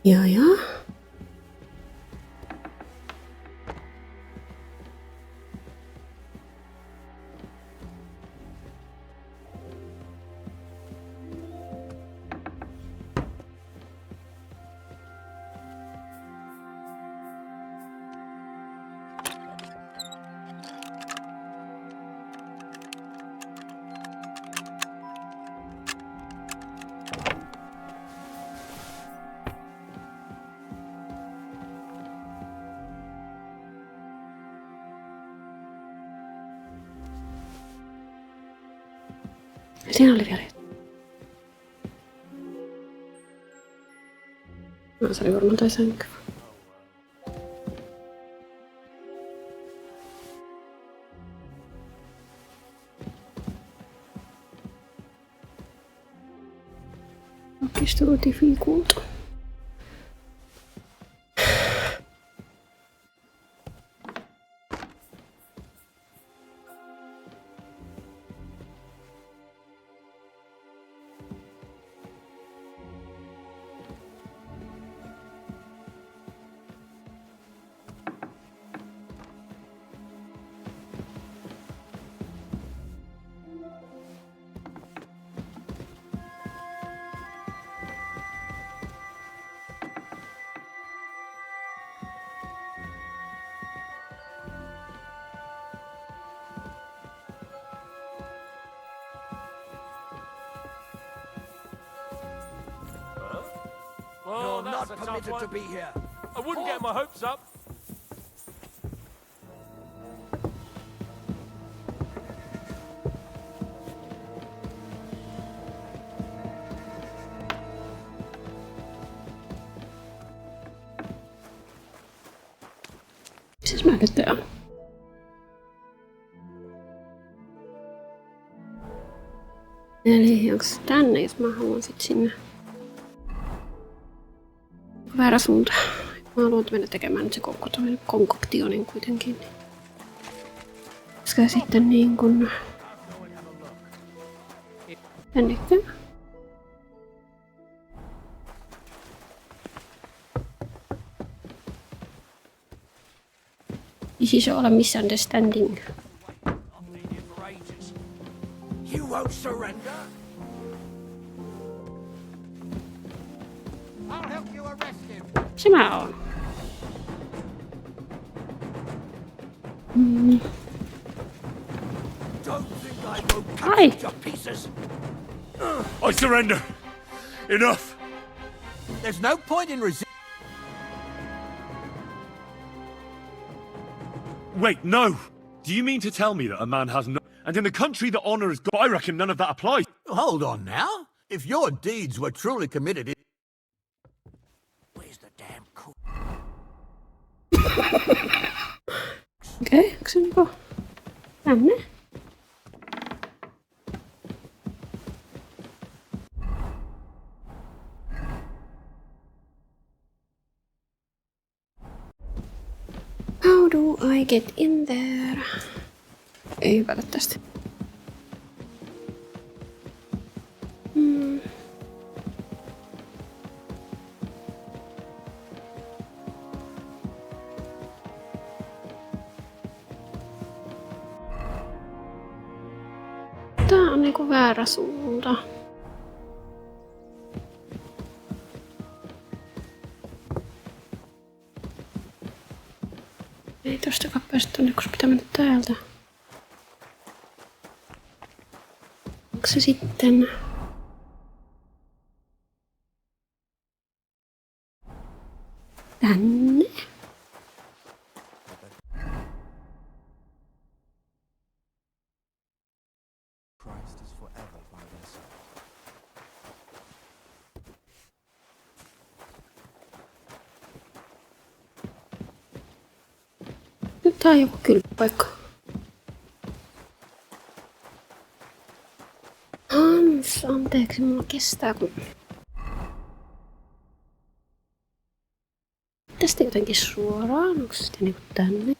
Joo. Siinä oli vielä. No, se oli varmaan toi sänky. Oikeastaan difficult. Well, You're not permitted to be here. I wouldn't get my hopes up. Mitäs mä nyt teen? Eli onks tänne, jos mä haluan sit sinne? Väärä suunta. Mä haluan mennä tekemään nyt se konkoktionin kuitenkin. Koska sitten niin kun... Tännekin. This is all a misunderstanding. You won't surrender? I'll help you arrest him. Se mä oon. Don't think I won't cut you to pieces. I surrender. Enough. There's no point in resisting. Wait, no. Do you mean to tell me that a man has no... And in the country that honour is God, I reckon none of that applies. Hold on now. If your deeds were truly committed... Where's the damn cook? Okei, onko se niinku... Tänne? How do I get in there? Ei hypätä tästä. Tää on niinku väärä suunta. Ei tostakaan päästä tonne, kun se pitää mennä täältä. Onko se sitten... Tänne? Christ is forever by their side. Nyt tää on joku kylpypaikka. Hans, anteeksi, mulla kestää kun... Tästä jotenkin suoraan, onko se sitten niinku tänne?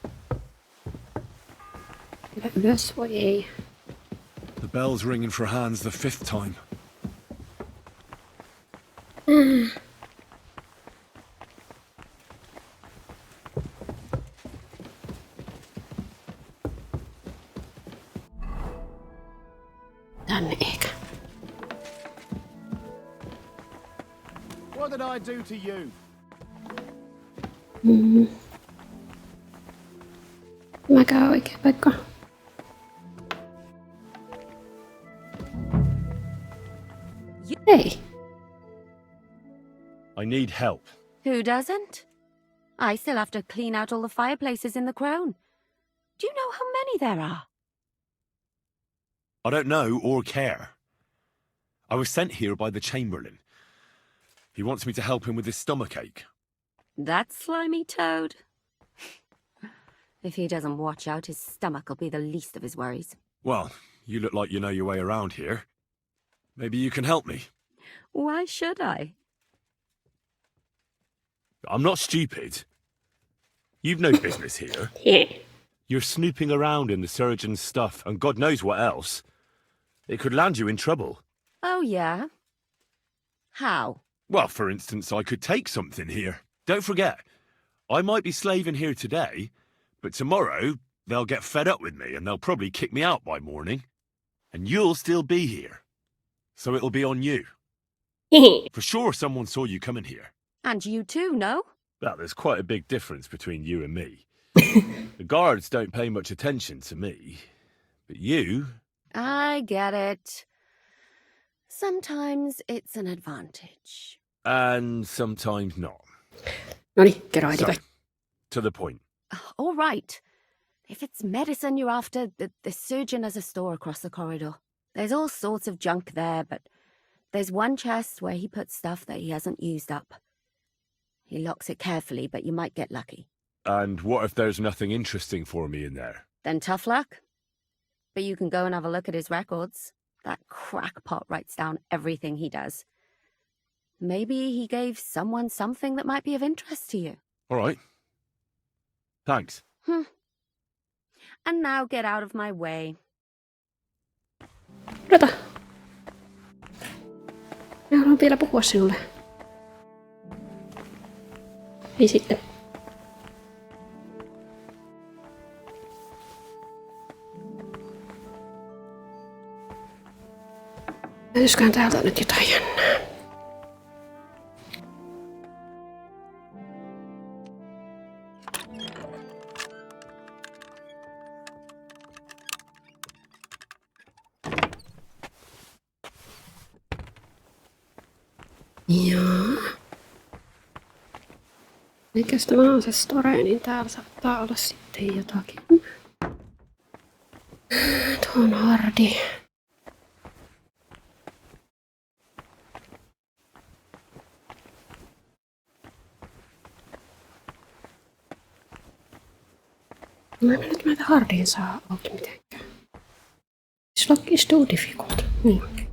Vielä ylös vai ei? The bell's ringing for Hans the 5th time. Tänne eikä. What did I do to you? Mäkään oikea paikka. Hey. I need help. Who doesn't? I still have to clean out all the fireplaces in the Crown. Do you know how many there are? I don't know or care. I was sent here by the Chamberlain. He wants me to help him with his stomachache. That slimy toad. If he doesn't watch out, his stomach will be the least of his worries. Well, you look like you know your way around here. Maybe you can help me. Why should I? I'm not stupid. You've no business here. Yeah. You're snooping around in the surgeon's stuff, and God knows what else. It could land you in trouble. Oh, yeah? How? Well, for instance, I could take something here. Don't forget, I might be slaving here today, but tomorrow they'll get fed up with me and they'll probably kick me out by morning. And you'll still be here. So it'll be on you. For sure someone saw you coming here. And you too, no? Well, there's quite a big difference between you and me. The guards don't pay much attention to me. But you... I get it. Sometimes it's an advantage. And sometimes not. Noniin, kerro eteenpäin. So, to the point. All right. If it's medicine you're after, the surgeon has a store across the corridor. There's all sorts of junk there, but there's one chest where he puts stuff that he hasn't used up. He locks it carefully, but you might get lucky. And what if there's nothing interesting for me in there? Then tough luck. But you can go and have a look at his records. That crackpot writes down everything he does. Maybe he gave someone something that might be of interest to you. All right. Thanks. And now get out of my way. Odota. Mä haluan vielä puhua sinulle. Ei sitten. Löytyisiköhän täältä nyt jotain jännää? Joo. Mikäs tämä on se store, niin täällä saattaa olla sitten jotakin. Tuo on hardi. Mä en nyt näitä hardiin saa auki mitenkään. This lock is too difficult. Niin.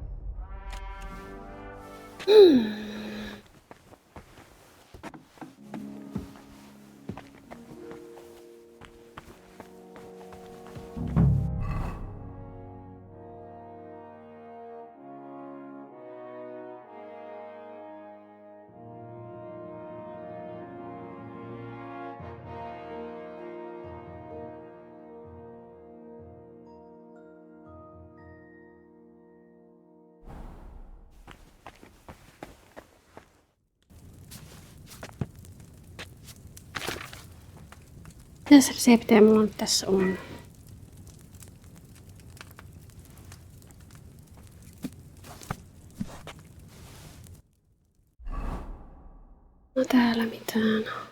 Mitäs reseptejä mulla nyt tässä on? No täällä mitään.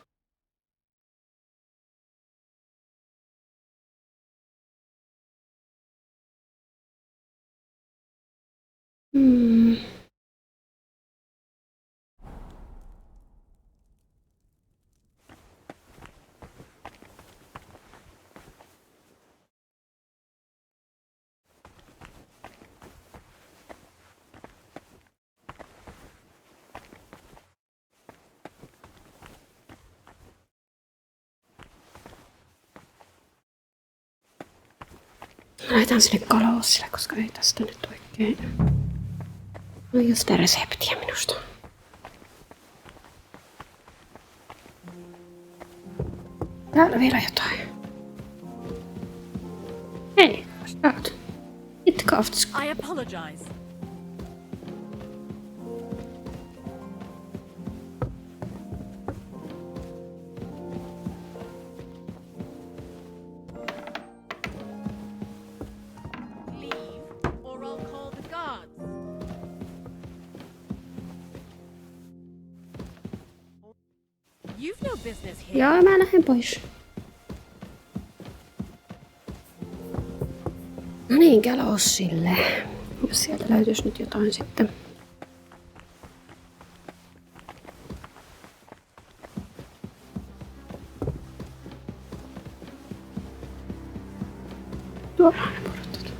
Laitan sinne kalossille, koska ei tästä nyt oikein. No just reseptiä minusta. Täällä vielä jotain. Hei, sä oot. It coughs. I apologize. Or I'll call the guards. You've no business here. Joo, mä lähden pois. No niin, Kelossille. Jos sieltä löytyisi nyt jotain sitten. Tuolla on ne pudotut.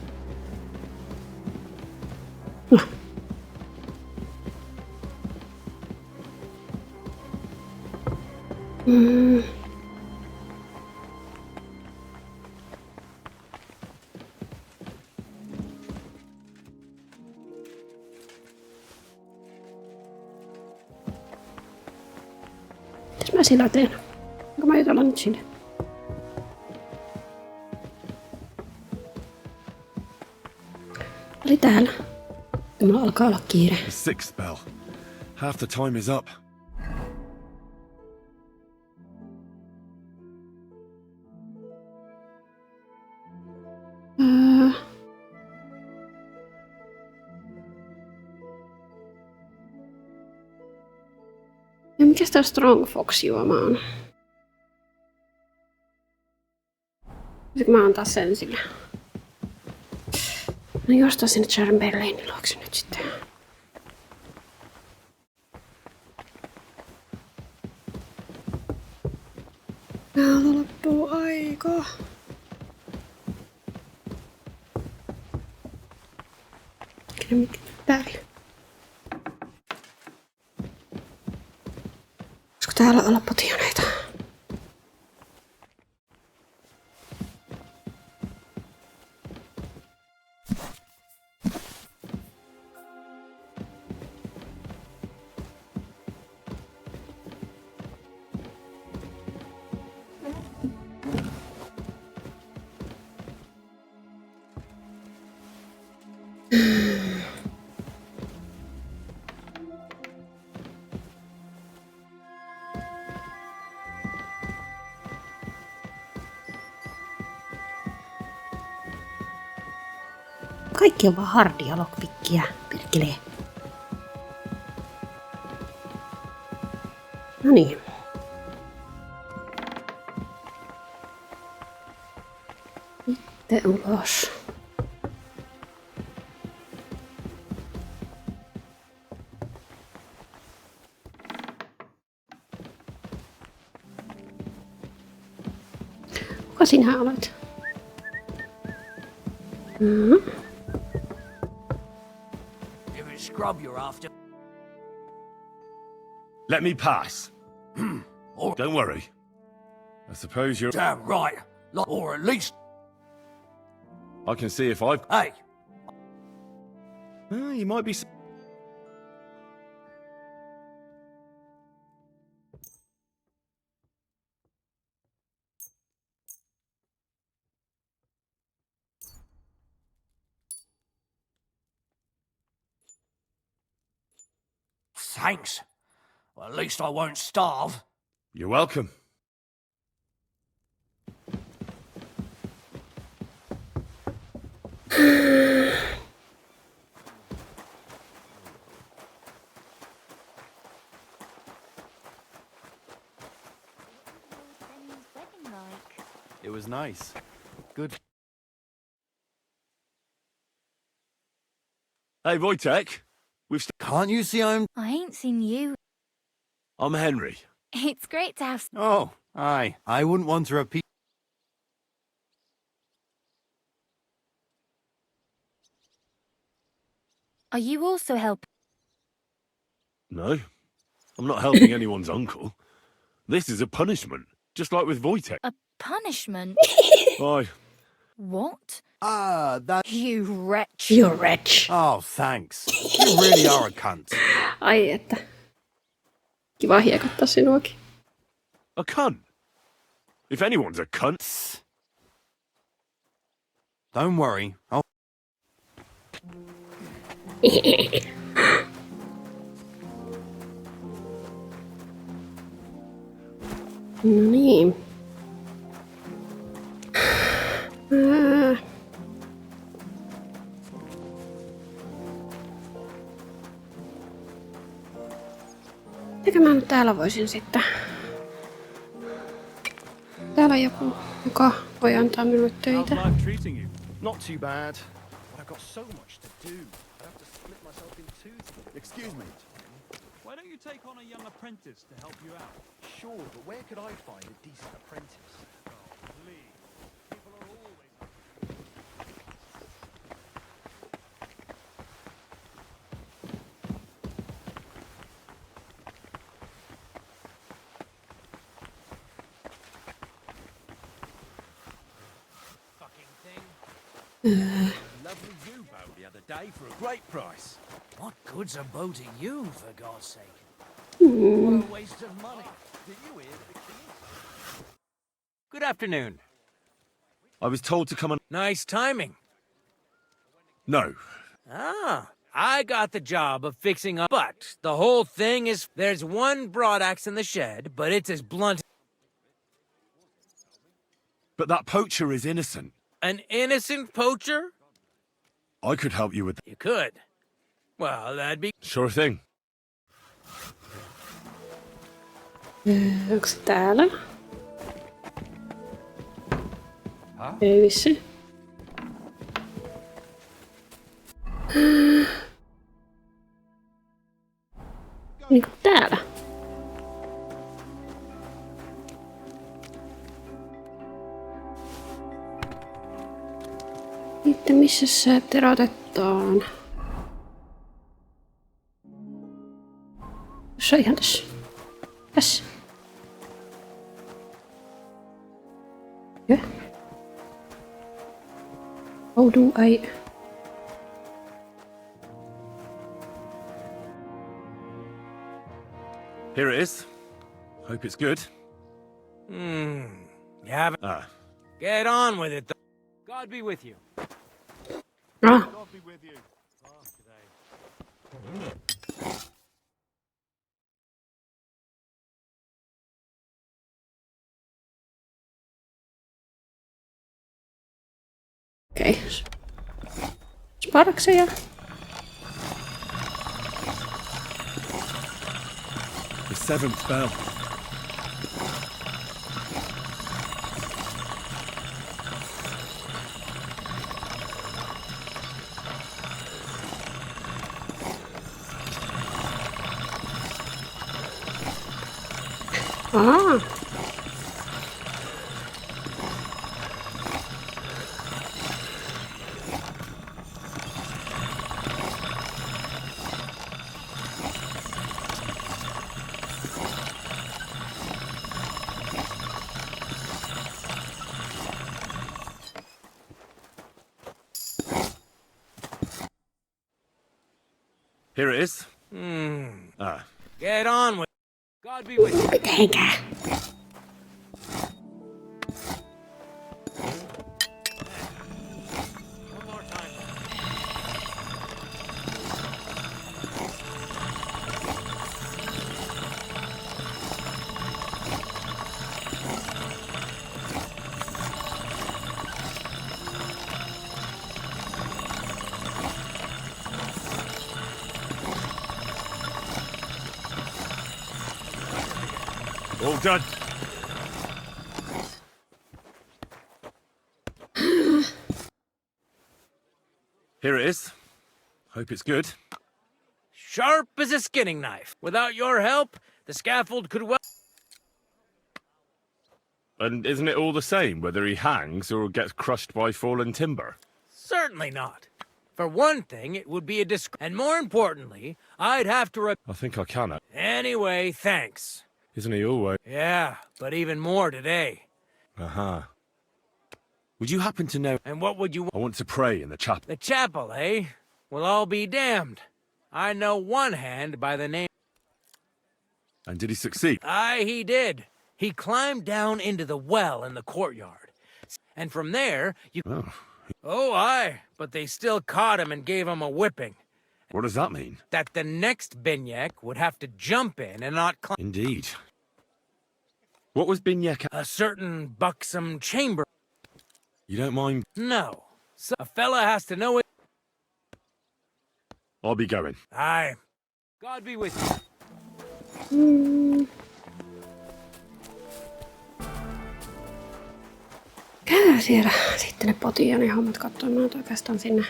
No. Mitäs mä sillä teen? Onko mä jutella nyt sinne? Oli täällä. Mulla alkaa olla kiire. The sixth bell. Half the time is up. Ja mikäs tää Strong Fox juoma on? Pitäisikö mä antaa sen sille? No jostain sinne Chamberlainin luokse nyt sitten. Täältä loppuu aika. Mitkä täällä? Olisiko täällä olla potioneita? Kaikki on vaan hardia lockpickiä, perkelee. No niin. Sitten ulos. Kuka sinä olet? Scrub you're after. Let me pass. Don't worry. I suppose you're... Damn right. Or at least... I can see if I've... Hey! You might be... Thanks. Well, at least I won't starve. You're welcome. It was nice. Good. Hey, Wojtek. Can't you see I ain't seen you. I'm Henry. It's great to have... Oh, aye. I wouldn't want to repeat. Are you also helping? No, I'm not helping anyone's uncle. This is a punishment, just like with Wojtek. A punishment? Aye. What? Ah, that... You wretch. You wretch. Oh, thanks. You really are a cunt. Ai että. Kiva hiekottaa sinuakin. A cunt? If anyone's a cunt... Don't worry, I'll... No niin. Mikä mä nyt täällä voisin sitten? Täällä on joku, joka voi antaa minulle töitä. How's life treating you? Not too bad, but I've got so much to do. I have to split myself in two. Excuse me. Why don't you take on a young apprentice to help you out? Sure, but where could I find a decent apprentice? Oh, please. People are always... Lovely you bow the other day for a great price. What good's a bow to you, for God's sake? What a waste of money. Did you hear that the king... Good afternoon. I was told to come and... Nice timing. No. Ah, I got the job of fixing up. But the whole thing is, there's one broadaxe in the shed, but it's as blunt... But that poacher is innocent. An innocent poacher? I could help you with that. You could. Well, that'd be... Sure thing. Onks se täällä? Ei vissi. Niinku täällä. Sitten missä se terotetaan? Se on ihan tässä. Tässä. Yeah. How do I... Here it is. Hope it's good. You haven't... Ah. Get on with it, though. God be with you. Ah. God be with you. Okei. Sparakseja. The seventh bell. Ah. Here it is. Ah. Get on with... God be with you. Thank you. All done. Here it is. Hope it's good. Sharp as a skinning knife. Without your help, the scaffold could well... And isn't it all the same whether he hangs or gets crushed by fallen timber? Certainly not. For one thing, it would be a and more importantly, I'd have to I think I can. Anyway, thanks. Isn't he always? Yeah, but even more today. Uh-huh. Would you happen to know... And what would you... I want to pray in the chapel. The chapel, eh? Well, I'll be damned. I know one hand by the name... And did he succeed? Aye, he did. He climbed down into the well in the courtyard. And from there, you... Oh, aye, but they still caught him and gave him a whipping. What does that mean? That the next Binyek would have to jump in and not climb. Indeed. What was Binyek? A certain buxom chamber. You don't mind? No. So a fella has to know it. I'll be going. Aye. God be with you. Käydään siellä sitten ne potiaani hommat katsomaan oikeastaan sinne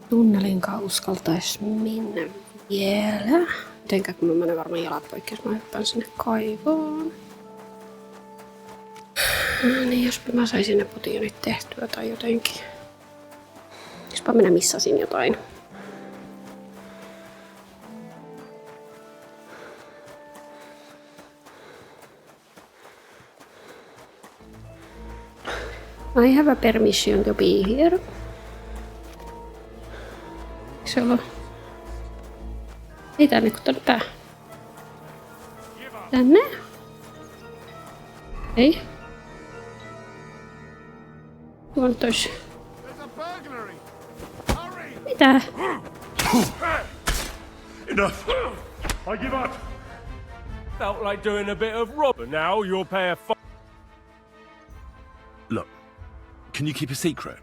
tunnelin uskaltais minne vielä. Mitenkä kun mä menen varmaan jalat poikki, jos mä hyppään sinne kaivoon. Niin jospa mä saisin ne potionit tehtyä tai jotenkin. Jospa minä missasin jotain. I have a permission to be here. Se on... Ei tänne kun tonne tää. Tänne? Ei. Tuolla tois. Mitä? Enough! I give up! Felt like doing a bit of rob, but now you'll pay a fine. Look, can you keep a secret?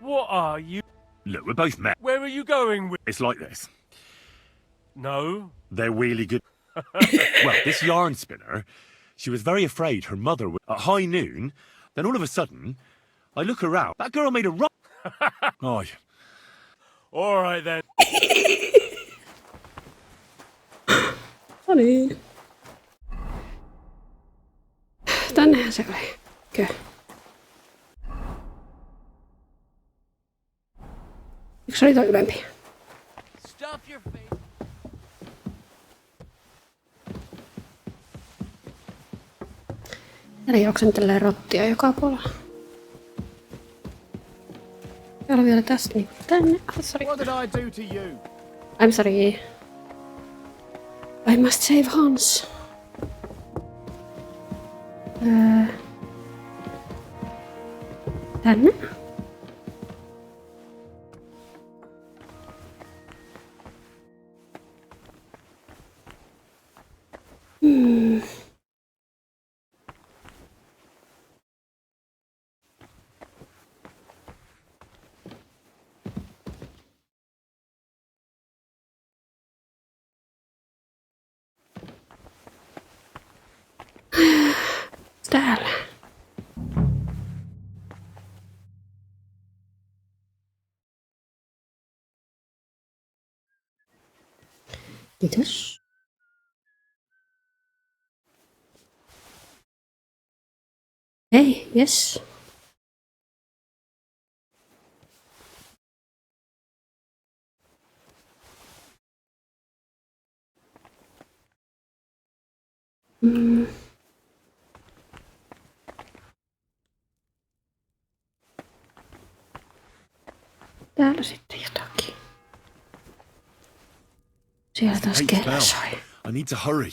What are you? Look, we're both men. Where are you going with? It's like this. No. They're really good. Well, this yarn spinner, she was very afraid her mother would... At high noon, then all of a sudden, I look around. That girl made a run. Oh, all right then. No niin. Tännehän se oli. Kyllä. Yksi oli toi ylempi. Stuff your face. Täällä juoksentelee rottia joka puolella. Täällä vielä tästä niin tänne. Oh, sorry. What did I do to you? I'm sorry. I must save Hans. Tänne. Täällä. Kiitos. Hei, yes. Täällä sitten jotakin. Siellä taas kello soi. I need to hurry.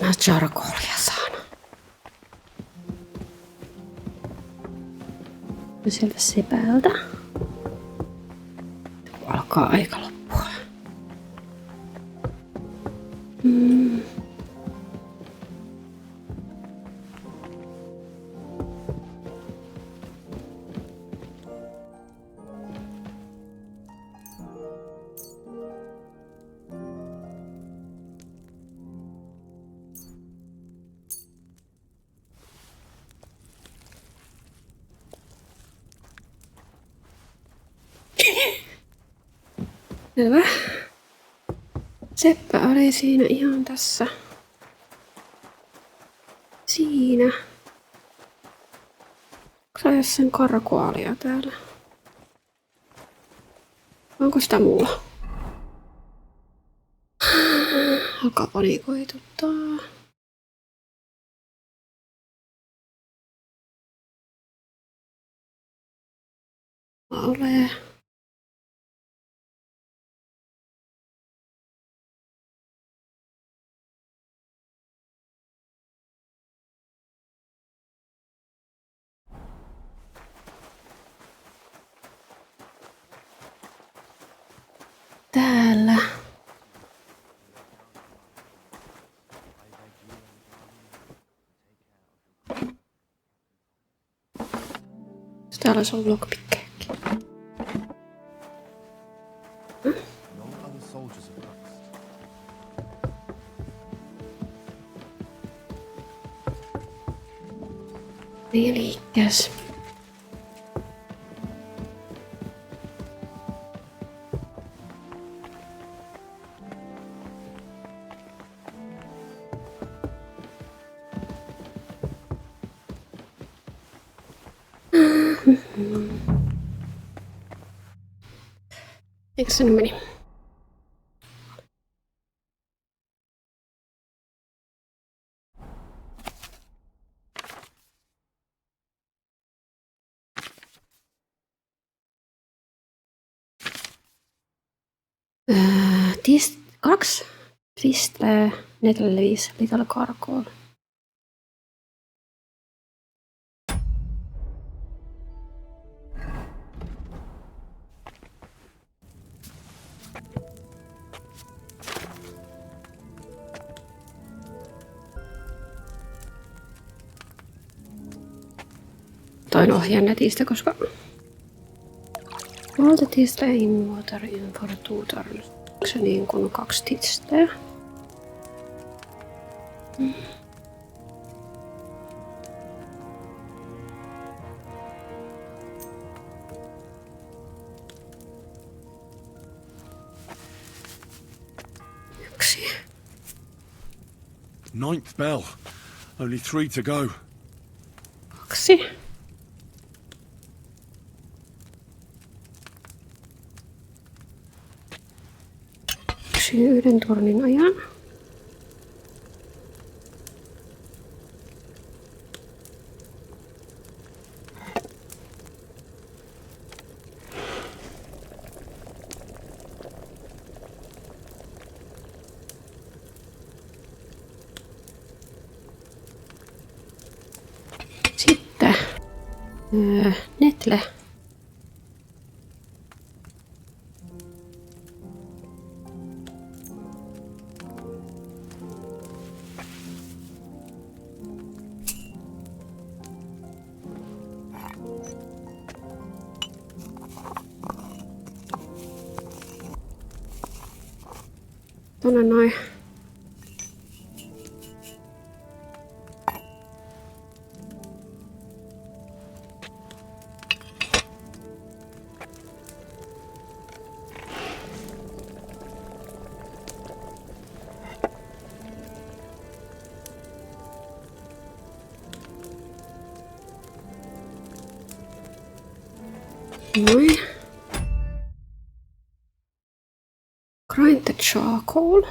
Mistä mä charcoalia saan? Ja sieltä sepäältä. Alkaa aika loppua. Selvä. Seppä oli siinä ihan tässä. Siinä. Onko sä sen karkoalia täällä? Onko sitä mulla? Alkaa panikoituttaa. Ole. Täällä. Täällä on lockpickkejäkin. Niin liikkees. Eikö se nyt meni? Kaksi pistää 4-5 litalla karkoon. Toin ohjeen netistä, koska valtetista ei muotar infartuutar. Onko se niin kuin 2 tistää? Yksi. 9th bell. Only 3 to go. 2. Yhden turnin ajan. Sitten Netle. Tuonne noin. Noin. Grind the charcoal.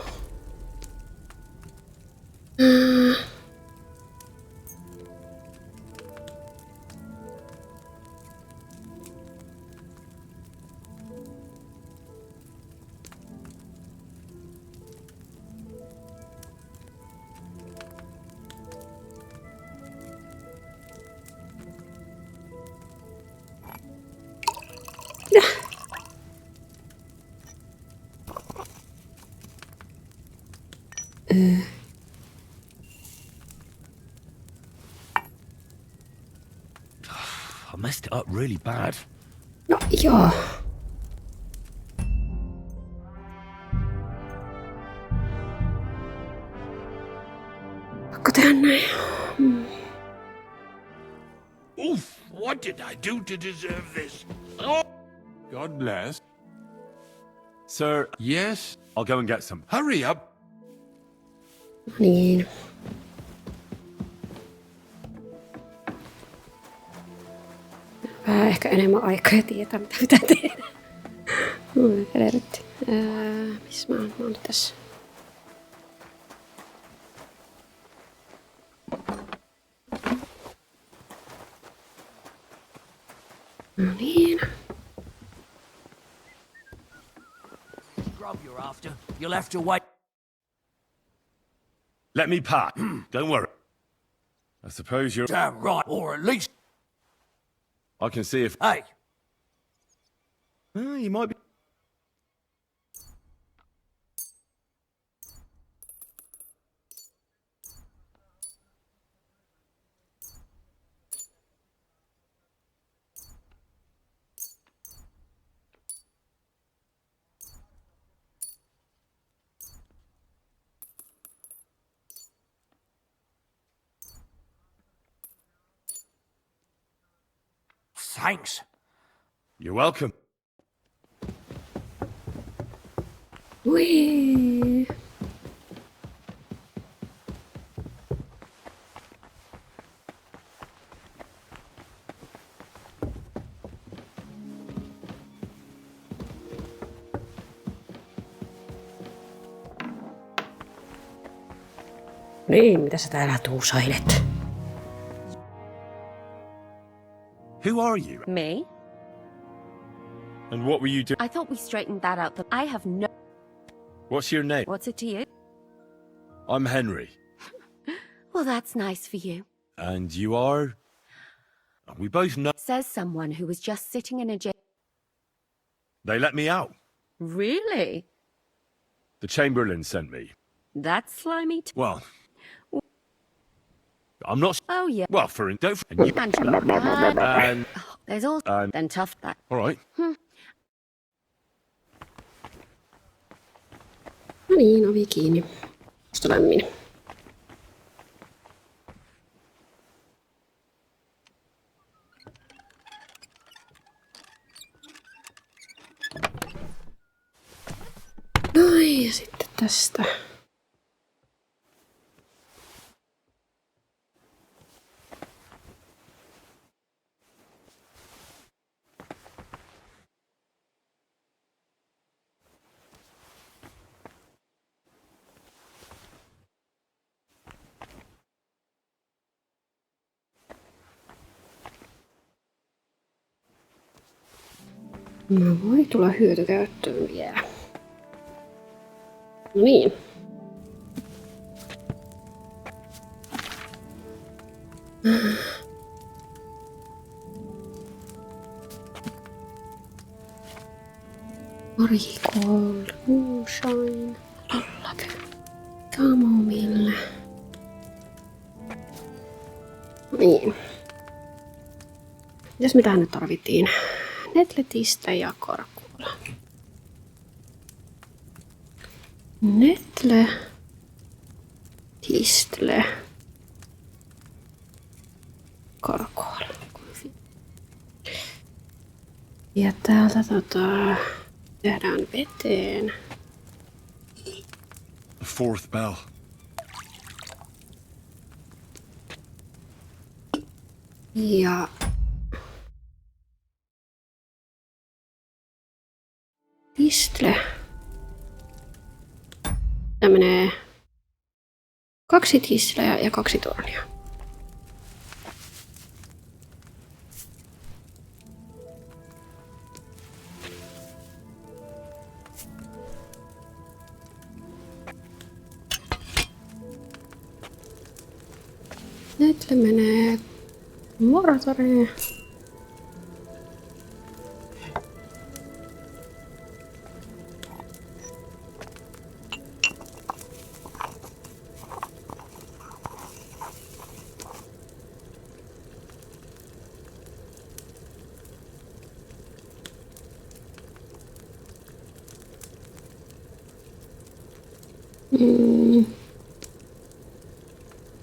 I messed it up really bad. No joo. Pakko tehdä näin. Oof, what did I do to deserve this? Oh. God bless. Sir. Yes? I'll go and get some. Hurry up. Niin. Vähän ehkä enemmän aikaa ja tietää, mitä pitää tehdä. Helvetti. Missä mä oon nyt tässä? No niin. Grub you're after. You'll have to wait. Let me pack. Don't worry. I suppose you're... Damn right, or at least... I can see if... Hey! You might be... Thanks. You're welcome. Whee! Niin, mitä sä täällä tuusailet? Who are you? Me? And what were you doing? I thought we straightened that out, but I have no... What's your name? What's it to you? I'm Henry. Well, that's nice for you. And you are? We both know... Says someone who was just sitting in a jail. They let me out. Really? The Chamberlain sent me. That's slimy too. Well... I'm not... Oh, yeah. Well, for... Don't... And you... And there's also... then tough that. All right. No niin, ovi kiinni. Musta lämmin. Noin, ja sitten tästä. No voi tulla hyötykäyttöön vielä. No niin. Marigold, moonshine, lilac, chamomille. No niin. Mitäs mitä nyt tarvittiin? Netletistä ja karkuula. Netle, tistle, karkuula. Ja täältä tehdään veteen. The fourth bell. Ja tistle. Tää menee 2 tistleä ja 2 tornia. Netle menee moratoriin.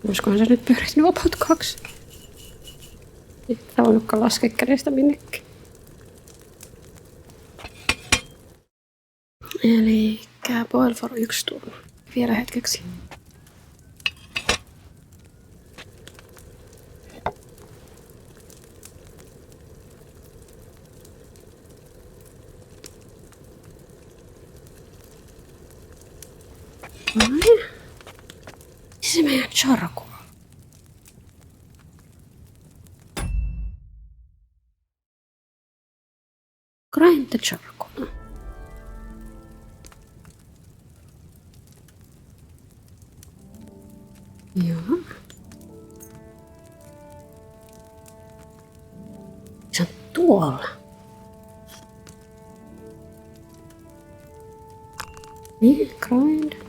Olisikohan se nyt pyörinyt about 2? Ei voinutkaan laskea kädestä minnekään. Elikkä boil for 1 tunti. Vielä hetkeksi. Se meidän charcoal. Grind the charcoal. Joo. Se on tuolla. Niin, grind.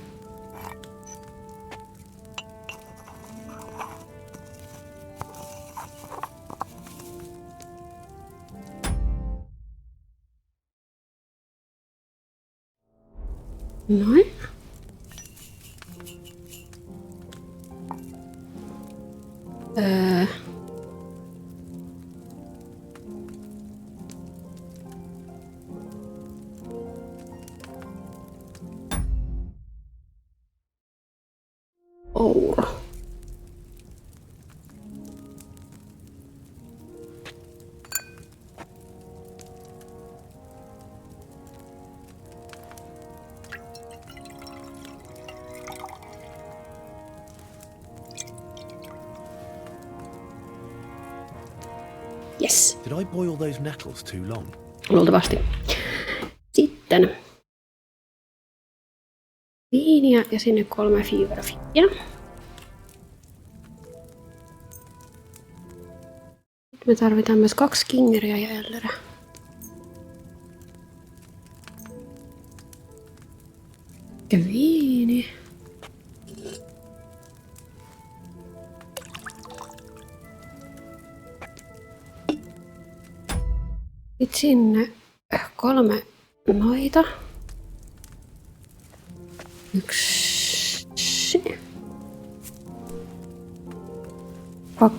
Noin. Ouro. Yes. Did I boil those nettles too long? Luultavasti. Sitten viiniä ja sinne 3 feverfia. Me tarvitaan myös 2 kingeria ja ellerä. Ja viini. Sitten sinne 3 noita. 1. 2.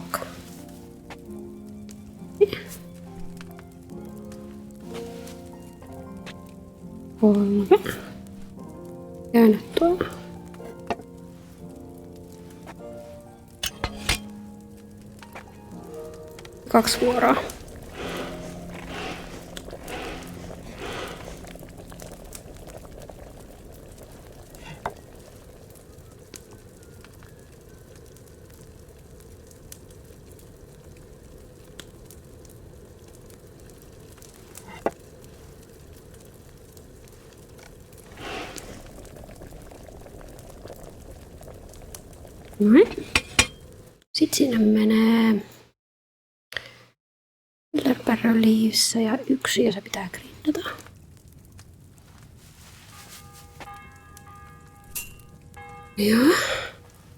3. Käännä tuolla. Kaksi vuoroa. Noin. Sitten sinne menee läpäröliivissä ja 1 ja se pitää grindata. Joo.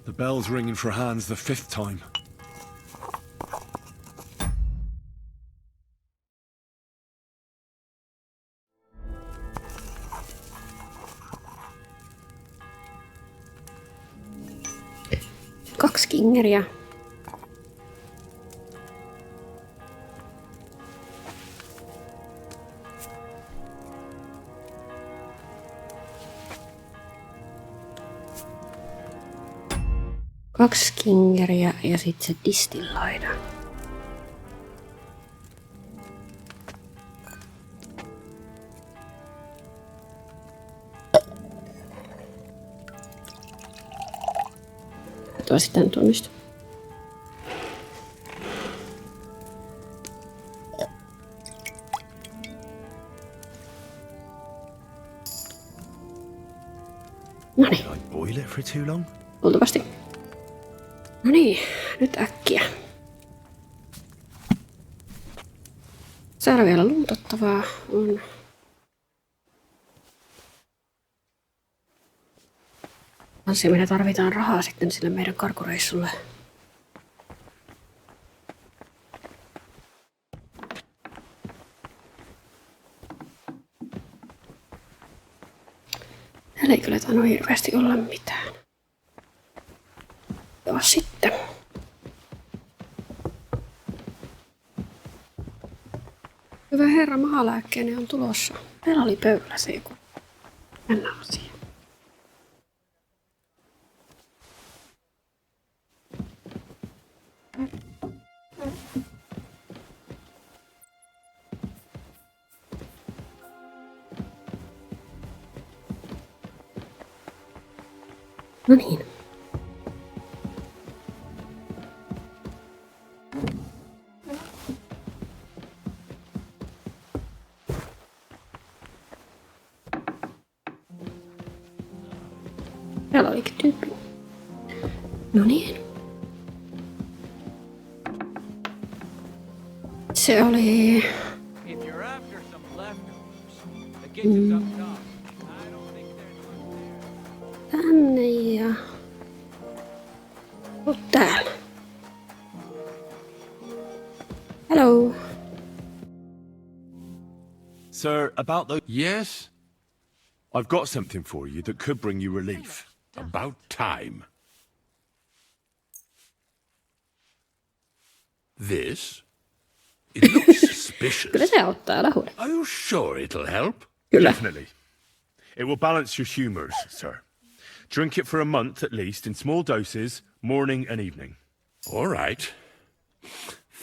The bell's ringing for hands the 5th time. Kaksi kingeriä. Kaksi kingeriä ja sitten se distilloida. Tuo sitten tunnistu. Noniin. Did I boil it for too long? Luultavasti. No niin, nyt äkkiä. Täällä vielä luutottavaa on. Tanssia, meillä tarvitaan rahaa sitten sille meidän karkureissulle. Täällä ei kyllä tainnut hirveästi olla mitään. Joo, sitten. Hyvä herra, mahalääkkeeni on tulossa. Meillä oli pöydällä se joku jännä asia. No niin. Täällä olikin tyyppi. No niin. Se oli... Tänne ja... Oot täällä. Hello. Sir, about those... Yes? I've got something for you that could bring you relief. About time. This? It looks suspicious. Kyllä se auttaa lähuuden. Are you sure it'll help? Kyllä. Definitely. It will balance your humours, sir. Drink it for a month at least in small doses, morning and evening. All right.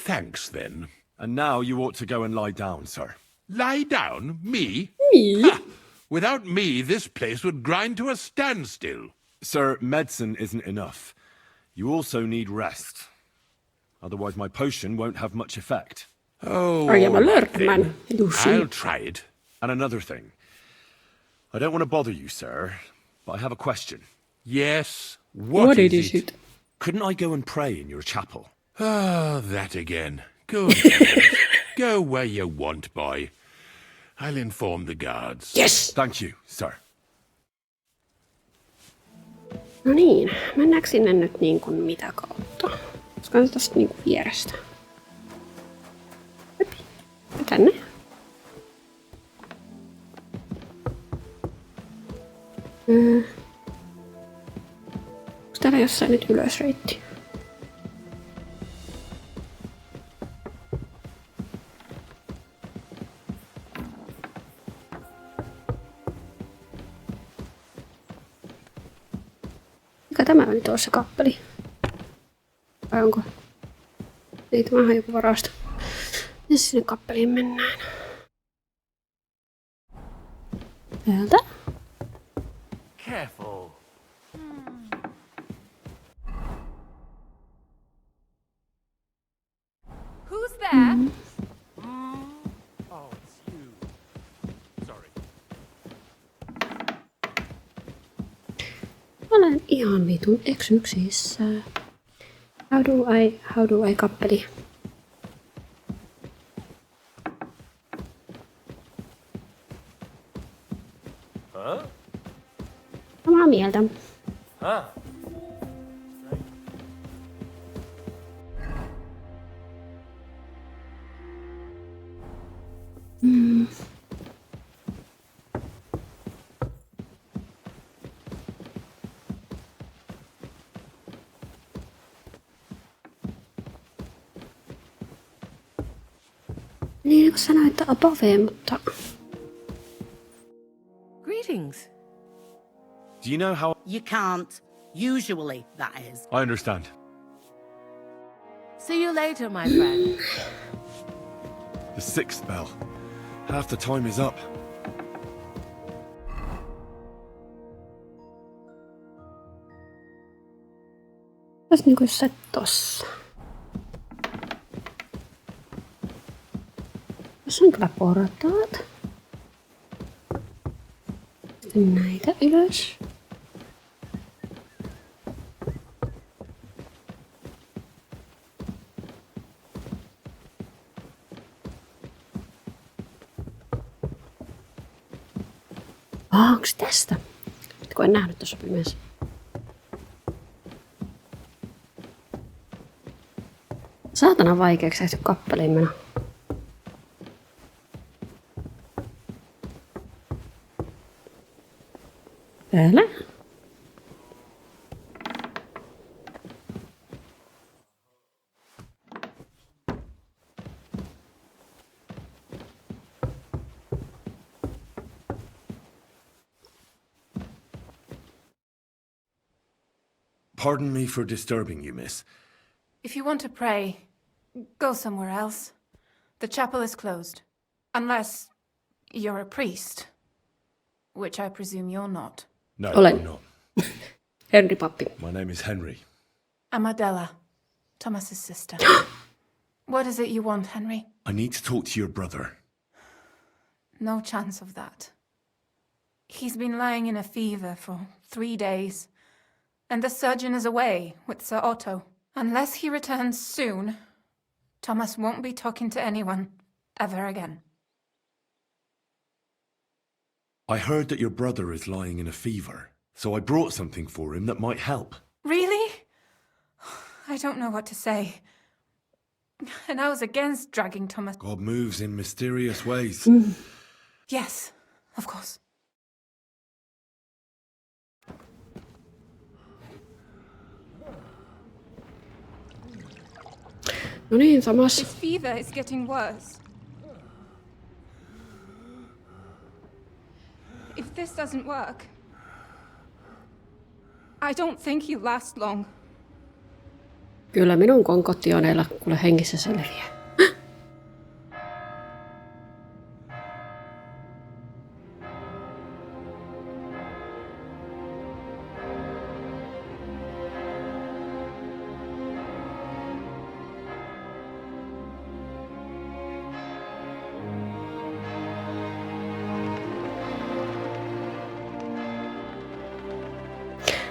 Thanks, then. And now you ought to go and lie down, sir. Lie down? Me? Me? Ha! Without me, this place would grind to a standstill. Sir, medicine isn't enough. You also need rest. Otherwise my potion won't have much effect. Oh, Are you all right man? then. I'll try it. And another thing. I don't want to bother you, sir, but I have a question. Yes? What is it? Couldn't I go and pray in your chapel? Ah, that again. Good heavens. Go where you want, boy. I'll inform the guards. Yes! Thank you, sir. No niin, mennäänkö sinne nyt niin kuin mitä kautta? Olisiko se tästä niin kuin vierestä? Ja tänne. Onko täällä jossain nyt ylösreitti? Mikä tämä nyt on se kappeli? Vai onko? Ei, tämähän on joku varasto. Ja sinne kappeliin mennään. Täältä. Careful. Who's there? Oh, it's you. Sorry. Olen ihan vitun eksyksissä. How do I kappeli? Huh? Samaa mieltä. Huh? Niin kuin sanoin, että above, mutta... Greetings. Do you know how... You can't. Usually, that is. I understand. See you later, my friend. The sixth bell. Half the time is up. Tässä niinku se tossa. Tässä on kyllä portaat. Sitten näitä ylös. Onks tästä? Kun en nähnyt tuossa pimeässä. Saatana vaikeaksi tehty kappeliin meno. Täällä? Pardon me for disturbing you, miss. If you want to pray, go somewhere else. The chapel is closed. Unless you're a priest. Which I presume you're not. No, Olen. I'm not. Henry Pappi. My name is Henry. I'm Adela, Thomas's sister. What is it you want, Henry? I need to talk to your brother. No chance of that. He's been lying in a fever for 3 days. And the surgeon is away with Sir Otto. Unless he returns soon, Thomas won't be talking to anyone ever again. I heard that your brother is lying in a fever, so I brought something for him that might help. Really? I don't know what to say. And I was against dragging Thomas. God moves in mysterious ways. Yes, of course. No niin, Thomas. His fever is getting worse. If this doesn't work, I don't think he'll last long. Kyllä minun konkottioneilla kuule hengissä selviää.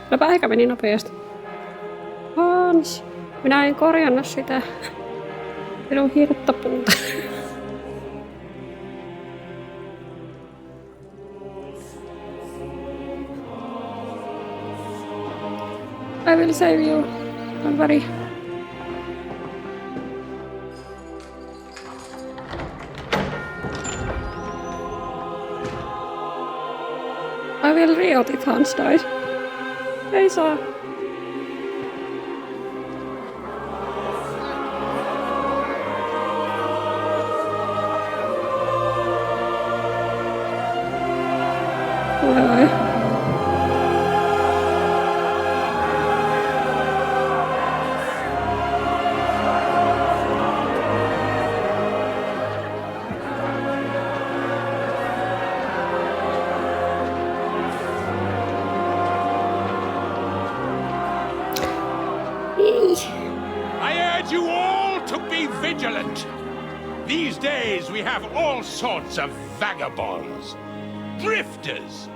Kylläpä aika meni nopeasti. Hans, minä en korjannut sitä. Minun hirttapuuta. I will save you. Don't worry. I will riot if Hans dies. Ei saa. Voi. I urge you all to be vigilant. These days we have all sorts of vagabonds, drifters,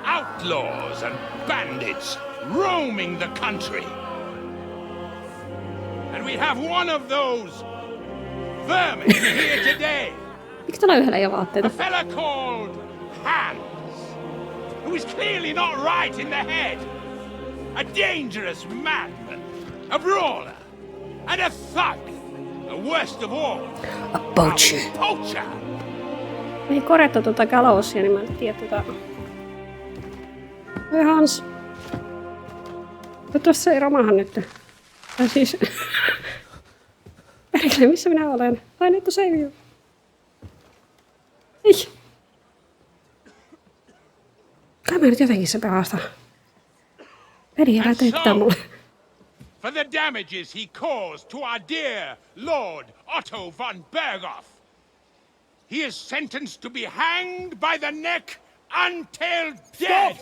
outlaws and bandits roaming the country. And we have one of those vermin here today. Miksi tällä yhdellä ei ole vaatteita? A fella called Hans, who is clearly not right in the head. A dangerous madman, a brawler, and a thug. The worst of all, a poacher. Me ei korjattu tuota galossia, niin mä en tiedä Oi Hans. Toivottavasti se ei romaha nyt. Tai siis... Perkele, missä minä olen? I need to save you. Ei. Kai mä nyt jotenkin se pelastaa. Peri, älä tee tätä mulle. For the damages he caused to our dear Lord Otto von Berghoff, he is sentenced to be hanged by the neck until dead.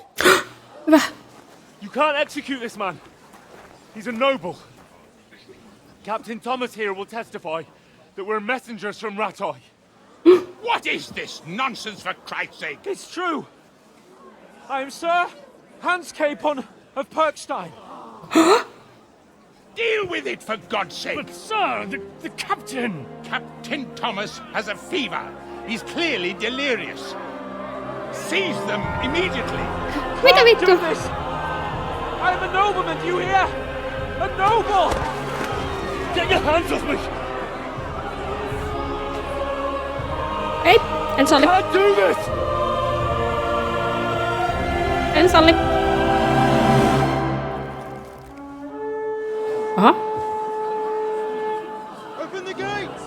You can't execute this man. He's a noble. Captain Thomas here will testify that we're messengers from Ratoi. What is this nonsense, for Christ's sake? It's true. I am Sir Hans Capon of Perkstein. Deal with it, for God's sake! But, sir, the captain... Captain Thomas has a fever. He's clearly delirious. Seize them immediately. Mitä vittu? Do this. I am a nobleman, do you hear? A noble! Get your hands off me! Ei, en salli. Can't do this! En salli. Aha. Open the gates!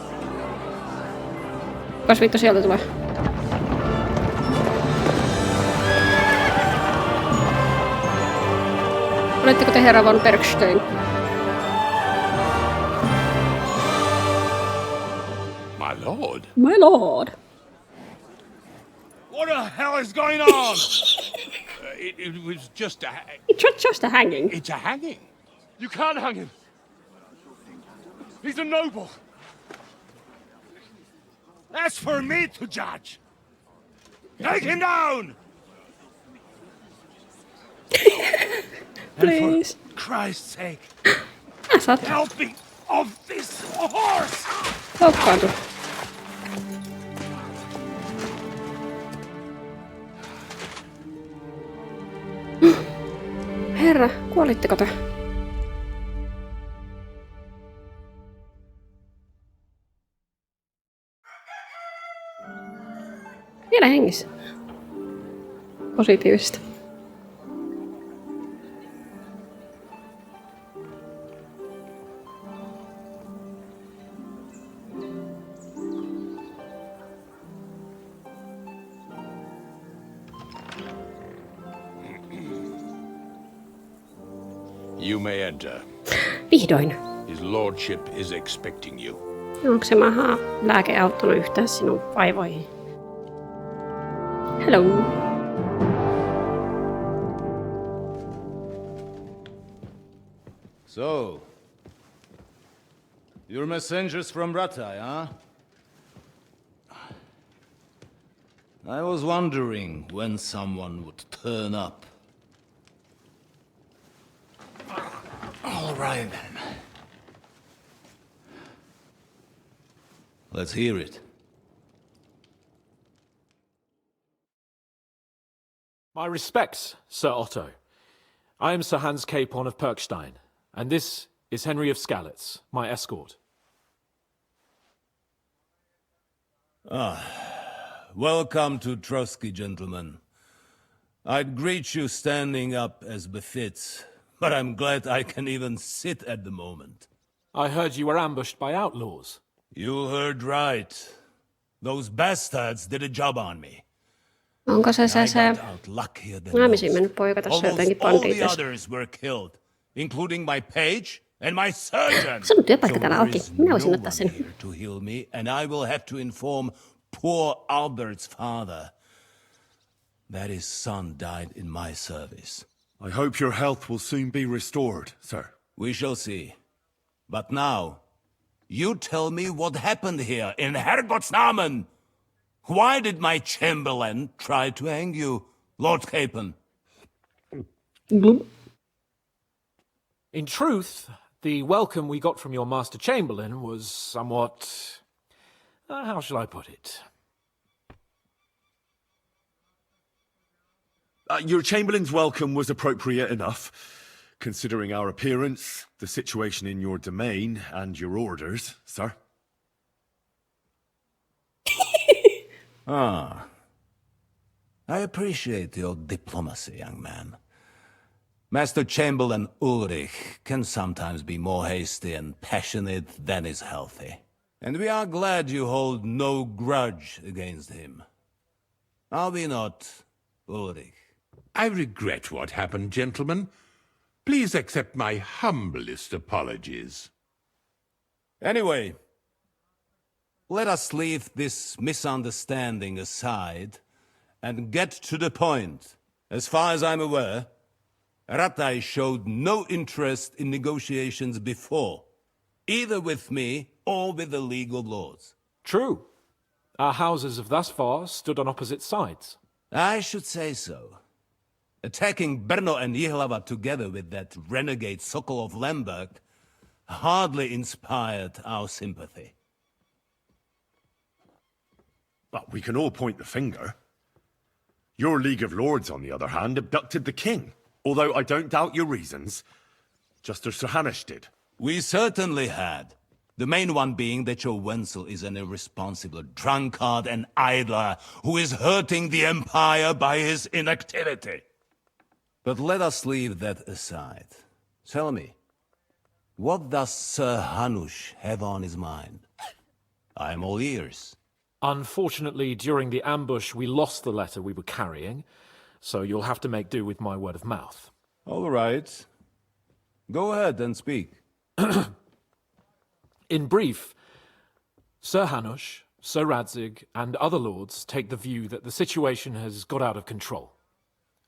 Kas vittu sieltä tulee? Oletteko te herra von Bergstein? My lord. My lord. What the hell is going on? It was just a... It's just a hanging. It's a hanging. You can't hang him. He's a noble. That's for me to judge. Take him down! Please. And for Christ's sake, Saat. help me off this horse! Loukkaantu. Herra, kuolitteko te? Vielä hengissä. Positiivista. You may enter. Vihdoin. His lordship is expecting you. Onko se maha lääke auttanut yhtään sinun vaivoihin? Hello. So, you're messengers from Ratai, huh? I was wondering when someone would turn up. All right, then. Let's hear it. My respects, Sir Otto. I am Sir Hans Capon of Perkstein, and this is Henry of Skalitz, my escort. Welcome to Trotsky, gentlemen. I'd greet you standing up as befits, but I'm glad I can even sit at the moment. I heard you were ambushed by outlaws. You heard right. Those bastards did a job on me. Onko se naimisiin mennyt poika tässä jotenkin bandiitissa? All the others were killed, including my page and my surgeon. Sun työpaikka täällä auki. Minä voisin ottaa sen. To heal me, and I will have to inform poor Albert's father that his son died in my service. I hope your health will soon be restored, sir. We shall see. But now, you tell me what happened here in Herrgott's Namen. Why did my chamberlain try to hang you, Lord Capon? In truth, the welcome we got from your Master Chamberlain was somewhat... how shall I put it? Your Chamberlain's welcome was appropriate enough, considering our appearance, the situation in your domain, and your orders, sir. I appreciate your diplomacy, young man. Master Chamberlain Ulrich can sometimes be more hasty and passionate than is healthy. And we are glad you hold no grudge against him. Are we not, Ulrich? I regret what happened, gentlemen. Please accept my humblest apologies. Anyway, let us leave this misunderstanding aside and get to the point. As far as I'm aware, Ratai showed no interest in negotiations before, either with me or with the League of Lords. True. Our houses have thus far stood on opposite sides. I should say so. Attacking Brno and Jihlava together with that renegade Sokol of Lemberg hardly inspired our sympathy. But we can all point the finger. Your League of Lords, on the other hand, abducted the king. Although I don't doubt your reasons, just as Sir Hanush did. We certainly had. The main one being that your Wenzel is an irresponsible drunkard and idler who is hurting the Empire by his inactivity. But let us leave that aside. Tell me, what does Sir Hanush have on his mind? I am all ears. Unfortunately, during the ambush, we lost the letter we were carrying, so you'll have to make do with my word of mouth. All right. Go ahead and speak. In brief, Sir Hanush, Sir Radzig, and other lords take the view that the situation has got out of control.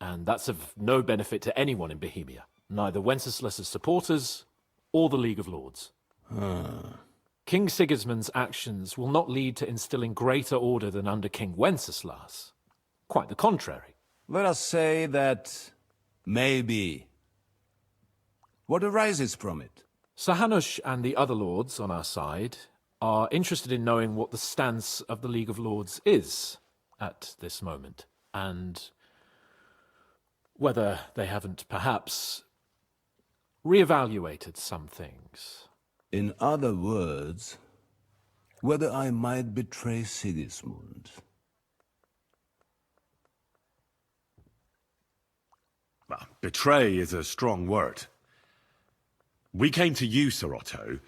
And that's of no benefit to anyone in Bohemia, neither Wenceslas's supporters or the League of Lords. King Sigismund's actions will not lead to instilling greater order than under King Wenceslas. Quite the contrary. Let us say that maybe. What arises from it? Sir Hanush and the other lords on our side are interested in knowing what the stance of the League of Lords is at this moment, and whether they haven't perhaps reevaluated some things. In other words, whether I might betray Sigismund. Well, betray is a strong word. We came to you, Sir Otto,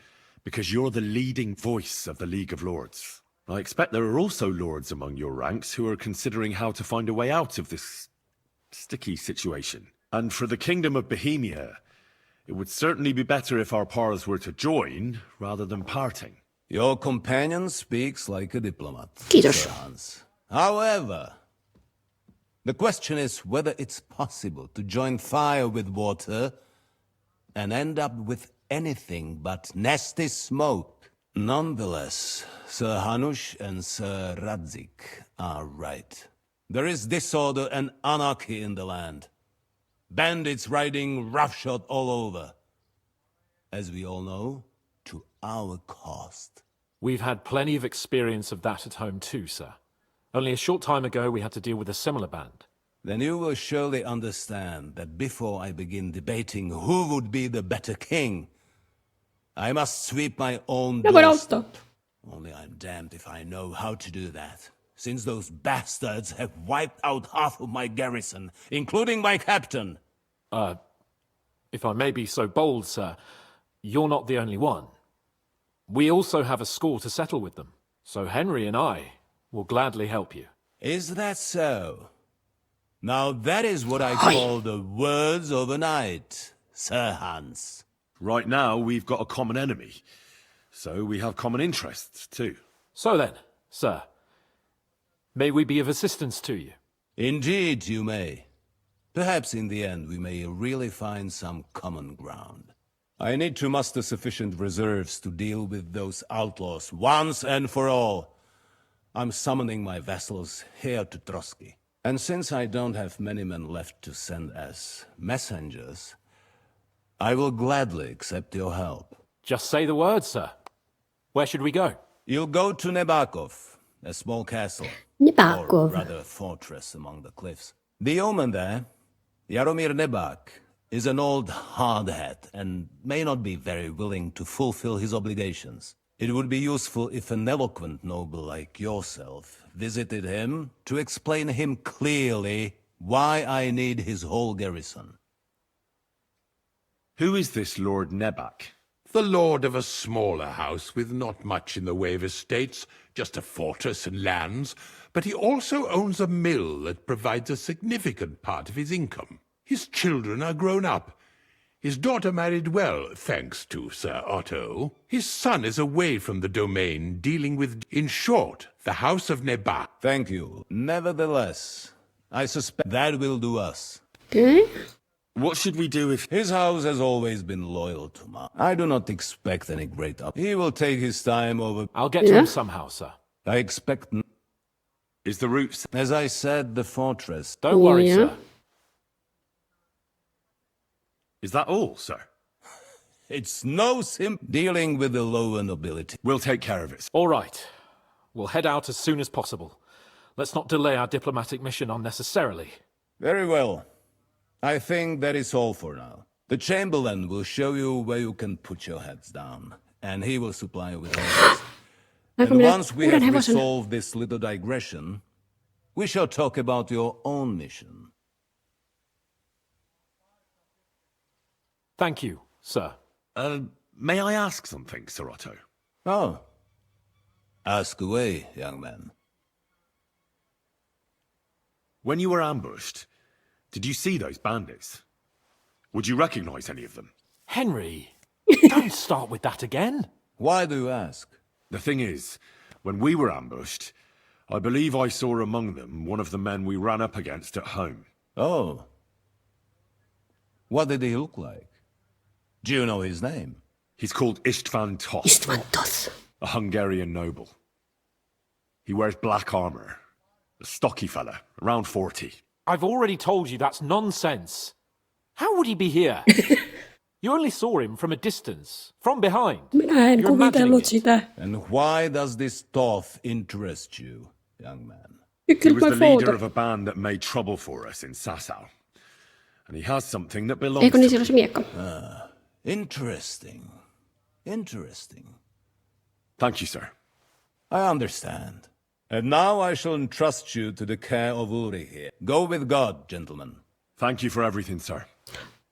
because you're the leading voice of the League of Lords. I expect there are also lords among your ranks who are considering how to find a way out of this sticky situation. And for the Kingdom of Bohemia, it would certainly be better if our paths were to join rather than parting. Your companion speaks like a diplomat, Kiitos. Sir Hans. However, the question is whether it's possible to join fire with water and end up with anything but nasty smoke. Nonetheless, Sir Hanush and Sir Radzig are right. There is disorder and anarchy in the land. Bandits riding roughshod all over. As we all know, to our cost. We've had plenty of experience of that at home too, sir. Only a short time ago we had to deal with a similar band. Then you will surely understand that before I begin debating who would be the better king, I must sweep my own doorstep. Only I'm damned if I know how to do that, since those bastards have wiped out half of my garrison, including my captain. If I may be so bold, sir, you're not the only one. We also have a score to settle with them, so Henry and I will gladly help you. Is that so? Now that is what I call the words of a knight, Sir Hans. Right now, we've got a common enemy, so we have common interests too. So then, sir, may we be of assistance to you? Indeed, you may. Perhaps in the end we may really find some common ground. I need to muster sufficient reserves to deal with those outlaws once and for all. I'm summoning my vassals here to Trotsky. And since I don't have many men left to send as messengers, I will gladly accept your help. Just say the word, sir. Where should we go? You'll go to Nebakov, a small castle. Nebakov. Or rather fortress among the cliffs. The yeoman there, Jaromir Nebak, is an old hardhat and may not be very willing to fulfill his obligations. It would be useful if an eloquent noble like yourself visited him to explain him clearly why I need his whole garrison. Who is this Lord Nebak? The lord of a smaller house with not much in the way of estates, just a fortress and lands, but he also owns a mill that provides a significant part of his income. His children are grown up. His daughter married well, thanks to Sir Otto. His son is away from the domain, dealing with, in short, the House of Nebak. Thank you. Nevertheless, I suspect that will do us. Okay. What should we do if... His house has always been loyal to mine. I do not expect any great up. He will take his time over... I'll get to him somehow, sir. I expect... Is the route... As I said, the fortress. Don't worry, sir. Is that all, sir? It's no dealing with the lower nobility. We'll take care of it. All right. We'll head out as soon as possible. Let's not delay our diplomatic mission unnecessarily. Very well. I think that is all for now. The Chamberlain will show you where you can put your heads down, and he will supply you with orders. And once we have resolved this little digression, we shall talk about your own mission. Thank you, sir. May I ask something, Sir Otto? Oh. Ask away, young man. When you were ambushed, did you see those bandits? Would you recognize any of them? Henry, don't start with that again. Why do you ask? The thing is, when we were ambushed, I believe I saw among them one of the men we ran up against at home. Oh. What did he look like? Do you know his name? He's called Istvan Tos. Istvan Tos. A Hungarian noble. He wears black armor. A stocky fella, around 40. I've already told you that's nonsense. How would he be here? You only saw him from a distance, from behind. Minä en kuvitellut sitä. And why does this Toth interest you, young man? He was the leader of a band that made trouble for us in Sassau. And he has something that belongs Eikö niin to siellä se miekka? Interesting. Interesting. Thank you, sir. I understand. And now I shall entrust you to the care of Uri here. Go with God, gentlemen. Thank you for everything, sir.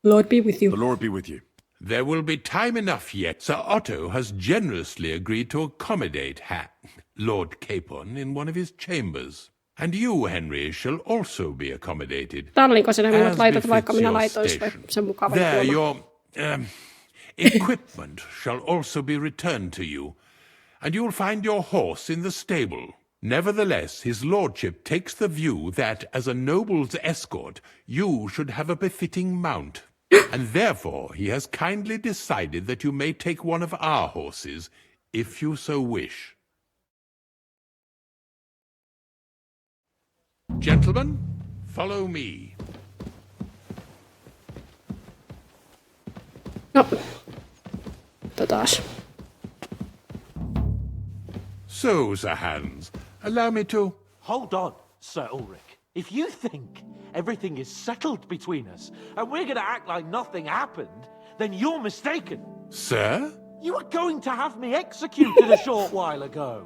Lord be with you. The Lord be with you. There will be time enough yet. Sir Otto has generously agreed to accommodate Lord Capon in one of his chambers. And you, Henry, shall also be accommodated. Tallinko sinä minut laitat, vaikka minä laitoin sen mukava There, your equipment shall also be returned to you, and you'll find your horse in the stable. Nevertheless, his lordship takes the view that, as a noble's escort, you should have a befitting mount. And therefore he has kindly decided that you may take one of our horses, if you so wish. Gentlemen, follow me. No, taas. So, Sir Hans, allow me to... Hold on, Sir Ulrich. If you think everything is settled between us, and we're going to act like nothing happened, then you're mistaken. Sir? You were going to have me executed a short while ago.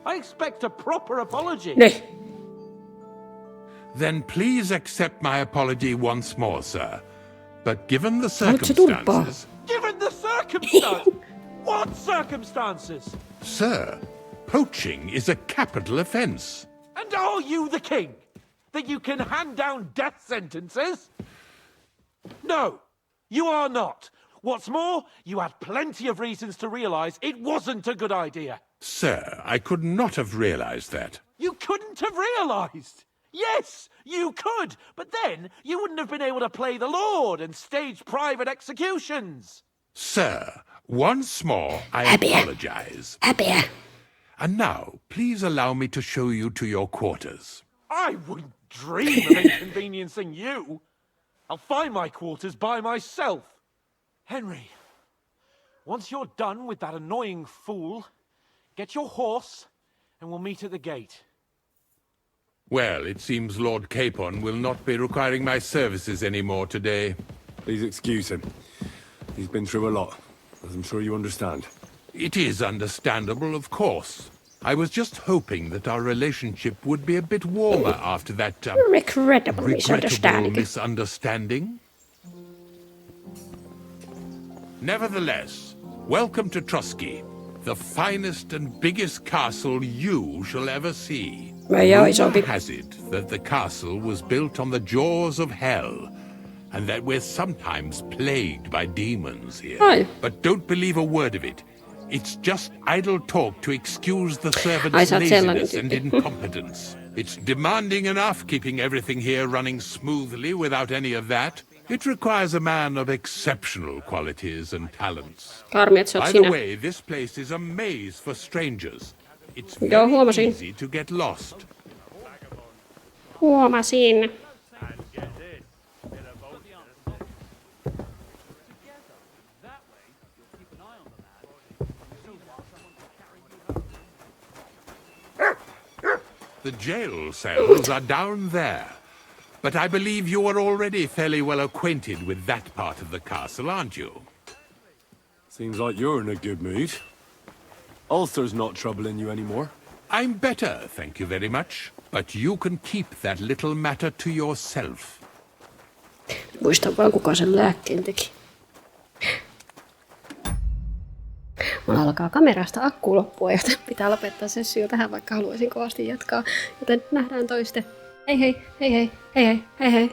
I expect a proper apology. Then please accept my apology once more, sir. But given the circumstances... Given the circumstances? What circumstances? Sir, poaching is a capital offence. And are you the king? That you can hand down death sentences? No, you are not. What's more, you had plenty of reasons to realise it wasn't a good idea. Sir, I could not have realised that. You couldn't have realised? Yes, you could, but then you wouldn't have been able to play the Lord and stage private executions. Sir, once more, I apologise. And now, please allow me to show you to your quarters. I wouldn't dream of inconveniencing you. I'll find my quarters by myself. Henry, once you're done with that annoying fool, get your horse and we'll meet at the gate. Well, it seems Lord Capon will not be requiring my services anymore today. Please excuse him. He's been through a lot, as I'm sure you understand. It is understandable, of course. I was just hoping that our relationship would be a bit warmer after that regrettable misunderstanding. Nevertheless, welcome to Trusky, the finest and biggest castle you shall ever see. Rumor has it that the castle was built on the jaws of hell, and that we're sometimes plagued by demons here. But don't believe a word of it. It's just idle talk to excuse the servants' laziness and incompetence. It's demanding enough keeping everything here running smoothly without any of that. It requires a man of exceptional qualities and talents. By the way, this place is a maze for strangers. It's very easy to get lost. Huomasin. The jail cells are down there. But I believe you are already fairly well acquainted with that part of the castle, aren't you? Seems like you're in a good mood. Ulcer's not troubling you anymore. I'm better, thank you very much. But you can keep that little matter to yourself. Muista vaan kuka sen lääkkeen teki. Mulla alkaa kamerasta akku loppua, joten pitää lopettaa sessio tähän, vaikka haluaisin kovasti jatkaa. Joten nähdään toiste. Hei hei, hei hei, hei hei, hei hei.